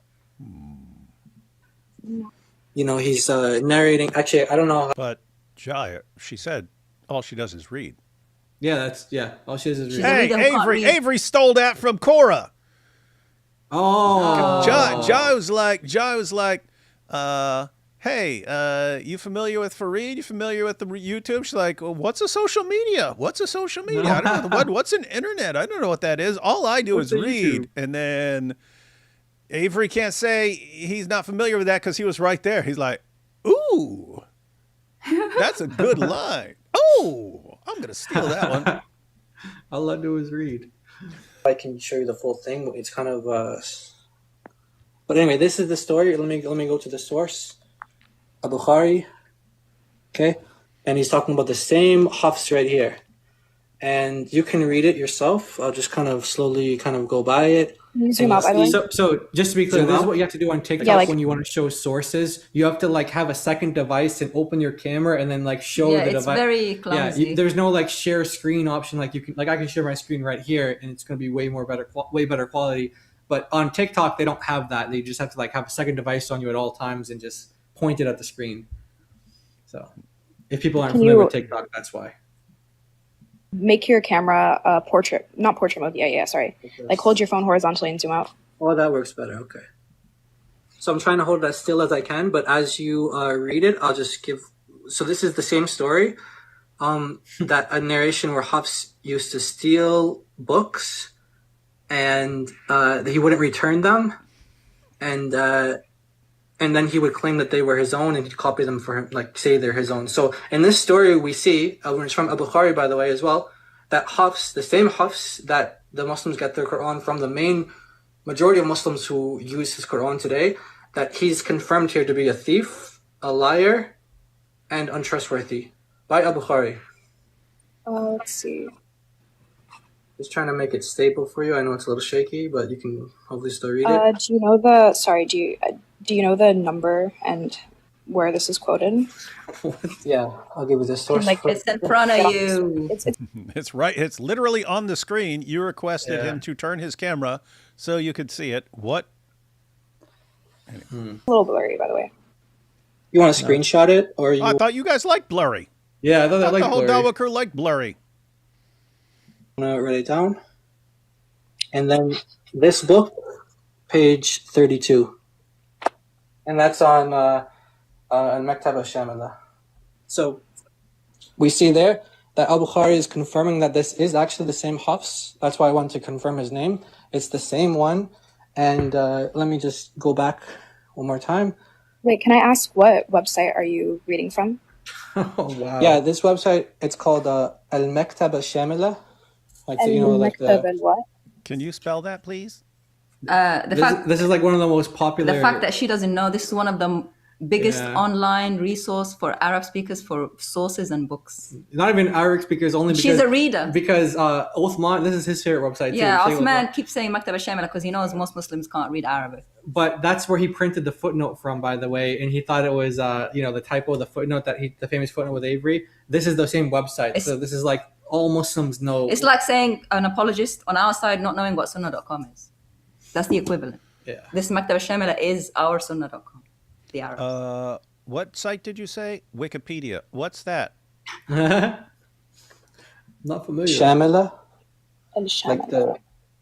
he's narrating. Actually, I don't know. But Jaya, she said all she does is read. Yeah, all she does is read. Hey, Avery stole that from Korra. Oh. Jai was like, hey, you familiar with Fareed? You familiar with the YouTube? She's like, well, what's a social media? What's a social media? I don't know. What's an internet? I don't know what that is. All I do is read. YouTube? And then Avery can't say he's not familiar with that because he was right there. He's like, ooh, that's a good line. Oh, I'm going to steal that one. All I do is read. I can show you the full thing. It's kind of... But anyway, this is the story. Let me go to the source. Al-Bukhari. Okay? And he's talking about the same Hafs right here. And you can read it yourself. I'll just kind of slowly go by it. Zoom out, by the way. So just to be clear, this is what you have to do on TikTok when you want to show sources. You have to have a second device and open your camera and then show the device. Yeah, it's very clumsy. Yeah, there's no share screen option. You can I can share my screen right here and it's going to be way better quality. But on TikTok they don't have that. They just have to have a second device on you at all times and just point it at the screen. So if people aren't familiar with TikTok, that's why. Make your camera not portrait mode. Yeah, sorry. Hold your phone horizontally and zoom out. Oh, that works better. Okay. So I'm trying to hold it as still as I can, but as you read it, I'll just give... So this is the same story, that a narration where Hafs used to steal books and he wouldn't return them. And then he would claim that they were his own and he'd copy them for him, say they're his own. So in this story, we see, it's from Al-Bukhari, by the way, as well, that Hafs, the same Hafs that the Muslims get their Quran from, the main majority of Muslims who use his Quran today, that he's confirmed here to be a thief, a liar, and untrustworthy by Al-Bukhari. Let's see. Just trying to make it stable for you. I know it's a little shaky, but you can hopefully still read it. Do you know do you know the number and where this is quoted? Yeah, I'll give you the source. It's in front of you. It's right. It's literally on the screen. You requested him to turn his camera so you could see it. What? A little blurry, by the way. You want to screenshot it, or I thought you guys liked blurry. Yeah, I thought the whole Dawa crew liked blurry. I'm gonna write it down, and then this book, page 32, and that's on Maktaba Shamila. So we see there that Al-Bukhari is confirming that this is actually the same Hafs. That's why I wanted to confirm his name. It's the same one. And let me just go back one more time. Wait, can I ask what website are you reading from? Oh, wow. Yeah, this website, it's called Al-Maktaba Shamila. What? Can you spell that, please? This is one of the most popular... The fact that she doesn't know, this is one of the biggest online resource for Arab speakers for sources and books. Not even Arabic speakers, only because... She's a reader. Because Uthman, this is his favorite website too. Yeah, Uthman keeps saying Maktaba Shamila because he knows most Muslims can't read Arabic. But that's where he printed the footnote from, by the way, and he thought it was, the typo, the footnote, the famous footnote with Avery. This is the same website, so this is all Muslims know. It's like saying an apologist on our side not knowing what Sunnah.com is. That's the equivalent. Yeah. This Maktaba Shamila is our Sunnah.com. The Arabs. What site did you say? Wikipedia. What's that? Not familiar. Shamila.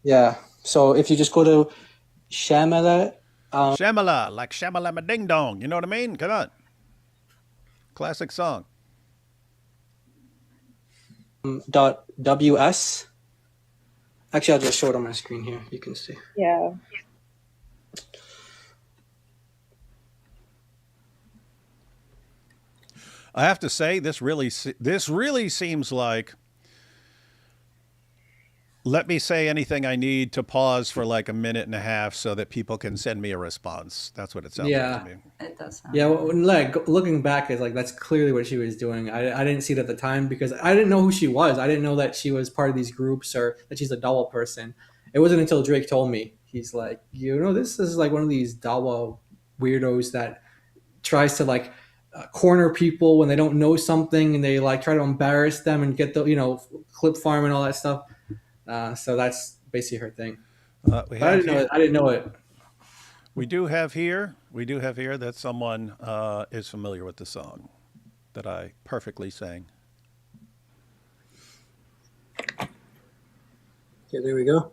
Yeah. So if you just go to Shamila. Shamala, like Shamalama Ding Dong. You know what I mean? Come on. Classic song. .ws. Actually, I'll just show it on my screen here. You can see. Yeah. I have to say, this really seems like, let me say anything I need to pause for a minute and a half so that people can send me a response. That's what it sounds like to me. It does sound looking back is that's clearly what she was doing. I didn't see it at the time because I didn't know who she was. I didn't know that she was part of these groups or that she's a Dawa person. It wasn't until Drake told me. He's like, this is one of these Dawa weirdos that tries to corner people when they don't know something and they try to embarrass them and get the clip farm and all that stuff. So that's basically her thing. I didn't know it. We do have here that someone is familiar with the song that I perfectly sang. Okay, there we go.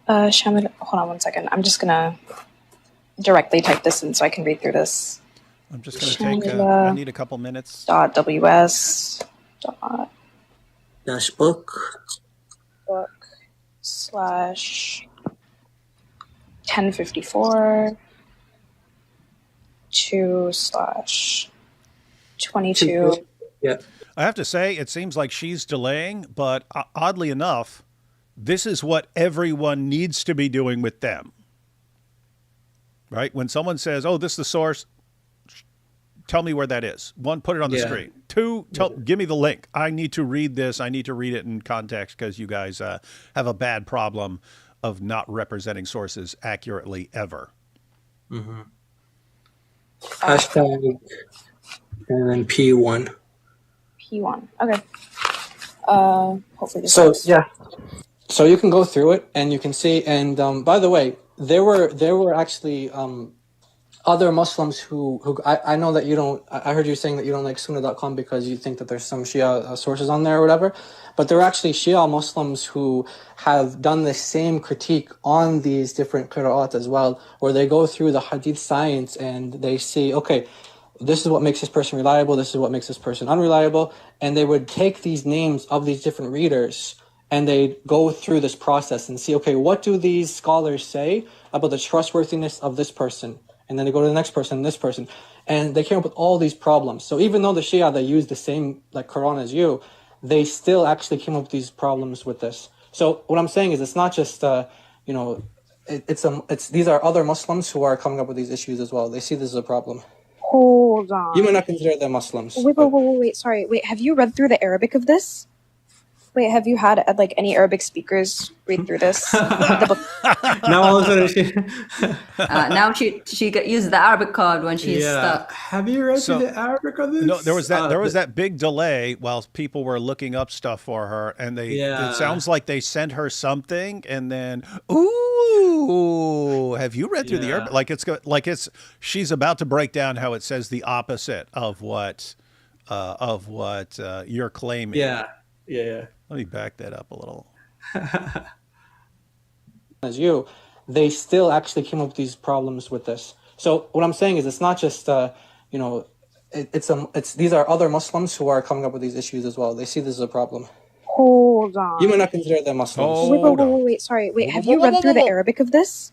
Shamil, hold on one second. I'm just gonna directly type this in so I can read through this. I'm just going to take, I need a couple minutes. .ws Dash book slash 1054 2 slash 22. Yeah. I have to say, it seems like she's delaying, but oddly enough, this is what everyone needs to be doing with them. Right? When someone says, oh, this is the source, tell me where that is. One, put it on the screen. Two, give me the link. I need to read this. I need to read it in context because you guys have a bad problem of not representing sources accurately ever. Mm-hmm. Hashtag and then P1. P1. Okay. Hopefully this works. Yeah. So you can go through it and you can see. And by the way, there were actually other Muslims who I know that you don't. I heard you saying that you don't like Sunnah.com because you think that there's some Shia sources on there or whatever. But there are actually Shia Muslims who have done the same critique on these different qira'at as well, where they go through the hadith science and they see, okay, this is what makes this person reliable, this is what makes this person unreliable, and they would take these names of these different readers and they go through this process and see, okay, what do these scholars say about the trustworthiness of this person? And then they go to the next person, this person, and they came up with all these problems. So even though the Shia, they use the same like Quran as you, they still actually came up with these problems with this. So what I'm saying is, it's not just it's these are other Muslims who are coming up with these issues as well. They see this as a problem. Hold on. You might not consider them Muslims. Wait. Sorry. Wait, have you read through the Arabic of this? Wait, have you had like any Arabic speakers read through this? The book? Now all of a sudden now she uses the Arabic card when she's stuck. Have you read through the Arabic of this? No, there was that big delay while people were looking up stuff for her, and it sounds like they sent her something, and then ooh, have you read through the Arabic? Like she's about to break down how it says the opposite of what you're claiming. Yeah. Let me back that up a little. As you, they still actually came up with these problems with this. So what I'm saying is, it's not just it's these are other Muslims who are coming up with these issues as well. They see this as a problem. Hold on. You might not consider them Muslims. Wait. Sorry. Wait, have you read through the Arabic of this?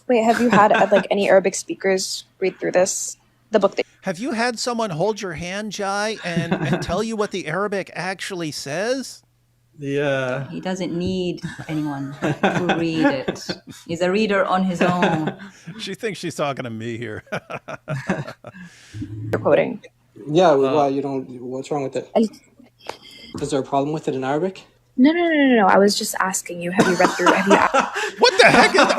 Wait, have you had like any Arabic speakers read through this? The book. Have you had someone hold your hand, Jai, and tell you what the Arabic actually says? Yeah. He doesn't need anyone to read it. He's a reader on his own. She thinks she's talking to me here. You're quoting. Yeah, why you don't? What's wrong with it? Is there a problem with it in Arabic? No. I was just asking you. Have you read through? What the heck is that?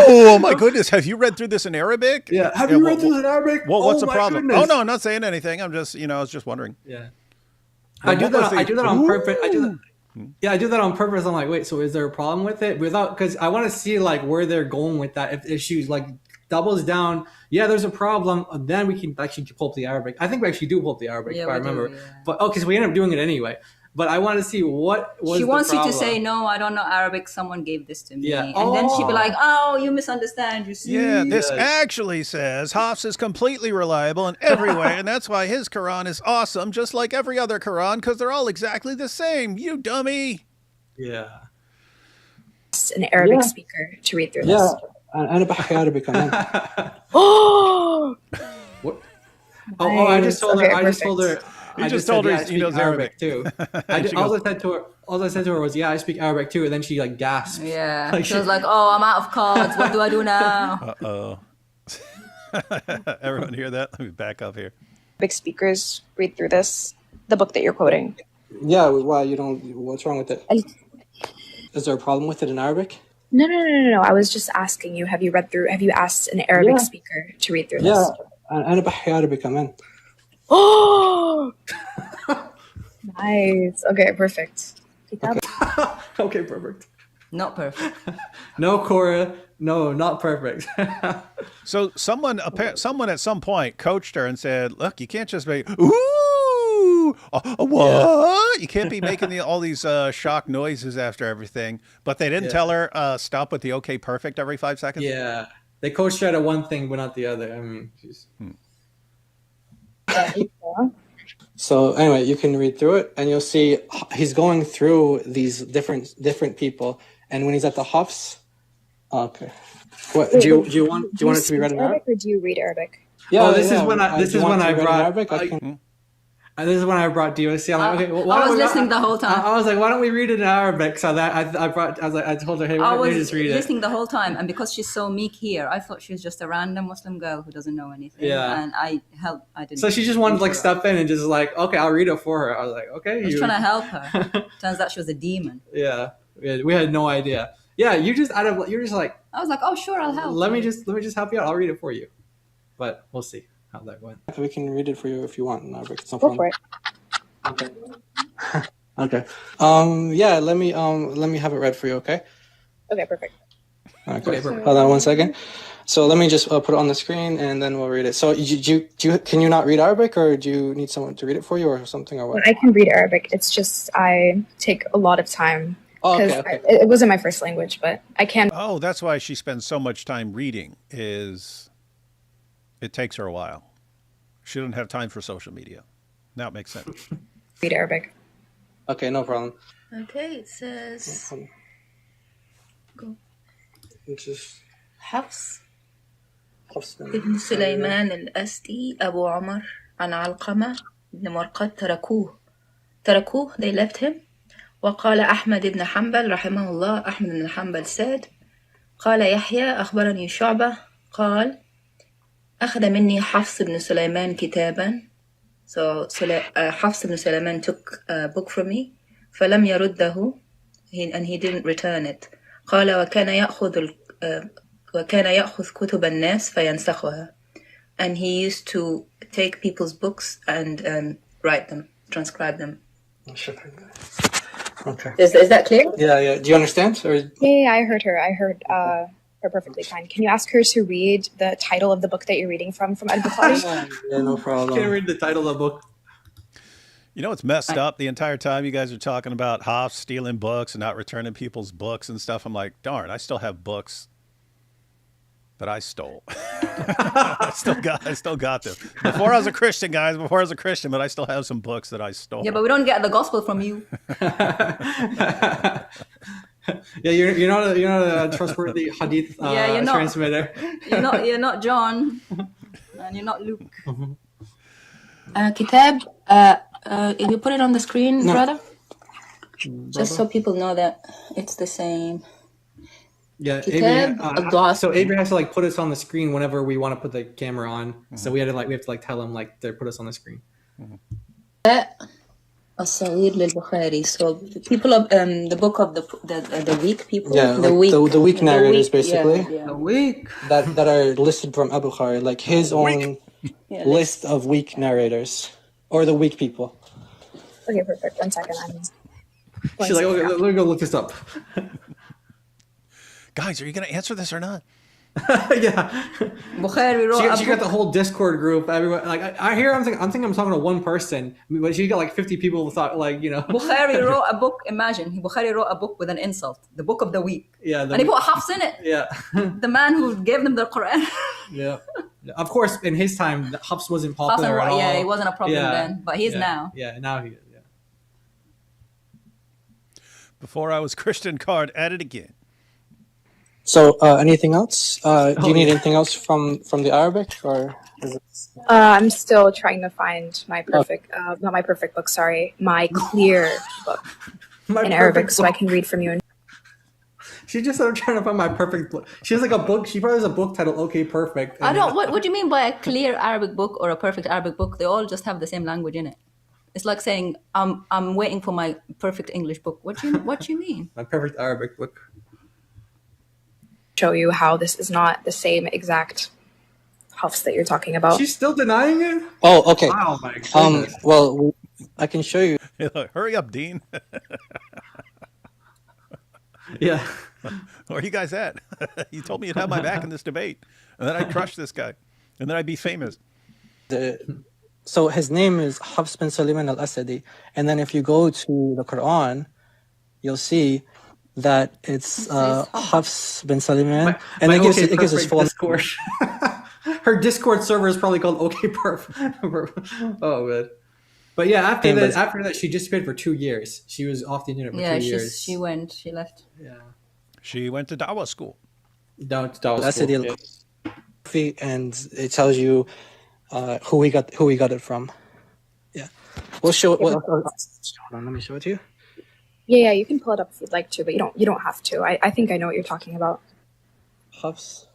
Oh my goodness! Have you read through this in Arabic? Yeah. Have you read through this in Arabic? Well, what's the problem? Goodness. Oh no, I'm not saying anything. I'm just, I was just wondering. Yeah. I do that on purpose. I do that on purpose. I'm like, wait, so is there a problem with it? Because I want to see like where they're going with that. If she like doubles down, there's a problem, then we can actually pull up the Arabic. I think we actually do pull up the Arabic, if I remember. But because we end up doing it anyway. But I want to see what was she wants the you problem. to say, no, I don't know Arabic. Someone gave this to me. Yeah. And then she'd be like, oh, you misunderstand. You see? Yeah, this actually says Hafs is completely reliable in every way, and that's why his Quran is awesome, just like every other Quran, because they're all exactly the same. You dummy. Yeah. An Arabic speaker to read through this. أنا بحكي عربي كمان. What? Oh, I just told her. You just told her he knows Arabic too. All I said to her was, I speak Arabic too. And then she like gasped. Yeah. Like, she was like, oh, I'm out of cards. What do I do now? Uh-oh. Everyone hear that? Let me back up here. Arabic speakers read through this. The book that you're quoting. Yeah, why you don't? What's wrong with it? Is there a problem with it in Arabic? No. I was just asking you. Have you asked an Arabic speaker to read through this? أنا بحكي عربي كمان. Oh, nice. Okay, perfect. Okay, perfect. Not perfect. No, Korra. No, not perfect. So someone at some point coached her and said, "Look, you can't just make ooh, what? You can't be making all these shock noises after everything." But they didn't tell her stop with the okay perfect every 5 seconds. Yeah, they coached her at one thing, but not the other. I mean, she's... So anyway, you can read through it, and you'll see he's going through these different people, and when he's at the Hafs, okay. What do you want it to be read in Arabic, or do you read Arabic? Yeah, this is when I brought DOC. I'm like, okay, well, I was listening the whole time. I was like, why don't we read it in Arabic? So that I told her, hey, why don't you just read it? I was listening the whole time, and because she's so meek here, I thought she was just a random Muslim girl who doesn't know anything. Yeah, and I didn't. So she just wanted to like step in and just like, okay, I'll read it for her. I was like, okay. I was trying to help her. Turns out she was a demon. Yeah, we had no idea. Yeah, you're just like. I was like, oh sure, I'll help. Let me just help you out. I'll read it for you. But we'll see how that went. We can read it for you if you want in Arabic. It's no problem. Go for it. Okay. Okay. Yeah. Let me have it read for you. Okay. Okay. Perfect. Okay. Perfect. Hold on 1 second. So let me just put it on the screen and then we'll read it. So can you not read Arabic, or do you need someone to read it for you or something, or what? I can read Arabic. It's just I take a lot of time. Oh, okay. It wasn't my first language, but I can. Oh, that's why she spends so much time reading. It takes her a while. She doesn't have time for social media. Now it makes sense. Read Arabic. Okay, no problem. Okay, it says. Go. حفص ابن سليمان الأسدي أبو عمر عن علقمة بن مرقد تركوه they left him. وقال أحمد بن حنبل رحمه الله أحمد بن حنبل said قال يحيى أخبرني شعبة قال أخذ مني حفص بن سليمان كتابا. So حفص بن سليمان took a book from me فلم يرده and he didn't return it. قال وكان يأخذ كتب الناس فينسخها, and he used to take people's books and write them, transcribe them. Okay. Is that clear? Yeah. Do you understand? Or... Yeah, I heard her. I heard her perfectly fine. Can you ask her to read the title of the book that you're reading from Al-Bukhari? Yeah, no problem. I can't read the title of the book. You know, it's messed up the entire time you guys are talking about Hafs stealing books and not returning people's books and stuff. I'm like, darn, I still have books that I stole. I still got them. Before I was a Christian, guys, but I still have some books that I stole. Yeah, but we don't get the gospel from you. Yeah, you're not a trustworthy hadith transmitter. You're not John, and you're not Luke. Kitab, you put it on the screen, brother? Just so people know that it's the same. Yeah, so Avery has to like put us on the screen whenever we want to put the camera on. Mm-hmm. So we have to tell him to put us on the screen. الصغير للبخاري. So people of the book of the weak people. Yeah, the weak narrators basically. Yeah. The weak that are listed from Abu Bukhari, like his own list of weak narrators or the weak people. Okay, perfect. 1 second. She's like, okay, let me go look this up. Guys, are you going to answer this or not? Yeah. She got the whole Discord group. Everyone, I hear. I'm thinking I'm talking to one person, but she got like 50 people who thought Bukhari wrote a book. Imagine Bukhari wrote a book with an insult, the book of the weak. Yeah. And he put Hafs in it. Yeah. The man who gave them the Quran. Yeah. Of course, in his time, Hafs wasn't popular at all. Yeah, he wasn't a problem then, but he is now. Yeah, now he is. Yeah. Before I was Christian card, at it again. So, anything else? Do you need anything else from the Arabic, or? I'm still trying to find my perfect, not my perfect book. Sorry, my clear book in Arabic, so I can read from you. She just started trying to find my perfect book. She has like a book. She probably has a book titled "Okay, Perfect." I don't. What do you mean by a clear Arabic book or a perfect Arabic book? They all just have the same language in it. It's like saying I'm waiting for my perfect English book. What do you mean? My perfect Arabic book. Show you how this is not the same exact Hafs that you're talking about. She's still denying it? Oh, okay. Wow, my goodness. Well, I can show you. Hey, look, hurry up, Dean. Yeah. Where are you guys at? You told me you'd have my back in this debate, and then I'd crush this guy, and then I'd be famous. So his name is Hafs bin Sulaiman al-Asadi. And then if you go to the Quran, you'll see that it's Hafs bin Sulaiman. And it gives his full Discord. Her Discord server is probably called OK Perfect. Oh, man. But yeah, after that, she disappeared for 2 years. She was off the internet for 2 years. She left. Yeah. She went to Dawah school. Dawah school. Yeah. And it tells you who we got it from. Yeah. We'll show it. Hold on, let me show it to you. Yeah, you can pull it up if you'd like to, but you don't have to. I think I know what you're talking about. Hafs.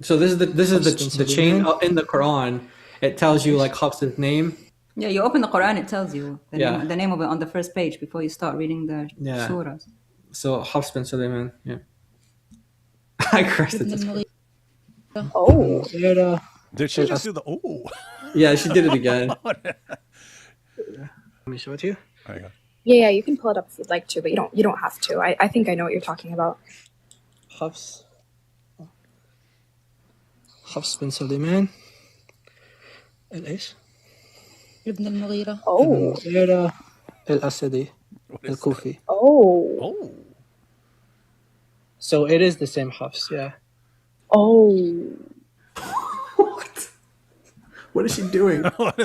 So this is the chain in the Quran. It tells you like Hafs's name. Yeah, you open the Quran, it tells you the name of it on the first page before you start reading the surahs. So Hafs bin Sulaiman, yeah. I crashed it. Oh. Did she just do the Yeah, she did it again. Let me show it to you. There you go. Yeah, you can pull it up if you'd like to, but you don't have to. I think I know what you're talking about. Hafs bin Sulaiman ابن المغيرة. Oh. al-Asadi al-Kufi. Oh. So it is the same Hafs, yeah. Oh. What? What is she doing? What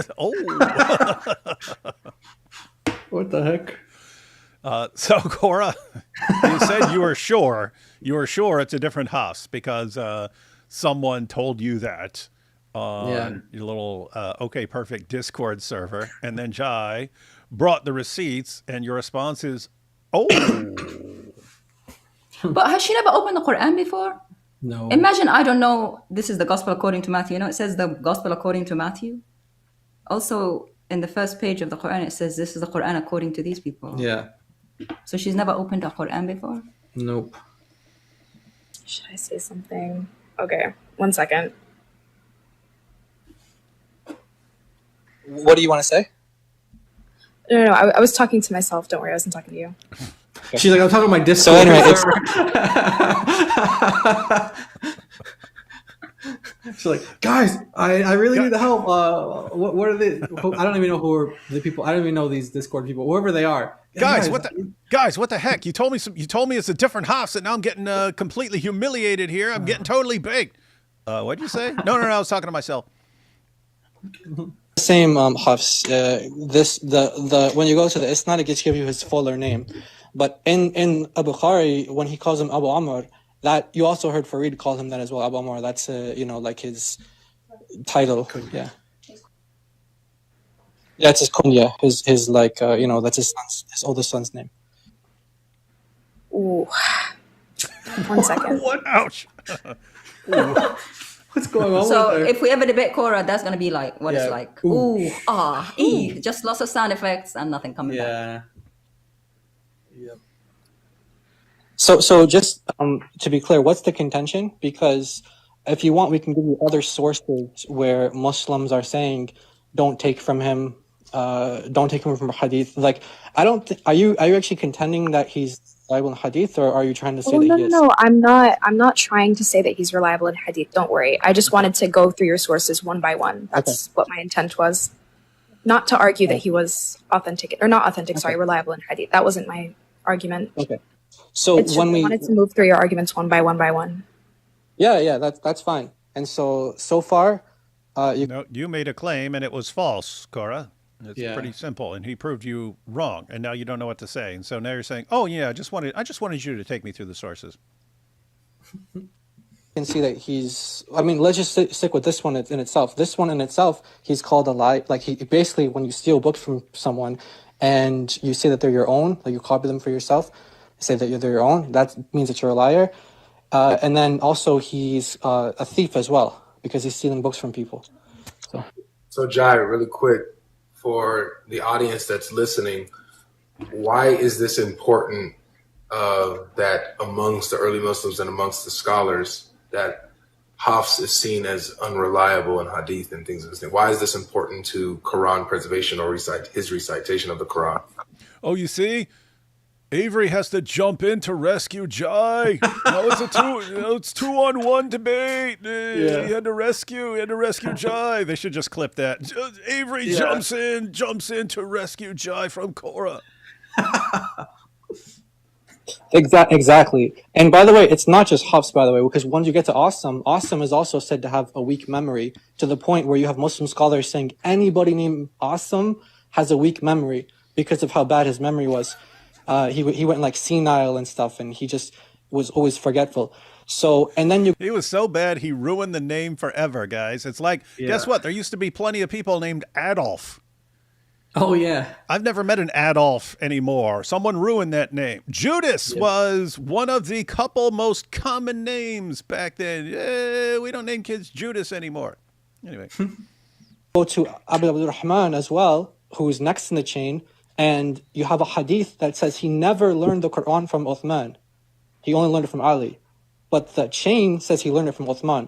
the heck? So Korra, you said you were sure it's a different Hafs because someone told you that on your little OK Perfect Discord server, and then Jai brought the receipts, and your response is, oh. But has she never opened the Quran before? No. Imagine, I don't know, this is the Gospel according to Matthew. You know, it says the Gospel according to Matthew. Also, in the first page of the Quran, it says this is the Quran according to these people. Yeah. So she's never opened a Quran before? Nope. Should I say something? Okay, 1 second. What do you want to say? No, I was talking to myself. Don't worry, I wasn't talking to you. She's like, I'm talking to my Discord. So anyway, she's like, guys, I really need the help. What are they? I don't even know who are the people. I don't even know these Discord people, whoever they are. Guys, what the heck? You told me it's a different Hafs, and now I'm getting completely humiliated here. I'm getting totally baked. What'd you say? No, I was talking to myself. Same Hafs. When you go to the Isnad, it gives you his fuller name. But in Bukhari, when he calls him Abu Amr, that you also heard Farid call him that as well, Abu Amr. That's like his title. Yeah. Yeah, it's his kunya. His like that's his oldest son's name. Ooh. 1 second. What? Ouch. What's going on? So if we ever debate Korra, that's gonna be like what it's like. Ooh, just lots of sound effects and nothing coming back. Yeah. So just to be clear, what's the contention? Because if you want, we can give you other sources where Muslims are saying, don't take from him from hadith. Like, I don't. Are you actually contending that he's reliable in hadith, or are you trying to say that he is? No, I'm not trying to say that he's reliable in hadith. Don't worry. I just wanted to go through your sources one by one. That's what my intent was. Not to argue that he was reliable in hadith. That wasn't my argument. Okay. So I wanted to move through your arguments one by one. Yeah, that's fine. And so far, you made a claim and it was false, Korra. It's pretty simple, and he proved you wrong, and now you don't know what to say. And so now you're saying, "Oh yeah, I just wanted you to take me through the sources." You can see that he's. I mean, let's just stick with this one in itself. This one in itself, he's called a lie. Like he basically, when you steal books from someone, and you say that they're your own, like you copy them for yourself, say that they're your own. That means that you're a liar. And then also he's a thief as well because he's stealing books from people. So Jai, really quick, for the audience that's listening, why is this important that amongst the early Muslims and amongst the scholars that Hafs is seen as unreliable in hadith and things of this thing? Why is this important to Quran preservation or his recitation of the Quran? Oh, you see? Avery has to jump in to rescue Jai. No, it's 2-on-1 debate. He had to rescue Jai. They should just clip that. Avery jumps in to rescue Jai from Korra. Exactly. And by the way, it's not just Hafs, by the way, because once you get to Awesome is also said to have a weak memory, to the point where you have Muslim scholars saying anybody named Awesome has a weak memory because of how bad his memory was. He went like senile and stuff, and he just was always forgetful. So, and then he was so bad he ruined the name forever, guys. It's like, guess what? There used to be plenty of people named Adolf. Oh, yeah. I've never met an Adolf anymore. Someone ruined that name. Judas was one of the couple most common names back then. We don't name kids Judas anymore. Anyway. Go to Abu Abdurrahman as well, who's next in the chain, and you have a hadith that says he never learned the Quran from Uthman. He only learned it from Ali. But the chain says he learned it from Uthman.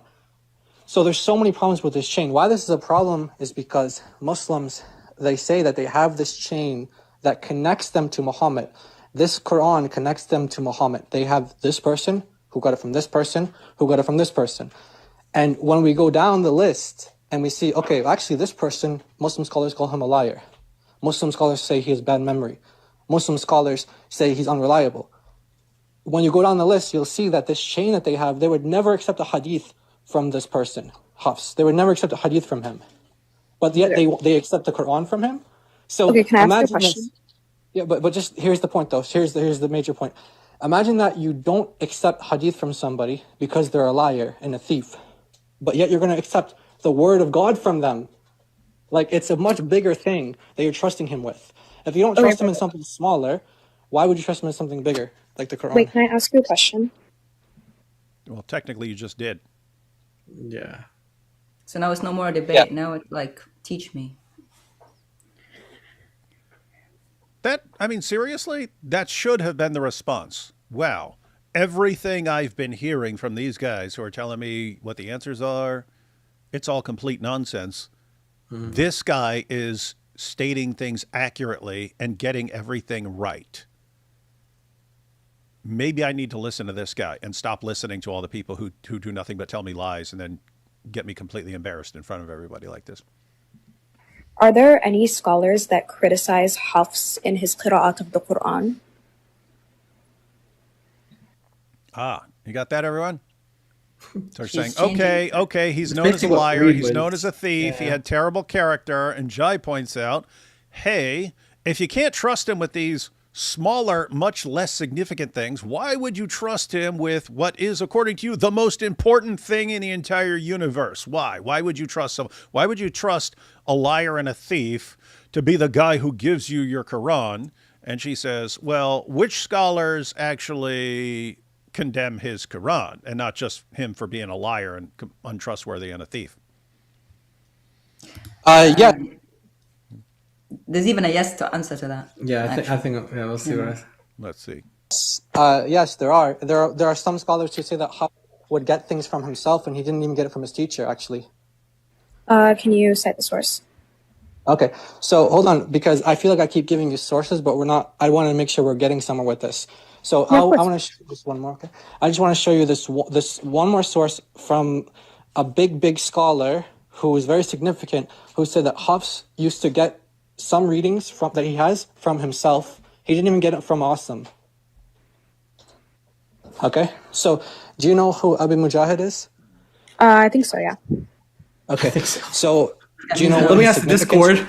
So there's so many problems with this chain. Why this is a problem is because Muslims, they say that they have this chain that connects them to Muhammad. This Quran connects them to Muhammad. They have this person who got it from this person, who got it from this person. And when we go down the list and we see, okay, actually this person, Muslim scholars call him a liar. Muslim scholars say he has bad memory. Muslim scholars say he's unreliable. When you go down the list, you'll see that this chain that they have, they would never accept a hadith from this person, Hafs. They would never accept a hadith from him. But yet they accept the Quran from him. So okay, can I ask you a question? This, yeah, but just here's the point though. Here's the major point. Imagine that you don't accept hadith from somebody because they're a liar and a thief, but yet you're going to accept the word of God from them. Like, it's a much bigger thing that you're trusting him with. If you don't trust him in something smaller, why would you trust him in something bigger, like the Quran? Wait, can I ask you a question? Well, technically you just did. Yeah. So now it's no more a debate. Yeah. Now it's like, teach me. Seriously, that should have been the response. Wow. Everything I've been hearing from these guys who are telling me what the answers are, it's all complete nonsense. Mm-hmm. This guy is stating things accurately and getting everything right. Maybe I need to listen to this guy and stop listening to all the people who do nothing but tell me lies and then get me completely embarrassed in front of everybody like this. Are there any scholars that criticize Hafs in his qira'at of the Quran? You got that, everyone? So they're saying, okay, he's known as a liar, he's known as a thief, he had terrible character, and Jai points out, hey, if you can't trust him with these smaller, much less significant things, why would you trust him with what is, according to you, the most important thing in the entire universe? Why? Why would you trust a liar and a thief to be the guy who gives you your Quran? And she says, well, which scholars actually condemn his Quran and not just him for being a liar and untrustworthy and a thief? Yeah. There's even a yes to answer to that. Yeah, I think we'll see what. Let's see. Yes, there are. There are some scholars who say that Hafs would get things from himself and he didn't even get it from his teacher, actually. Can you cite the source? Okay, so hold on, because I feel like I keep giving you sources, but we're not. I want to make sure we're getting somewhere with this. So I want to show you this one more. Okay, I just want to show you this one more source from a big scholar who is very significant, who said that Hafs used to get some readings that he has from himself. He didn't even get it from Awesome. Okay, so do you know who Abi Mujahid is? I think so, yeah. Okay, so do you know? Let me ask Discord.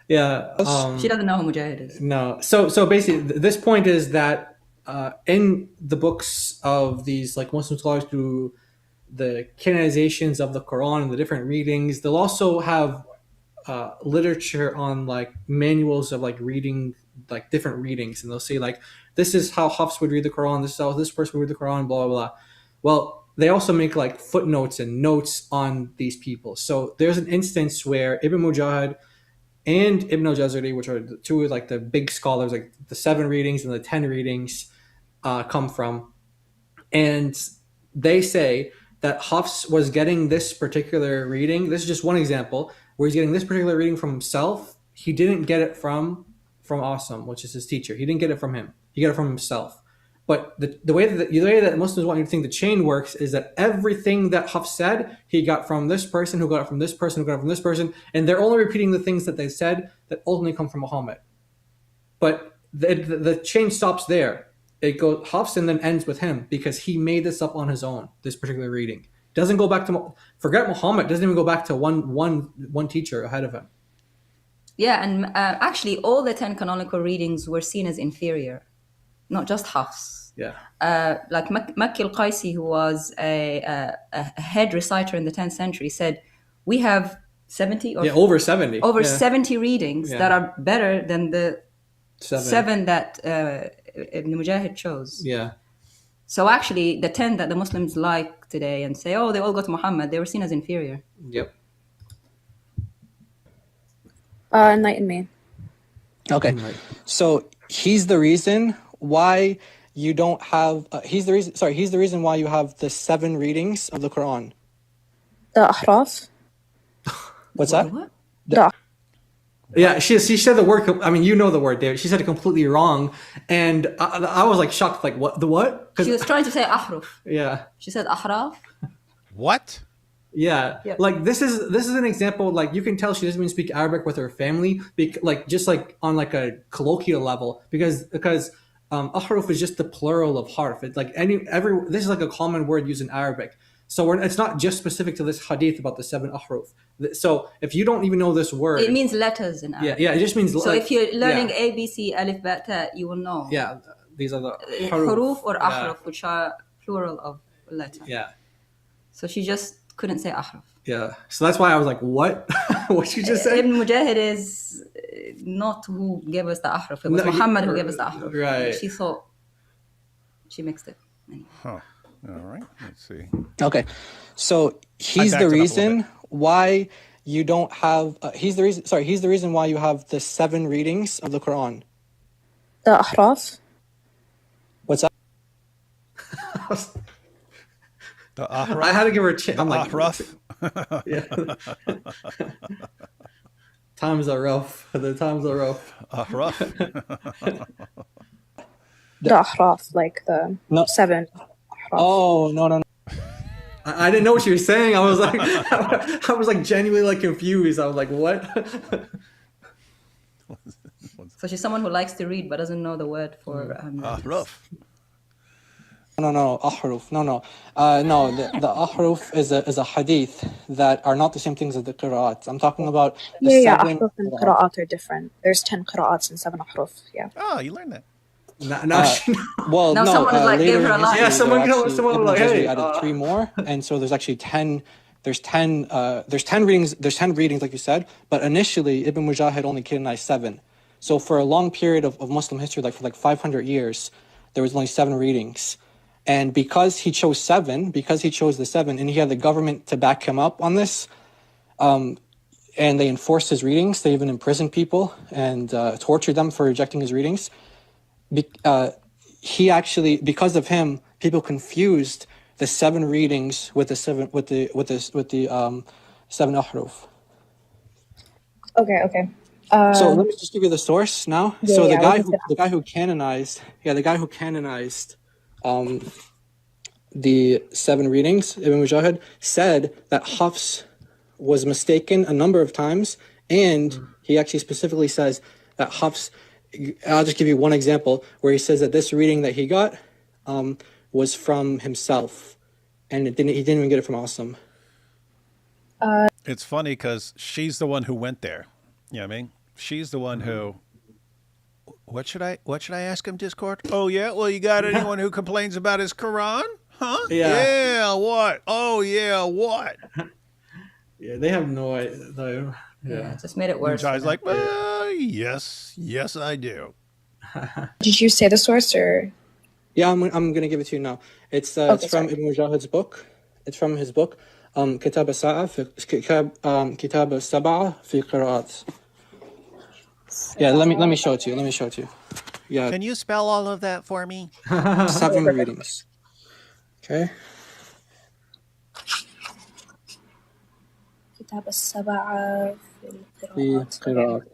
Yeah. She doesn't know who Mujahid is. No. So basically, this point is that in the books of these like Muslim scholars through the canonizations of the Quran and the different readings, they'll also have literature on like manuals of like reading like different readings, and they'll say like, this is how Hafs would read the Quran, this is how this person would read the Quran, blah blah blah. Well, they also make like footnotes and notes on these people. So there's an instance where Ibn Mujahid and Ibn al-Jazari, which are the two like the big scholars, like the 7 readings and the 10 readings come from, and they say that Hafs was getting this particular reading. This is just one example where he's getting this particular reading from himself. He didn't get it from from Asim, which is his teacher. He didn't get it from him. He got it from himself. But the way that Muslims want you to think the chain works is that everything that Hafs said, he got from this person, who got it from this person, who got it from this person, and they're only repeating the things that they said that ultimately come from Muhammad. But the chain stops there. It goes Hafs and then ends with him because he made this up on his own. This particular reading doesn't go back to forget Muhammad. Doesn't even go back to one teacher ahead of him. Yeah, and actually, all the 10 canonical readings were seen as inferior, not just Hafs. Yeah. Like Makki al-Qaisi, who was a head reciter in the 10th century, said, we have 70 or over 70. Over 70 readings that are better than the seven that Ibn Mujahid chose. Yeah. So actually, the 10 that the Muslims like today and say, oh, they all go to Muhammad, they were seen as inferior. Yep. Enlighten me. Okay, so he's the reason why you don't have. He's the reason why you have the 7 readings of the Quran. The Ahraf. What's that? What? Yeah, she said the word. I mean, you know the word, David. She said it completely wrong, and I was like shocked. Like, what? The what? She was trying to say ahruf. Yeah. She said ahraf. What? Yeah. Yep. Like this is an example. Like you can tell she doesn't even speak Arabic with her family. Just on like a colloquial level, because ahruf is just the plural of harf. It's like this is like a common word used in Arabic. So it's not just specific to this hadith about the 7 ahruf. So if you don't even know this word, it means letters in Arabic. Yeah, it just means. So if you're learning A, B, C, alif, ba, ta, you will know. Yeah, these are the huruf or ahruf, which are plural of letter. Yeah. So she just couldn't say ahruf. Yeah. So that's why I was like, what? What you just said? Ibn Mujahid is not who gave us the ahruf. It was Muhammad who gave us the ahruf. Right. She thought she mixed it. Anyway. Huh. All right. Let's see. Okay, so he's the reason why you don't have. He's the reason why you have the 7 readings of the Quran. The Ahraf. What's that? The Ahraf. I had to give her a chance. I'm like, Ahraf. Yeah. Times are rough. The times are rough. Ahraf. The Ahraf, like the 7. Ahraf. Oh no. I didn't know what she was saying. I was like genuinely like confused. I was like, what? So she's someone who likes to read but doesn't know the word for Ahraf. No, ahruf. No. The ahruf is a hadith that are not the same things as the qira'at. I'm talking about the 7 ahruf and qira'at are different. There's 10 qira'ats and 7 ahruf. Yeah. Oh, you learned that. Well, now no. someone was like, Later gave her a in line. history, someone was like, hey, added 3 more, and so there's actually 10. There's 10 readings. There's 10 readings, like you said. But initially, Ibn Mujahid only canonized 7. So for a long period of Muslim history, like for 500 years, there was only 7 readings. And because he chose the 7, and he had the government to back him up on this, and they enforced his readings. They even imprisoned people and tortured them for rejecting his readings. He actually, because of him, people confused the 7 readings with the 7 ahruf. Okay. So let me just give you the source now. So the guy who canonized the 7 readings, Ibn Mujahid, said that Hafs was mistaken a number of times, and he actually specifically says that Hafs. I'll just give you one example where he says that this reading that he got was from himself, and he didn't even get it from Asim. It's funny because she's the one who went there. You know what I mean? She's the one who. What should I ask him, Discord? Oh yeah. Well, you got anyone who complains about his Quran? Huh? Yeah. What? Oh yeah. What? Yeah, they have no idea. Yeah, just made it worse. Guy's like, yes, I do. Did you say the source or? Yeah, I'm gonna give it to you now. It's from Ibn Mujahid's book. It's from his book, Kitab al-Sab'a fi Qira'at. Yeah, let me show it to you. Yeah. Can you spell all of that for me? 7 readings. Okay. Kitab al-Sab'a في قراءات.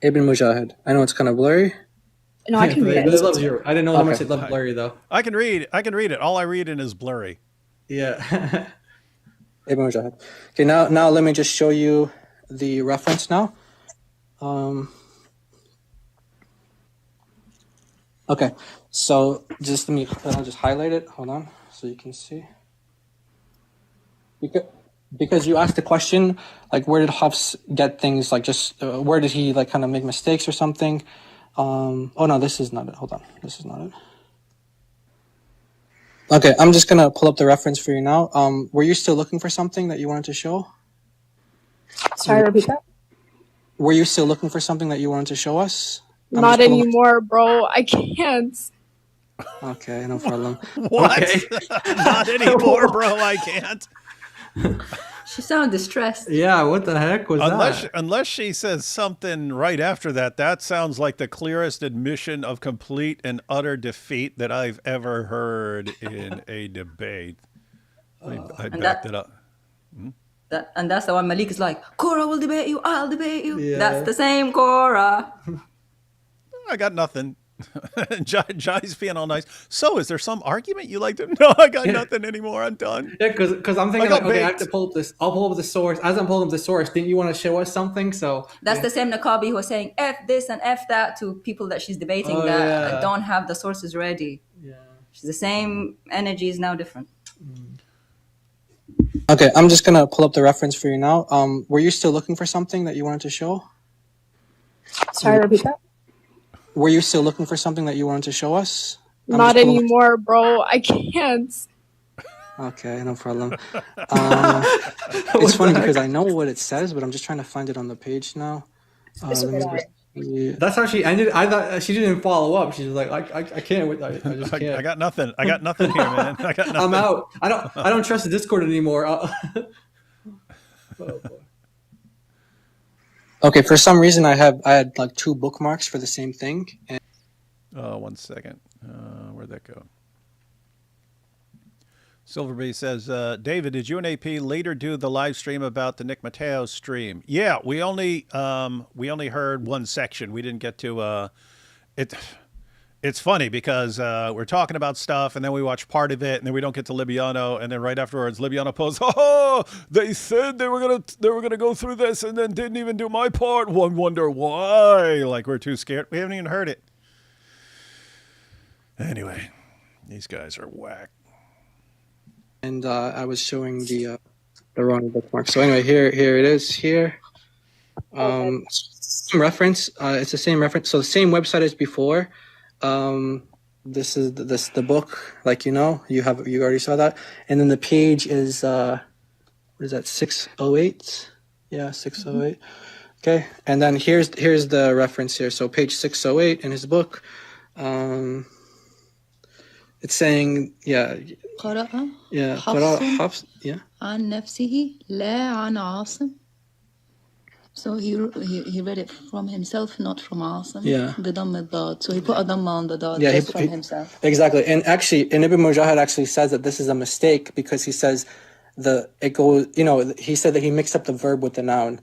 Ibn Mujahid. I know it's kind of blurry. No, I can read it. I didn't know how much it loved blurry though. I can read it. All I read in is blurry. Yeah. Ibn Mujahid. Okay, now let me just show you the reference now. Okay, so I'll just highlight it. Hold on, so you can see. Because you asked the question, like, where did Hafs get things, like, just where did he like kind of make mistakes or something? Oh no, this is not it. Hold on, this is not it. Okay, I'm just gonna pull up the reference for you now. Were you still looking for something that you wanted to show? Sorry, repeat that. Were you still looking for something that you wanted to show us? Not anymore, bro. I can't. Okay, no problem. What? Okay. Not anymore, bro. I can't. She sounded distressed. Yeah, what the heck was that? Unless she says something right after that, that sounds like the clearest admission of complete and utter defeat that I've ever heard in a debate. I backed it up. And that's the one Malik is like, Korra will debate you, I'll debate you. Yeah. That's the same Korra. I got nothing. Jai's being all nice. So, is there some argument you like to? No, I got nothing anymore. I'm done. Yeah, because I'm thinking, like, okay, I have to pull up this. I'll pull up the source. As I'm pulling up the source, didn't you want to show us something? So that's the same Naqabi who was saying F this and F that to people that she's debating that don't have the sources ready. Yeah. She's the same energy is now different. Okay, I'm just gonna pull up the reference for you now. Were you still looking for something that you wanted to show? Sorry, repeat that. Were you still looking for something that you wanted to show us? Not anymore, bro. I can't. Okay, no problem. It's funny because I know what it says, but I'm just trying to find it on the page now. That's how she ended. I thought she didn't follow up. She was like, I can't. I just can't. I got nothing. I got nothing here, man. I got nothing. I'm out. I don't trust the Discord anymore. Oh, boy. Okay, for some reason I had like 2 bookmarks for the same thing. And 1 second. Where'd that go? Silverbee says, David, did you and AP later do the live stream about the Nick Mateo stream? Yeah, we only heard one section. We didn't get to it. It's funny because we're talking about stuff and then we watch part of it and then we don't get to Libiano, and then right afterwards Libiano posts, oh, they said they were gonna go through this and then didn't even do my part. One wonder why. Like, we're too scared. We haven't even heard it. Anyway, these guys are whack. And I was showing the wrong bookmark. So anyway, here it is here. Reference. It's the same reference. So the same website as before. This is the book, like, you already saw that, and then the page is what is that, 608? Yeah, 608. Okay, and then here's the reference here. So page 608 in his book, it's saying قرأ حفص عن نفسه لا عن عاصم. So he read it from himself, not from Asim. Yeah. بضم الضاد. So he put a dhamma on the dad just from himself. Exactly. And actually, and Ibn Mujahid actually says that this is a mistake because he says he said that he mixed up the verb with the noun.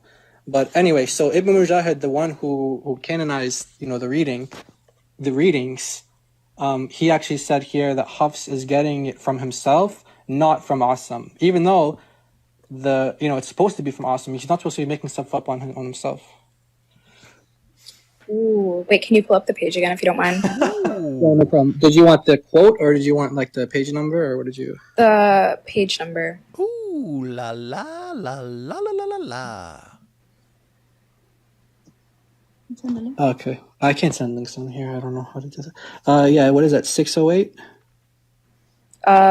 But anyway, so Ibn Mujahid, the one who canonized, the readings, he actually said here that Hafs is getting it from himself, not from Asim. Even though it's supposed to be from Asim. He's not supposed to be making stuff up on himself. Ooh, wait, can you pull up the page again if you don't mind? No problem. Did you want the quote or did you want like the page number, or what did you? The page number. Ooh, la la la la la la la la. Okay, I can't send links on here. I don't know how to do that. Yeah, what is that? 608.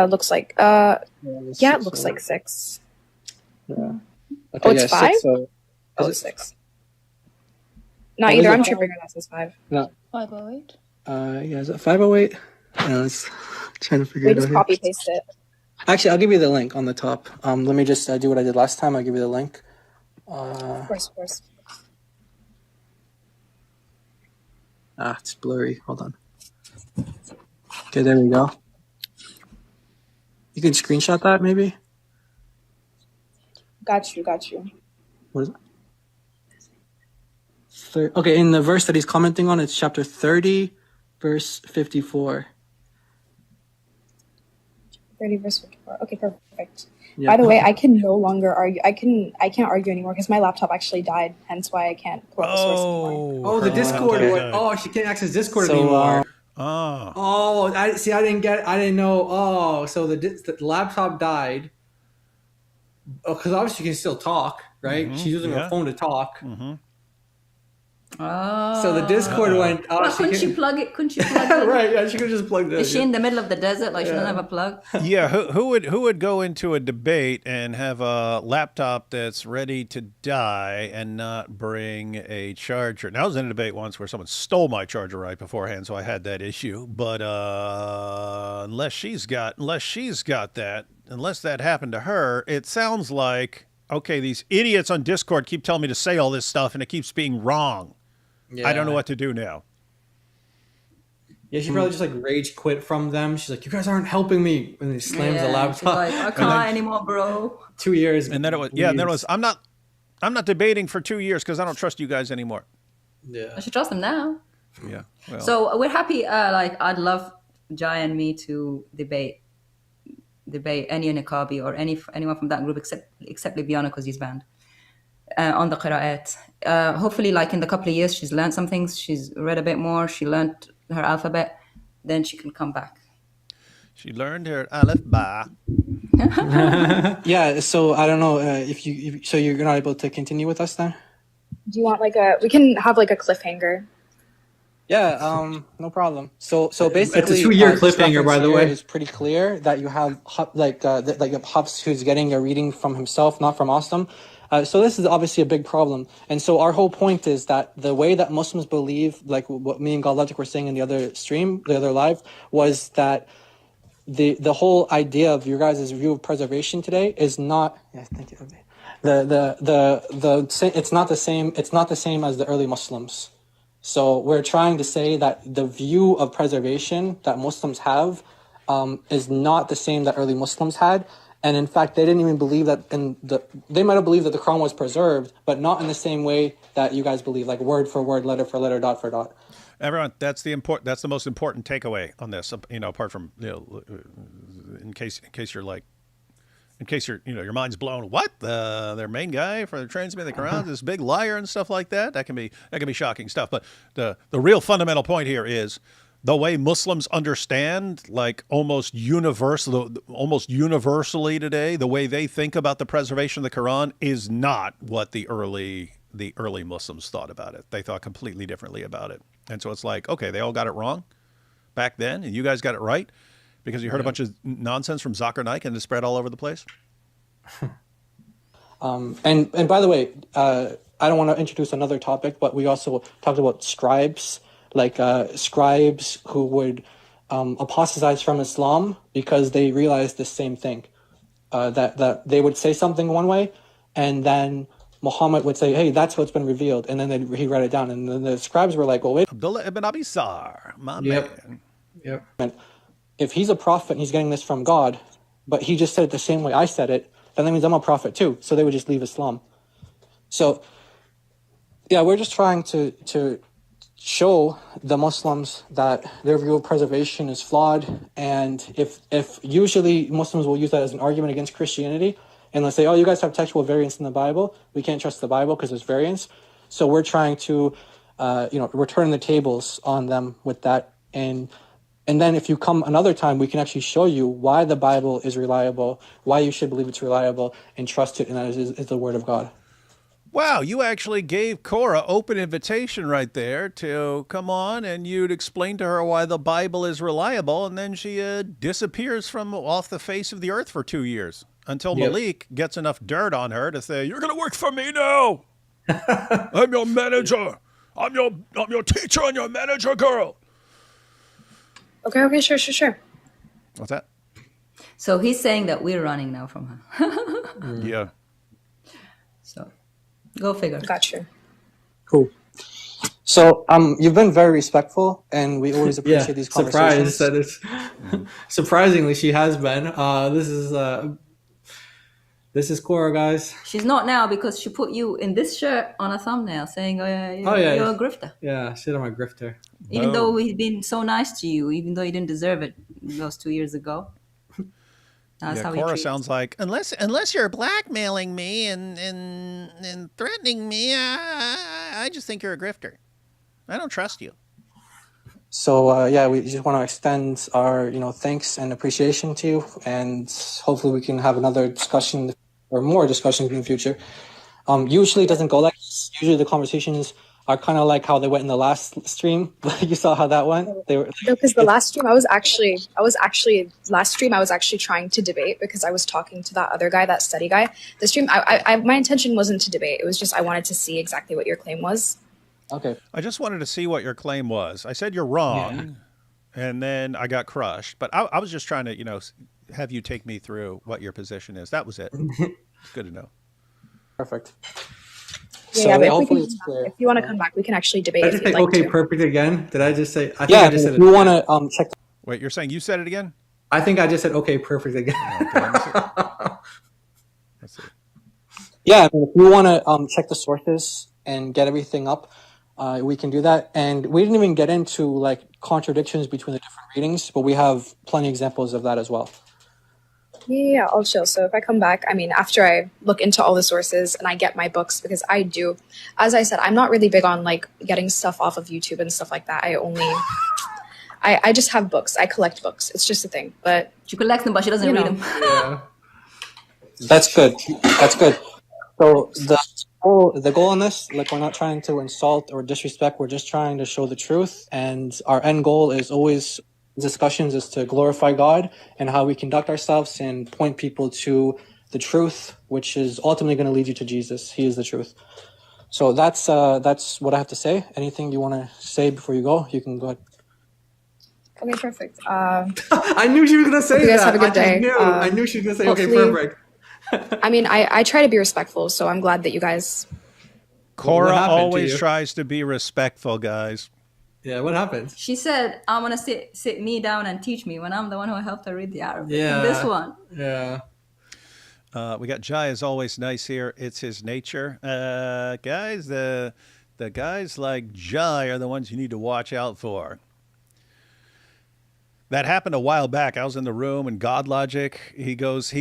Looks like it looks like 6. Yeah. Okay, Oh, it's 5? 6, It's 6. Not either. I'm tripping. That says 5. No. 508. Yeah, is it 508? I was trying to figure We it out. just copy paste it. Actually, I'll give you the link on the top. Let me just do what I did last time. I'll give you the link. Of course. It's blurry. Hold on. Okay, there we go. You can screenshot that, maybe? Got you. What is it? Okay, in the verse that he's commenting on, it's chapter 30, verse 54. 30 verse 54. Okay, perfect. Yeah. By the way, I can no longer argue. I can't argue anymore because my laptop actually died. Hence why I can't pull up the source anymore. Oh, the Discord laptop one. died. Oh, she can't access Discord So, anymore. Oh. Oh, I didn't know. Oh, so the laptop died. Oh, because obviously you can still talk, right? She's using her phone to talk. Oh. So the Discord went. Oh, Well, couldn't you plug it? Couldn't you plug it? Right? Yeah, she could just plug this. Is she in the middle of the desert? Like she doesn't have a plug? Yeah, who would go into a debate and have a laptop that's ready to die and not bring a charger? Now I was in a debate once where someone stole my charger right beforehand, so I had that issue. But unless she's got that, unless that happened to her, it sounds like okay. These idiots on Discord keep telling me to say all this stuff, and it keeps being wrong. Yeah. I don't know what to do now. Yeah, she probably just like rage quit from them. She's like, "You guys aren't helping me," and he slams the laptop. She's like, I can't anymore, bro. 2 years. And then it was and then it was I'm not debating for 2 years because I don't trust you guys anymore. Yeah. I should trust them now. Yeah. Well. So we're happy. Like I'd love Jai and me to debate any Niqabi or anyone from that group except Libiana because he's banned on the qira'at. Hopefully, like in the couple of years, she's learned some things. She's read a bit more. She learned her alphabet. Then she can come back. She learned her alif ba. Yeah, so I don't know if you're not able to continue with us then? Do you want we can have like a cliffhanger. Yeah, no problem. So basically, it's a 2-year this cliffhanger, by reference the here way. It's pretty clear that you have Hafs who's getting a reading from himself, not from Aslam. So this is obviously a big problem. And so our whole point is that the way that Muslims believe, like what me and God were saying in the other stream, the other live, was that the whole idea of your guys' view of preservation today is not. Yeah, thank you. It's not the same. It's not the same as the early Muslims. So we're trying to say that the view of preservation that Muslims have is not the same that early Muslims had. And in fact, they didn't even believe that they might have believed that the Quran was preserved, but not in the same way that you guys believe, like word for word, letter for letter, dot for dot. Everyone, that's the most important takeaway on this. Apart from in case your mind's blown. What their main guy for transmitting the Quran is this big liar and stuff like that. That can be shocking stuff. But the real fundamental point here is the way Muslims understand, like almost universally today, the way they think about the preservation of the Quran is not what the early Muslims thought about it. They thought completely differently about it. And so it's like, okay, they all got it wrong back then, and you guys got it right because you heard a bunch of nonsense from Zakir Naik and it spread all over the place. And by the way, I don't want to introduce another topic, but we also talked about scribes, like scribes who would apostatize from Islam because they realized the same thing, that they would say something one way, and then Muhammad would say, "Hey, that's what's been revealed," and then he write it down, and then the scribes were like, "Well, wait, Abdullah ibn Abi Sar, my man. Yep. If he's a prophet and he's getting this from God, but he just said it the same way I said it, then that means I'm a prophet too." So they would just leave Islam. So, yeah, we're just trying to show the Muslims that their view of preservation is flawed, and if usually Muslims will use that as an argument against Christianity, and they'll say, "Oh, you guys have textual variance in the Bible. We can't trust the Bible because there's variance." So we're trying to, return the tables on them with that, and then if you come another time, we can actually show you why the Bible is reliable, why you should believe it's reliable, and trust it, and that is the Word of God. Wow, you actually gave Korra open invitation right there to come on and you'd explain to her why the Bible is reliable, and then she disappears from off the face of the earth for 2 years until Malik gets enough dirt on her to say, "You're going to work for me now. I'm your manager. I'm your teacher and your manager, girl." Okay, sure. What's that? So he's saying that we're running now from her. Yeah. So go figure. Gotcha. Cool. So you've been very respectful, and we always appreciate these conversations. Surprised that it's surprisingly she has been. This This is Korra, guys. She's not now because she put you in this shirt on a thumbnail saying, Oh, yeah. you're a grifter. Yeah, shit, I'm a grifter. Even though we've been so nice to you, even though you didn't deserve it those 2 years ago. That's how Korra he sounds like, unless you're blackmailing me and threatening me, I just think you're a grifter. I don't trust you. So we just want to extend our thanks and appreciation to you, and hopefully we can have another discussion or more discussions in the future. Usually it doesn't go like this. Usually the conversations are kind of like how they went in the last stream. You saw how that went. They were because the last stream I was actually trying to debate because I was talking to that other guy, that study guy. The stream, my intention wasn't to debate. It was just I wanted to see exactly what your claim was. Okay. I just wanted to see what your claim was. I said you're wrong, and then I got crushed. But I was just trying to, have you take me through what your position is. That was it. It's good to know. Perfect. Yeah, but if you want to come back, we can actually debate. Did I just say okay, perfect again? Did I just say? I think I just said if you want to check. Wait, you're saying you said it again? I think I just said okay, perfect again. Let's see. Yeah, if you want to check the sources and get everything up, we can do that. And we didn't even get into like contradictions between the different readings, but we have plenty of examples of that as well. Yeah, I'll show. So if I come back, after I look into all the sources and I get my books, because I do, as I said, I'm not really big on like getting stuff off of YouTube and stuff like that. I just have books. I collect books. It's just a thing. But she collects them, but she doesn't read them. Yeah. That's good. That's good. So the goal in this, like, we're not trying to insult or disrespect. We're just trying to show the truth, and our end goal is always discussions is to glorify God and how we conduct ourselves and point people to the truth, which is ultimately going to lead you to Jesus. He is the truth. So that's what I have to say. Anything you want to say before you go, you can go ahead. Okay, perfect. I knew she was going to say that. You guys have a good day. I knew she was going to say, okay, perfect. I try to be respectful, so I'm glad that you guys... Korra always tries to be respectful, guys. Yeah, what happened? She said, "I'm gonna sit me down and teach me," when I'm the one who helped her read the Arabic. Yeah, this one. Yeah. We got Jai is always nice here. It's his nature, guys. The guys like Jai are the ones you need to watch out for. That happened a while back. I was in the room, and God Logic, he goes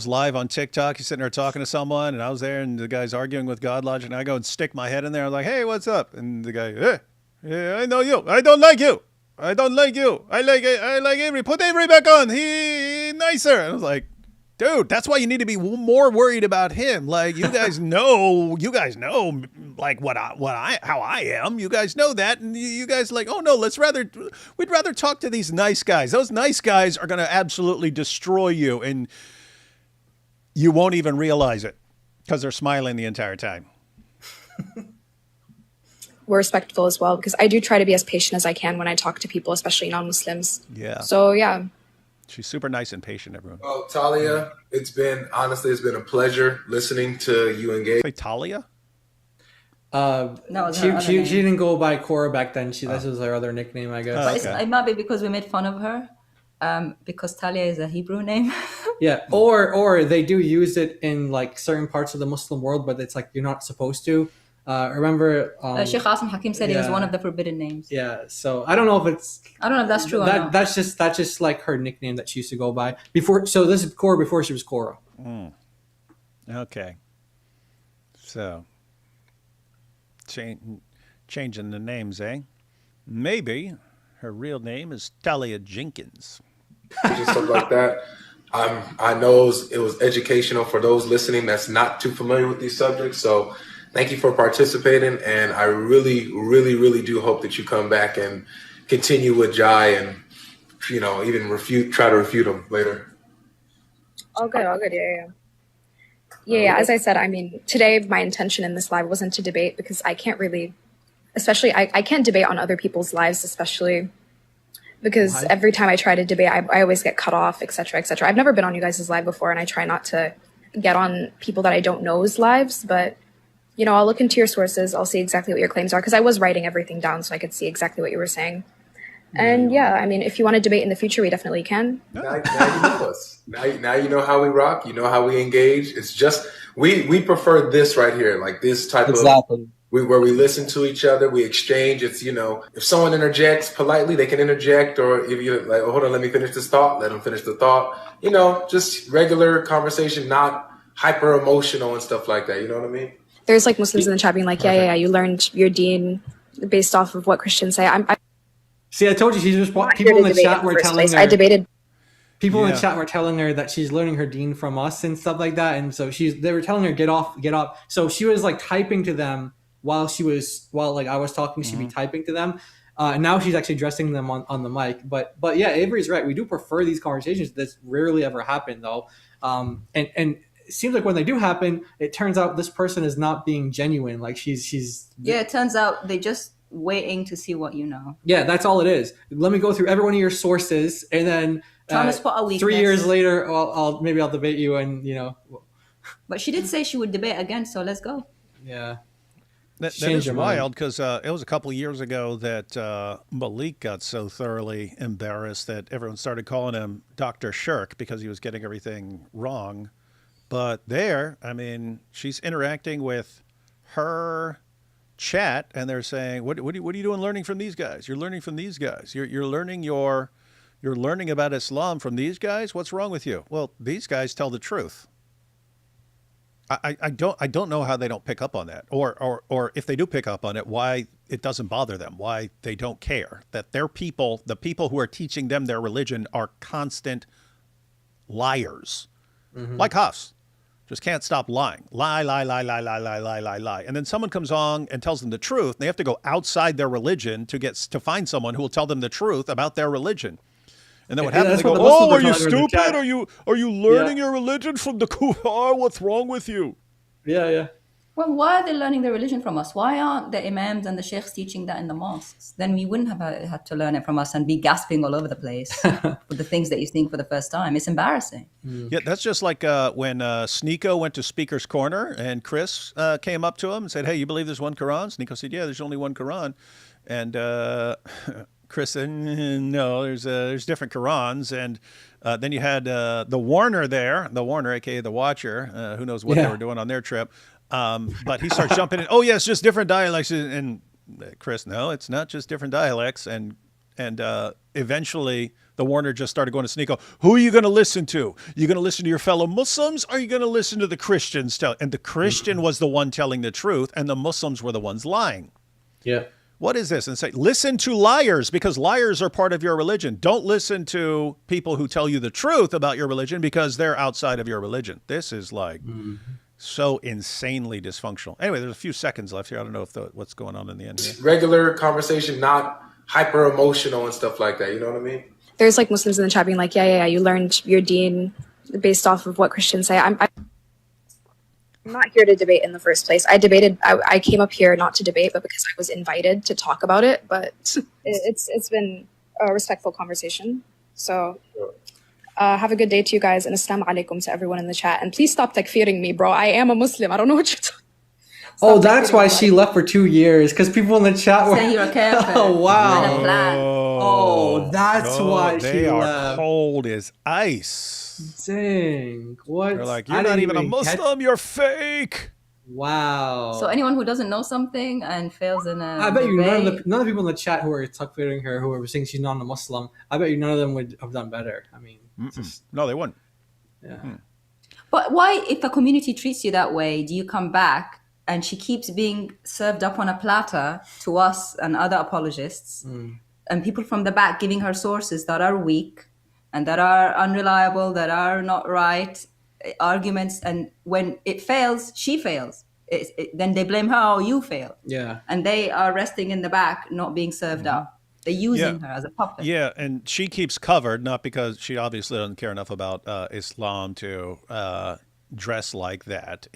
live on TikTok. He's sitting there talking to someone, and I was there, and the guy's arguing with God Logic, and I go and stick my head in there. I'm like, "Hey, what's up?" And the guy, "Hey. Yeah, I know you. I don't like you. I don't like you. I like Avery. Put Avery back on. He nicer." And I was like, "Dude, that's why you need to be more worried about him. Like, you guys know, like how I am. You guys know that, and you guys like, oh no, we'd rather talk to these nice guys. Those nice guys are gonna absolutely destroy you, and you won't even realize it because they're smiling the entire time." We're respectful as well, because I do try to be as patient as I can when I talk to people, especially non-Muslims. Yeah. So, yeah. She's super nice and patient, everyone. Well, Talia, it's been a pleasure listening to you engage. Say Talia? No, she didn't go by Korra back then. This was her other nickname, I guess. But it might be because we made fun of her, because Talia is a Hebrew name. Yeah, or they do use it in like certain parts of the Muslim world, but it's like you're not supposed to. Remember, Sheikh Qasim Hakim said it was one of the forbidden names. Yeah, so I don't know if that's true. That's just like her nickname that she used to go by before. So this is Korra before she was Korra. Okay. So changing the names, eh? Maybe her real name is Talia Jenkins. Just stuff like that. I know it was educational for those listening that's not too familiar with these subjects. So thank you for participating, and I really, really, really do hope that you come back and continue with Jai and, even try to refute him later. All good, yeah. As I said, today my intention in this live wasn't to debate, because I can't really, especially, I can't debate on other people's lives, especially because every time I try to debate, I always get cut off, etc., etc. I've never been on you guys' live before, and I try not to get on people that I don't know's lives, but I'll look into your sources. I'll see exactly what your claims are, because I was writing everything down so I could see exactly what you were saying. And yeah, I mean, if you want to debate in the future, we definitely can. Now you know us. Now you know how we rock. You know how we engage. It's just we prefer this right here, like this type of where we listen to each other, we exchange. It's if someone interjects politely, they can interject, or if you're like, oh, hold on, let me finish this thought. Let them finish the thought. Just regular conversation, not hyper emotional and stuff like that. You know what I mean? There's like Muslims in the chat being like, yeah, you learned your deen based off of what Christians say. See, I told you she's just people in the chat were telling her. I debated. People in the chat were telling her that she's learning her deen from us and stuff like that, and so they were telling her get off. So she was like typing to them while I was talking. She'd be typing to them. Now she's actually addressing them on the mic. But yeah, Avery's right. We do prefer these conversations. That's rarely ever happen though. And it seems like when they do happen, it turns out this person is not being genuine. Like she's. Yeah, it turns out they just waiting to see what you know. Yeah, that's all it is. Let me go through every one of your sources, and then 3 years later, I'll debate you, and But she did say she would debate again, so let's go. Yeah, that is wild because it was a couple of years ago that Malik got so thoroughly embarrassed that everyone started calling him Dr. Shirk because he was getting everything wrong. But she's interacting with her chat, and they're saying, "What are you doing? Learning from these guys? You're learning from these guys. You're learning about Islam from these guys. What's wrong with you?" Well, these guys tell the truth. I don't know how they don't pick up on that, or if they do pick up on it, why it doesn't bother them, why they don't care that the people who are teaching them their religion are constant liars, like Hafs. Just can't stop lying. Lie. And then someone comes on and tells them the truth. And they have to go outside their religion to find someone who will tell them the truth about their religion. And then what happens? They go, "Oh, are you stupid? Are you learning your religion from the Quran? What's wrong with you?" Yeah. Well, why are they learning their religion from us? Why aren't the imams and the sheikhs teaching that in the mosques? Then we wouldn't have had to learn it from us and be gasping all over the place for the things that you're seeing for the first time. It's embarrassing. Yeah, that's just like when Sneeko went to Speaker's Corner and Chris came up to him and said, "Hey, you believe there's one Quran?" Sneeko said, "Yeah, there's only one Quran." And Chris said, "No, there's different Qurans." And then you had the Warner there, aka the Watcher, who knows what they were doing on their trip. But he starts jumping in. "Oh, yeah, it's just different dialects." And Chris, "No, it's not just different dialects." And eventually the Warner just started going to Sneeko, "Who are you going to listen to? You going to listen to your fellow Muslims, or are you going to listen to the Christians?" And the Christian was the one telling the truth, and the Muslims were the ones lying. Yeah. What is this? And say, listen to liars, because liars are part of your religion. Don't listen to people who tell you the truth about your religion because they're outside of your religion. This is like so insanely dysfunctional. Anyway, there's a few seconds left here. I don't know what's going on in the end here. Regular conversation, not hyper emotional and stuff like that. You know what I mean? There's like Muslims in the chat being like, yeah, you learned your deen based off of what Christians say. I'm not here to debate in the first place. I came up here not to debate, but because I was invited to talk about it. But it's been a respectful conversation. So have a good day to you guys, and assalamu alaikum to everyone in the chat. And please stop takfiring me, bro. I am a Muslim. I don't know what you're talking. Oh, that's why she left for 2 years, because people in the chat were saying you're a kafir. Oh, wow. Oh, that's why she they are left. Cold as ice. Dang. What? They're like, "You're not even a Muslim, you're fake." Wow. So anyone who doesn't know something and fails in a I bet you none debate, of the people in the chat who are takfiring her, who are saying she's not a Muslim, I bet you none of them would have done better. I mean, no, they wouldn't. Yeah. But why, if a community treats you that way, do you come back and she keeps being served up on a platter to us and other apologists, and people from the back giving her sources that are weak and that are unreliable, that are not right, arguments, and when it fails, she fails. Then they blame her, "Oh, you failed." Yeah. And they are resting in the back, not being served up. They're using her as a puppet. Yeah, and she keeps covered, not because she obviously doesn't care enough about Islam to dress like that.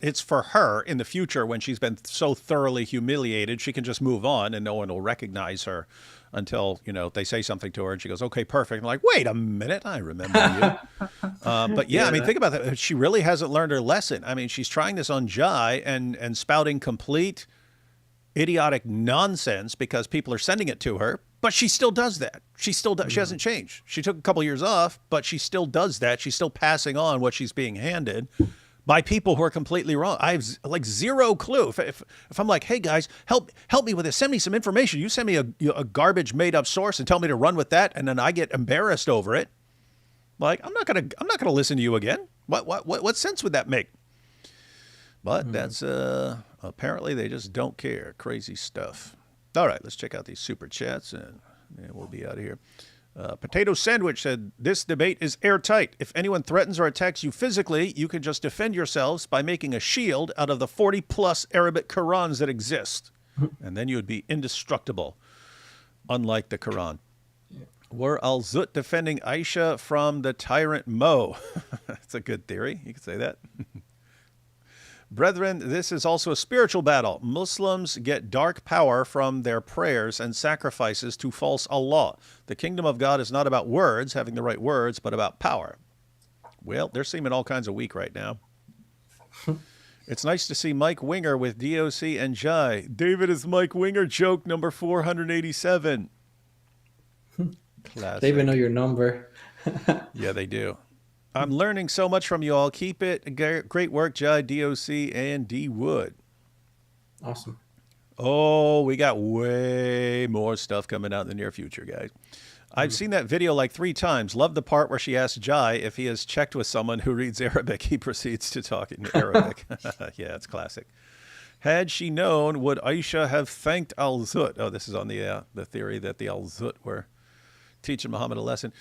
It's for her in the future, when she's been so thoroughly humiliated, she can just move on and no one will recognize her until, they say something to her and she goes, "Okay, perfect." I'm like, "Wait a minute, I remember you." But yeah, I mean, think about that. She really hasn't learned her lesson. I mean, she's trying this on Jai and spouting complete idiotic nonsense because people are sending it to her, but she still does that. She still does. She hasn't changed. She took a couple years off, but she still does that. She's still passing on what she's being handed by people who are completely wrong. I have like zero clue. If I'm like, hey guys, help me with this. Send me some information. You send me a garbage made up source and tell me to run with that, and then I get embarrassed over it. Like, I'm not gonna listen to you again. What sense would that make? But that's apparently they just don't care. Crazy stuff. All right, let's check out these super chats and we'll be out of here. Potato Sandwich said, this debate is airtight. If anyone threatens or attacks you physically, you can just defend yourselves by making a shield out of the 40-plus Arabic Qurans that exist. And then you would be indestructible, unlike the Quran. Yeah. Were Al-Zut defending Aisha from the tyrant Mo? That's a good theory. You could say that. Brethren, this is also a spiritual battle. Muslims get dark power from their prayers and sacrifices to false Allah. The kingdom of God is not about words, having the right words, but about power. Well, they're seeming all kinds of weak right now. It's nice to see Mike Winger with DOC and Jai. David is Mike Winger joke number 487. Classic. They even know your number. Yeah, they do. I'm learning so much from you all. Keep it. Great work, Jai, DOC, and D Wood. Awesome. Oh, we got way more stuff coming out in the near future, guys. I've seen that video like 3 times. Love the part where she asks Jai if he has checked with someone who reads Arabic. He proceeds to talk in Arabic. Yeah, it's classic. Had she known, would Aisha have thanked Al-Zut? Oh, this is on the theory that the Al-Zut were teaching Muhammad a lesson.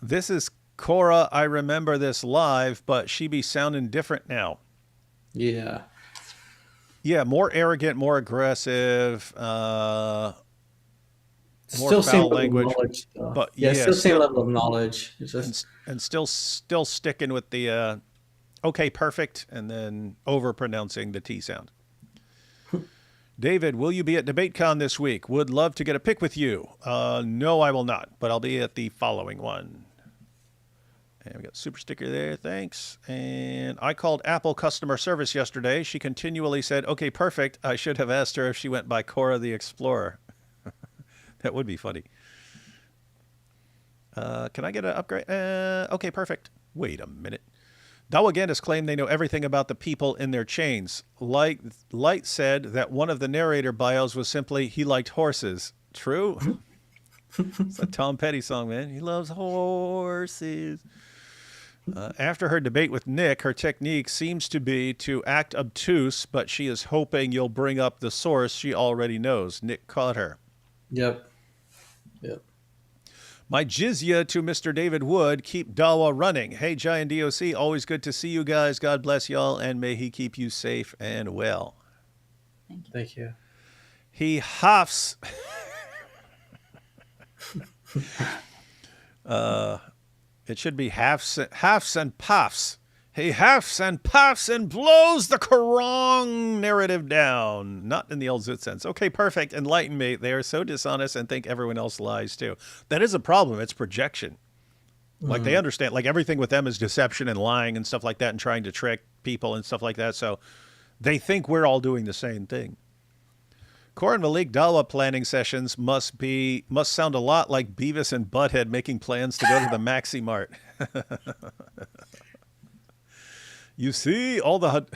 This is Korra. I remember this live, but she be sounding different now. Yeah. Yeah, more arrogant, more aggressive, more still foul language. Knowledge, but yeah, yeah, still same level of knowledge. It's just... and still sticking with the okay, perfect, and then over pronouncing the T sound. David, will you be at DebateCon this week? Would love to get a pic with you. No, I will not, but I'll be at the following one. And we got a super sticker there, thanks. And I called Apple customer service yesterday. She continually said, okay, perfect. I should have asked her if she went by Korra the Explorer. That would be funny. Can I get an upgrade? Okay, perfect. Wait a minute. Dawa again has claimed they know everything about the people in their chains. Light said that one of the narrator bios was simply, he liked horses. True? It's a Tom Petty song, man. He loves horses. After her debate with Nick, her technique seems to be to act obtuse, but she is hoping you'll bring up the source she already knows. Nick caught her. Yep. My jizya to Mr. David Wood. Keep Dawa running. Hey, Jai and DOC, always good to see you guys. God bless y'all, and may he keep you safe and well. Thank you. He huffs. It should be huffs and puffs. He huffs and puffs and blows the Quran narrative down. Not in the old Zut sense. Okay, perfect. Enlighten me. They are so dishonest and think everyone else lies too. That is a problem. It's projection. Like they understand, like everything with them is deception and lying and stuff like that and trying to trick people and stuff like that. So they think we're all doing the same thing. Korra and Malik Dawa planning sessions must sound a lot like Beavis and Butthead making plans to go to the Maxi Mart. You see, all the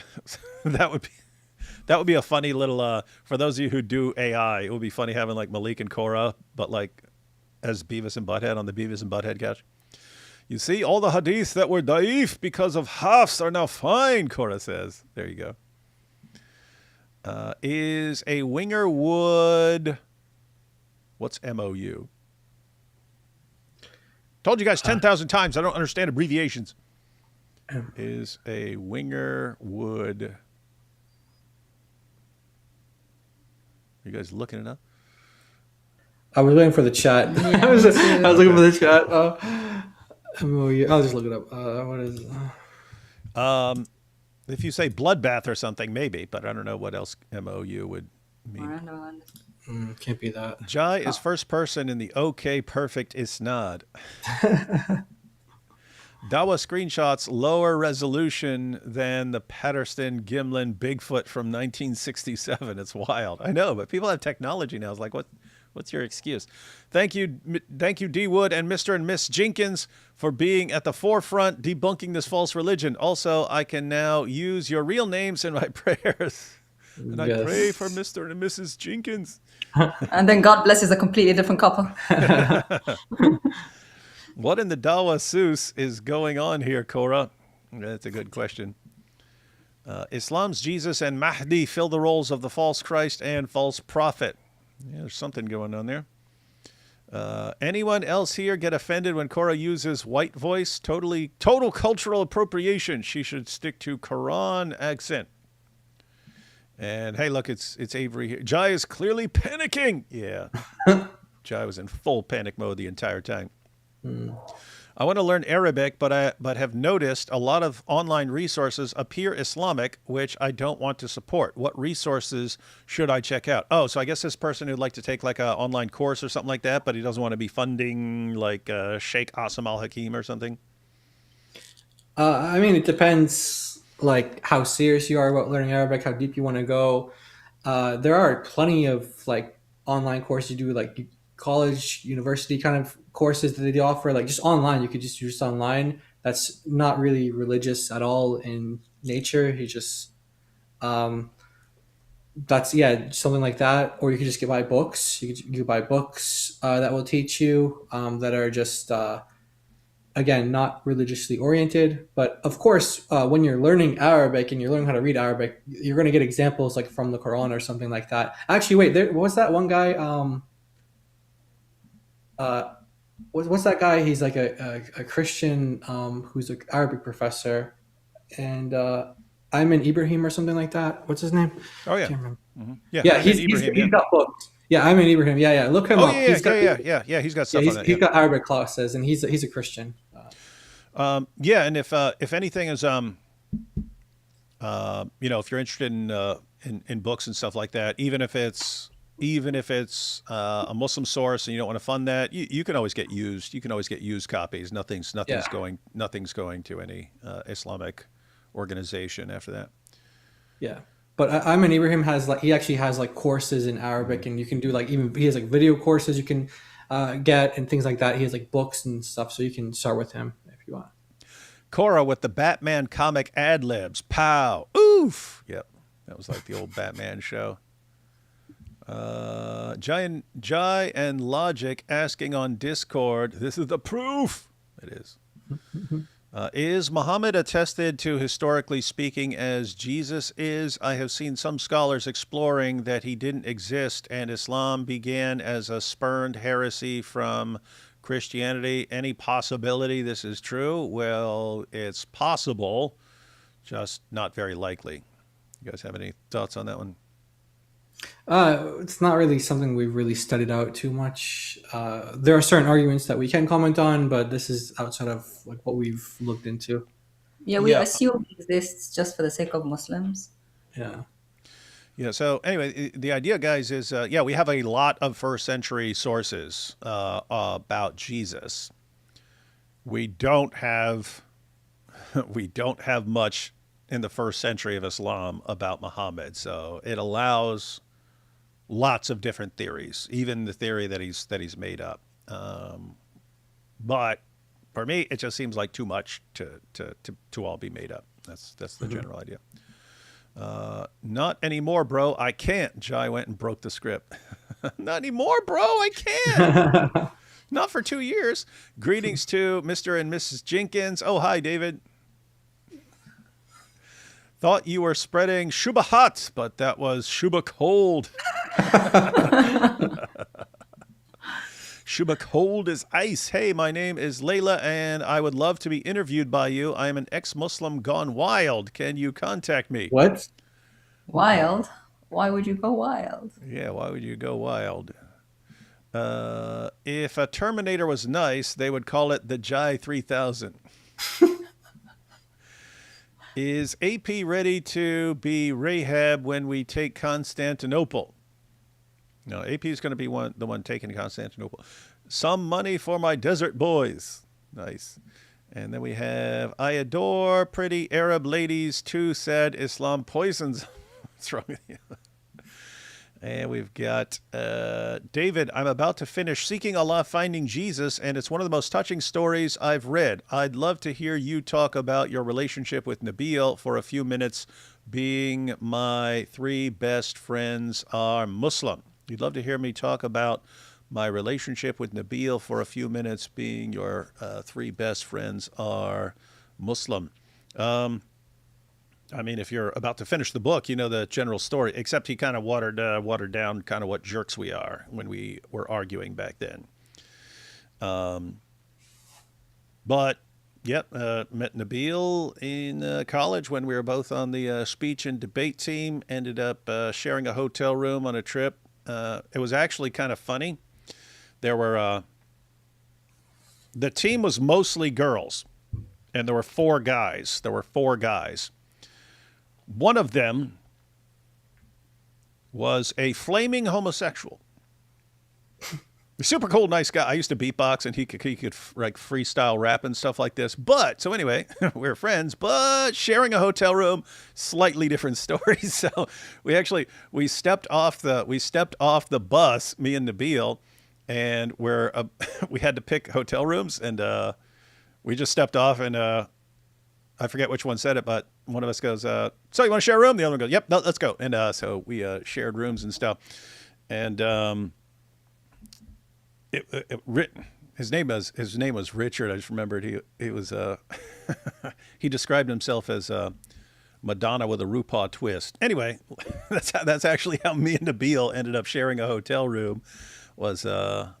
that would be a funny little for those of you who do AI. It would be funny having like Malik and Korra, but like as Beavis and Butthead on the Beavis and Butthead couch. You see, all the hadiths that were daif because of Hafs are now fine. Korra says. There you go. Is a winger wood? What's MOU? Told you guys 10,000 times. I don't understand abbreviations. Is a winger wood? Are you guys looking it up? I was waiting for the chat. I was looking for the chat. MOU. I'll just look it up. What is? If you say bloodbath or something, maybe, but I don't know what else MOU would mean. Can't be that. Jai is first person in the OK Perfect Isnad. Dawa screenshots lower resolution than the Patterson Gimlin Bigfoot from 1967. It's wild. I know, but people have technology now. It's like, what's your excuse? Thank you, D. Wood and Mr. and Miss Jenkins for being at the forefront debunking this false religion. Also, I can now use your real names in my prayers. And I pray for Mr. and Mrs. Jenkins. And then God blesses a completely different couple. What in the Dawa Seuss is going on here, Korra? That's a good question. Islam's Jesus and Mahdi fill the roles of the false Christ and false prophet. Yeah, there's something going on there. Anyone else here get offended when Korra uses white voice? Total cultural appropriation. She should stick to Quran accent. And hey, look, it's Avery here. Jai is clearly panicking. Yeah. Jai was in full panic mode the entire time. I want to learn Arabic, but have noticed a lot of online resources appear Islamic, which I don't want to support. What resources should I check out? Oh, so I guess this person who'd like to take like an online course or something like that, but he doesn't want to be funding like Sheikh Asim al-Hakim or something. I mean, it depends like how serious you are about learning Arabic, how deep you want to go. There are plenty of like online courses you do, like college, university kind of courses that they offer, like just online. You could just use online. That's not really religious at all in nature. You just that's something like that. Or you could just buy books. You could buy books that will teach you that are just again not religiously oriented. But of course, when you're learning Arabic and you're learning how to read Arabic, you're going to get examples like from the Quran or something like that. Actually, wait, there was that one guy. What's that guy? He's like a Christian who's an Arabic professor, and Ayman Ibrahim or something like that. What's his name? Oh yeah, yeah. He's got books. Yeah, Ayman Ibrahim. Yeah. Look him up. He's got stuff on that. He's got Arabic classes, and he's a Christian. And if anything is if you're interested in books and stuff like that, even if it's a Muslim source and you don't want to fund that, you can always get used. You can always get used copies. Nothing's going to any Islamic organization after that. Yeah, but Ayman Ibrahim he actually has like courses in Arabic, and you can do like he has like video courses you can get and things like that. He has like books and stuff, so you can start with him if you want. Korra with the Batman comic ad libs. Pow! Oof! Yep, that was like the old Batman show. Jai and Logic asking on Discord. This is the proof. It is. Is Muhammad attested to historically speaking as Jesus is? I have seen some scholars exploring that he didn't exist and Islam began as a spurned heresy from Christianity. Any possibility this is true? Well, it's possible, just not very likely. You guys have any thoughts on that one? It's not really something we've really studied out too much. There are certain arguments that we can comment on, but this is outside of like what we've looked into. Yeah, we assume it exists just for the sake of Muslims. Yeah. So anyway, the idea, guys, is we have a lot of first century sources about Jesus. We don't have much in the first century of Islam about Muhammad, so it allows lots of different theories, even the theory that he's made up. But for me, it just seems like too much to all be made up. That's the general idea. Not anymore, bro. I can't. Jai went and broke the script. Not anymore, bro. I can't. Not for 2 years. Greetings to Mr. and Mrs. Jenkins. Oh, hi, David. Thought you were spreading Shubahat, but that was Shuba cold. Shuba cold as ice. Hey, my name is Layla, and I would love to be interviewed by you. I am an ex-Muslim gone wild. Can you contact me? What? Wild? Why would you go wild? Yeah, why would you go wild? If a Terminator was nice, they would call it the Jai 3000. Is AP ready to be Rahab when we take Constantinople? No, AP is going to be the one taking Constantinople. Some money for my desert boys. Nice. And then we have, I adore pretty Arab ladies too, said Islam poisons. What's wrong with you? And we've got David, I'm about to finish Seeking Allah, Finding Jesus, and it's one of the most touching stories I've read. I'd love to hear you talk about your relationship with Nabil for a few minutes, being my 3 best friends are Muslim. You'd love to hear me talk about my relationship with Nabil for a few minutes, being your 3 best friends are Muslim. I mean, if you're about to finish the book, you know the general story, except he kind of watered down kind of what jerks we are when we were arguing back then. But, yep, met Nabil in college when we were both on the speech and debate team, ended up sharing a hotel room on a trip. It was actually kind of funny. There were, the team was mostly girls, and there were 4 guys. One of them was a flaming homosexual. Super cool, nice guy. I used to beatbox, and he could like freestyle rap and stuff like this. But so anyway, we were friends, but sharing a hotel room, slightly different stories. So we stepped off the bus, me and Nabil, and we had to pick hotel rooms, and we just stepped off, and I forget which one said it, but one of us goes, so you want to share a room? The other one goes, yep, no, let's go. And so we shared rooms and stuff. And his name was Richard. I just remembered he was he described himself as Madonna with a RuPaul twist. Anyway, that's actually how me and Nabil ended up sharing a hotel room. Was that.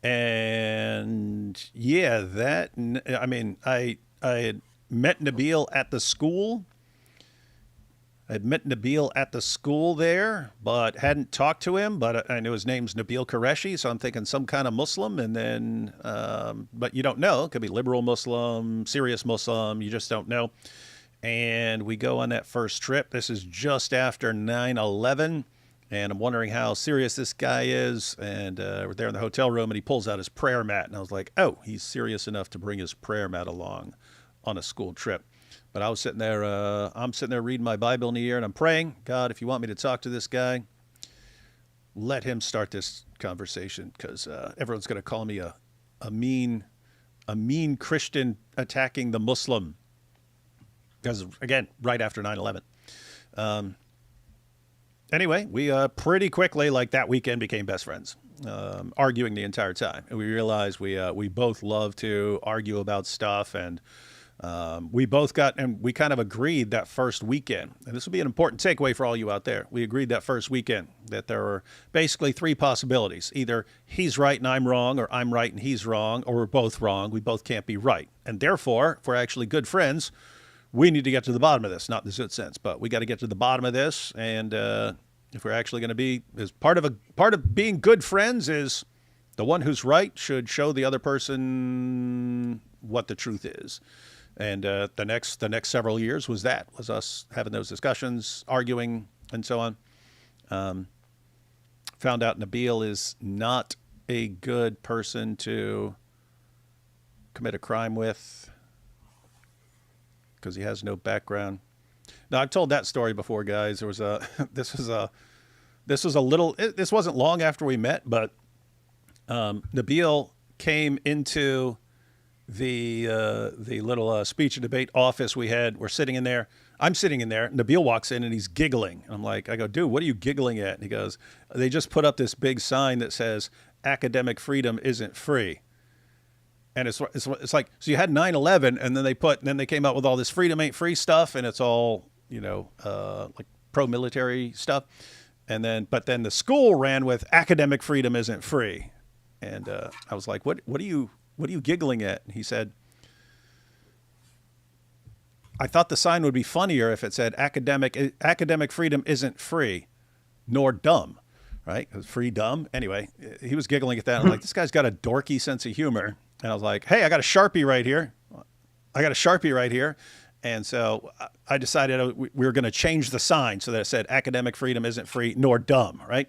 And yeah, I had met Nabil at the school. I'd met Nabil at the school there, but hadn't talked to him. But I knew his name's Nabil Qureshi, so I'm thinking some kind of Muslim. And then, but you don't know. It could be liberal Muslim, serious Muslim. You just don't know. And we go on that first trip. This is just after 9/11. And I'm wondering how serious this guy is. And we're there in the hotel room, and he pulls out his prayer mat. And I was like, oh, he's serious enough to bring his prayer mat along on a school trip. But I was sitting there, reading my Bible in the ear, and I'm praying, God, if you want me to talk to this guy, let him start this conversation, because everyone's going to call me a mean Christian attacking the Muslim. Because, again, right after 9/11. Anyway, we pretty quickly, like that weekend, became best friends, arguing the entire time. And we realized we both love to argue about stuff, and we kind of agreed that first weekend, and this will be an important takeaway for all you out there. We agreed that first weekend that there were basically 3 possibilities. Either he's right and I'm wrong, or I'm right and he's wrong, or we're both wrong. We both can't be right. And therefore, if we're actually good friends, we need to get to the bottom of this, not in the good sense, but we got to get to the bottom of this. And if we're actually going to be, as part of being good friends is the one who's right should show the other person what the truth is. And the next several years was us having those discussions, arguing, and so on. Found out Nabil is not a good person to commit a crime with, because he has no background. Now, I've told that story before, guys. There was this wasn't long after we met, but Nabil came into the little speech and debate office we had. We're sitting in there. I'm sitting in there. Nabil walks in and he's giggling. I go, dude, what are you giggling at? And he goes, they just put up this big sign that says academic freedom isn't free. And it's like, so you had 9/11, and then they came out with all this freedom ain't free stuff, and it's all, like pro-military stuff. But then the school ran with academic freedom isn't free. And I was like, what are you giggling at? And he said, I thought the sign would be funnier if it said academic freedom isn't free, nor dumb, right? It was free dumb. Anyway, he was giggling at that. I'm like, this guy's got a dorky sense of humor. And I was like, hey, I got a Sharpie right here. And so I decided we were going to change the sign so that it said academic freedom isn't free nor dumb, right?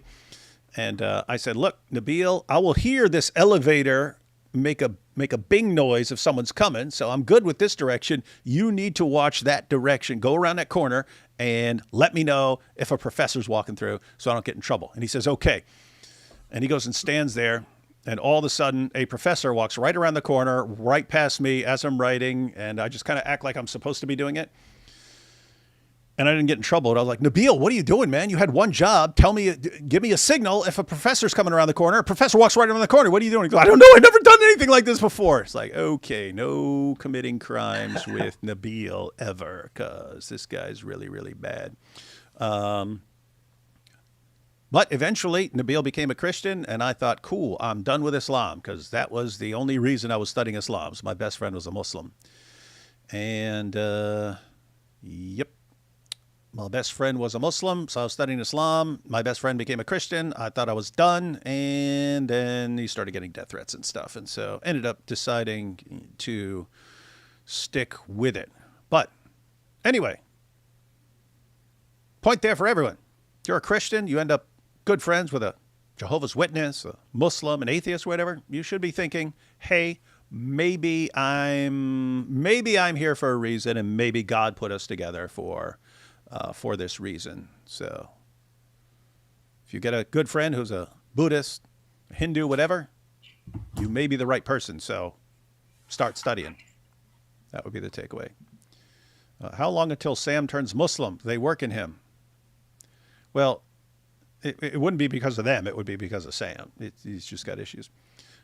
And I said, look, Nabil, I will hear this elevator make a bing noise if someone's coming. So I'm good with this direction. You need to watch that direction. Go around that corner and let me know if a professor's walking through so I don't get in trouble. And he says, okay. And he goes and stands there. And all of a sudden, a professor walks right around the corner, right past me as I'm writing. And I just kind of act like I'm supposed to be doing it. And I didn't get in trouble. And I was like, Nabil, what are you doing, man? You had one job. Give me a signal if a professor's coming around the corner. A professor walks right around the corner. What are you doing? He goes, I don't know. I've never done anything like this before. It's like, okay, no committing crimes with Nabil ever, because this guy's really, really bad. But eventually, Nabil became a Christian, and I thought, cool, I'm done with Islam, because that was the only reason I was studying Islam. So my best friend was a Muslim. And, yep. My best friend was a Muslim, so I was studying Islam. My best friend became a Christian. I thought I was done, and then he started getting death threats and stuff. And so ended up deciding to stick with it. But anyway, point there for everyone. If you're a Christian, you end up good friends with a Jehovah's Witness, a Muslim, an atheist, whatever. You should be thinking, hey, maybe I'm here for a reason, and maybe God put us together for this reason. So if you get a good friend who's a Buddhist, a Hindu, whatever, you may be the right person. So start studying. That would be the takeaway. How long until Sam turns Muslim? They work in him. Well, it wouldn't be because of them. It would be because of Sam. He's just got issues.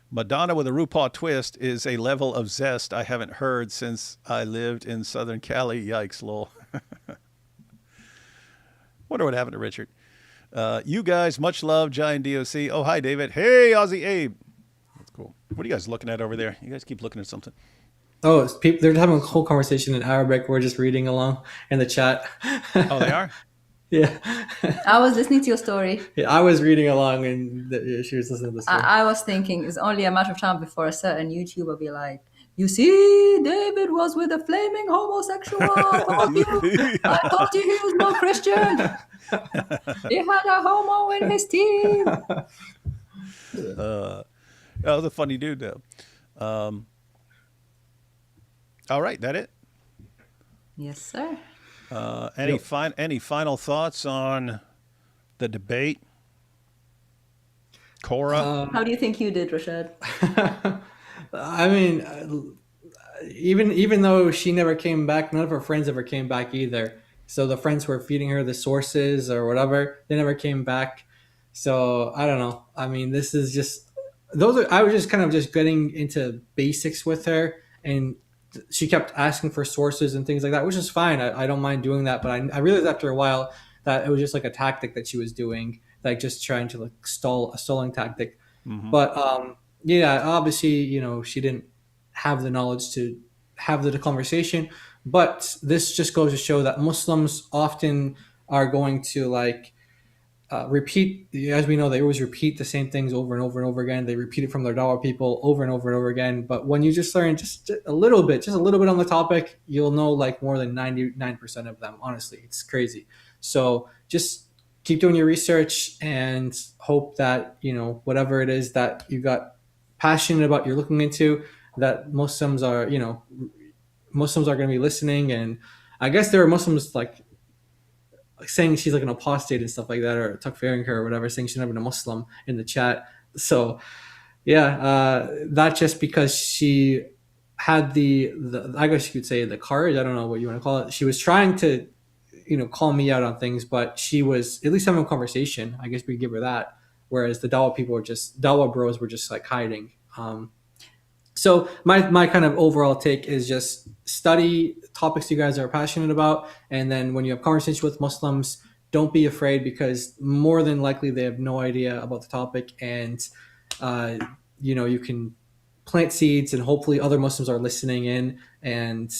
Madonna with a RuPaul twist is a level of zest I haven't heard since I lived in Southern Cali. Yikes, lol. Wonder what happened to Richard. You guys, much love, Giant DOC. Oh, hi, David. Hey, Aussie Abe. That's cool. What are you guys looking at over there? You guys keep looking at something. Oh, they're having a whole conversation in Arabic. We're just reading along in the chat. Oh, they are? Yeah. I was listening to your story. Yeah, I was reading along, and she was listening to the story. I was thinking it's only a matter of time before a certain YouTuber will be like, you see, David was with a flaming homosexual. I told you he was no Christian. He had a homo in his team. That was a funny dude, though. All right, that it? Yes, sir. Any final thoughts on the debate? Korra? How do you think you did, Rashad? I mean, even though she never came back, none of her friends ever came back either. So the friends who were feeding her the sources or whatever, they never came back. So I don't know. I mean, this is just I was just kind of just getting into basics with her, and she kept asking for sources and things like that, which is fine. I don't mind doing that, but I realized after a while that it was just like a tactic that she was doing, like just trying to like a stalling tactic. Mm-hmm. But yeah, obviously, she didn't have the knowledge to have the conversation. But this just goes to show that Muslims often are going to repeat, as we know, they always repeat the same things over and over and over again. They repeat it from their Dawah people over and over and over again. But when you just learn just a little bit on the topic, you'll know like more than 99% of them. Honestly, it's crazy. So just keep doing your research and hope that, whatever it is that you got passionate about, you're looking into, that Muslims are going to be listening. And I guess there are Muslims like saying she's like an apostate and stuff like that, or takfiring her or whatever, saying she's never been a Muslim in the chat. So yeah, that just because she had the I guess you could say the courage, I don't know what you want to call it. She was trying to, call me out on things, but she was at least having a conversation. I guess we give her that. Whereas the Dawah bros were just like hiding. So my kind of overall take is just study topics you guys are passionate about. And then when you have conversations with Muslims, don't be afraid, because more than likely they have no idea about the topic. And, you can plant seeds, and hopefully other Muslims are listening in, and,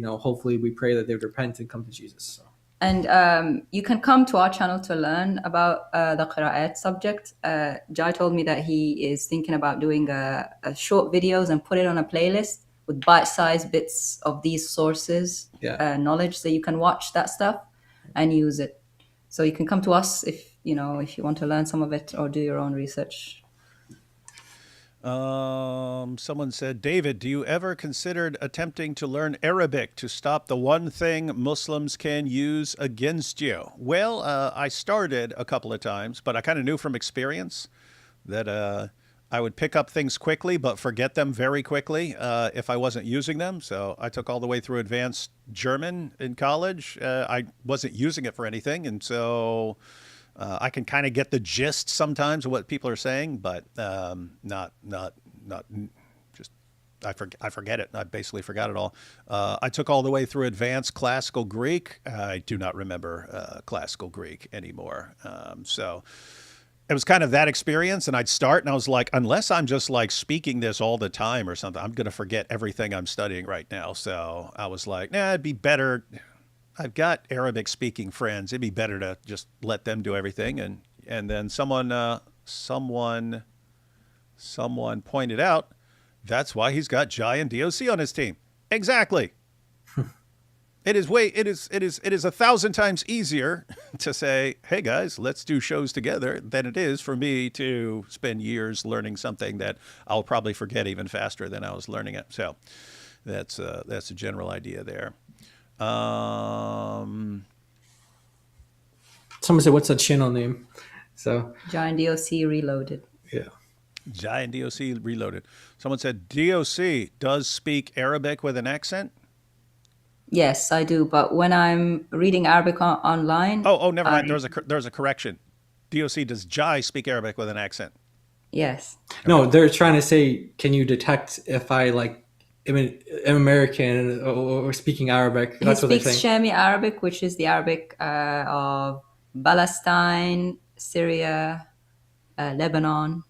hopefully we pray that they would repent and come to Jesus. So. And you can come to our channel to learn about the Qira'at subject. Jai told me that he is thinking about doing a short videos and put it on a playlist with bite-sized bits of these sources, knowledge, so you can watch that stuff and use it. So you can come to us if you want to learn some of it or do your own research. Someone said, David, do you ever considered attempting to learn Arabic to stop the one thing Muslims can use against you? Well, I started a couple of times, but I kind of knew from experience that I would pick up things quickly, but forget them very quickly if I wasn't using them. So I took all the way through advanced German in college. I wasn't using it for anything, and so I can kind of get the gist sometimes of what people are saying, but not just I forget it. I basically forgot it all. I took all the way through advanced classical Greek. I do not remember classical Greek anymore. So it was kind of that experience, and I'd start and I was like, unless I'm just like speaking this all the time or something, I'm going to forget everything I'm studying right now. So I was like, nah, it'd be better. I've got Arabic speaking friends. It'd be better to just let them do everything. And then someone pointed out that's why he's got Jai and DOC on his team. Exactly. It is 1,000 times easier to say, hey guys, let's do shows together than it is for me to spend years learning something that I'll probably forget even faster than I was learning it. So that's a general idea there. Someone said, what's that channel name? So Giant DOC Reloaded. Yeah. Giant DOC Reloaded. Someone said DOC does speak Arabic with an accent. Yes, I do. But when I'm reading Arabic online, oh, never mind. There's a correction. DOC, does Jai speak Arabic with an accent? Yes. No, they're trying to say, can you detect if I am American or speaking Arabic? That's what they're saying. He speaks Shami Arabic, which is the Arabic of Palestine, Syria, Lebanon,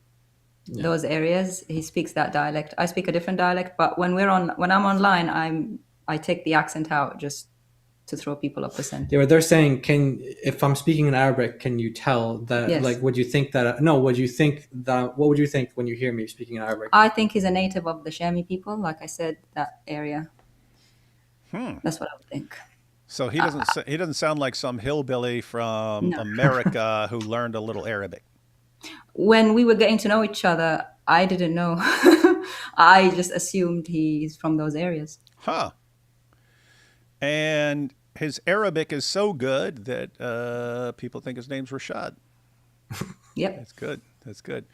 those areas. He speaks that dialect. I speak a different dialect, but when I'm online, I take the accent out just to throw people off the scent. Yeah, but they're saying, if I'm speaking in Arabic, can you tell that? Yes. Like, would you think that? No, would you think that? What would you think when you hear me speaking in Arabic? I think he's a native of the Shami people, like I said, that area. That's what I would think. So he doesn't sound like some hillbilly from America who learned a little Arabic. When we were getting to know each other, I didn't know. I just assumed he's from those areas. Huh. And his Arabic is so good that people think his name's Rashad. Yep. That's good.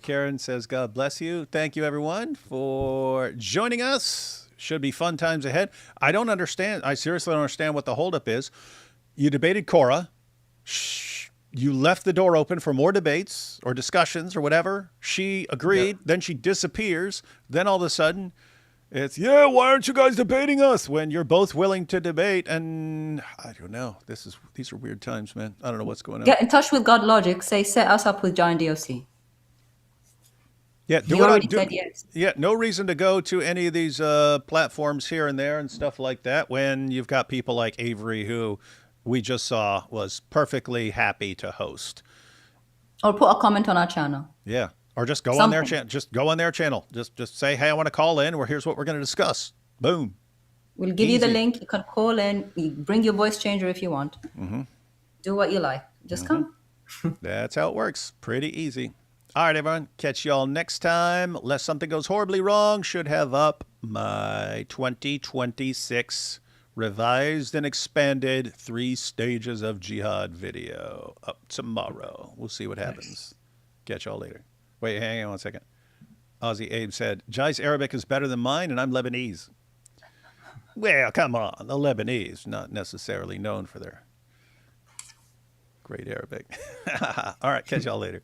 Karen says, God bless you. Thank you, everyone, for joining us. Should be fun times ahead. I seriously don't understand what the holdup is. You debated Korra. You left the door open for more debates or discussions or whatever. She agreed. Then she disappears. Then all of a sudden, it's, why aren't you guys debating us when you're both willing to debate? And I don't know. These are weird times, man. I don't know what's going on. Get in touch with God Logic. Say, set us up with Giant DOC. Yeah, He already said yes. Yeah, no reason to go to any of these platforms here and there and stuff like that when you've got people like Avery, who we just saw was perfectly happy to host. Or put a comment on our channel. Yeah. Or just go on their channel. Just go on their channel. Just say, hey, I want to call in, or here's what we're going to discuss. Boom. We'll give you the link. You can call in. You bring your voice changer if you want. Mm-hmm. Do what you like. Just come. That's how it works. Pretty easy. All right, everyone. Catch y'all next time. Unless something goes horribly wrong, should have up my 2026 revised and expanded 3 stages of jihad video up tomorrow. We'll see what happens. Catch y'all later. Wait, hang on 1 second. Aussie Abe said, Jai's Arabic is better than mine, and I'm Lebanese. Well, come on. The Lebanese, not necessarily known for their great Arabic. All right, catch y'all later.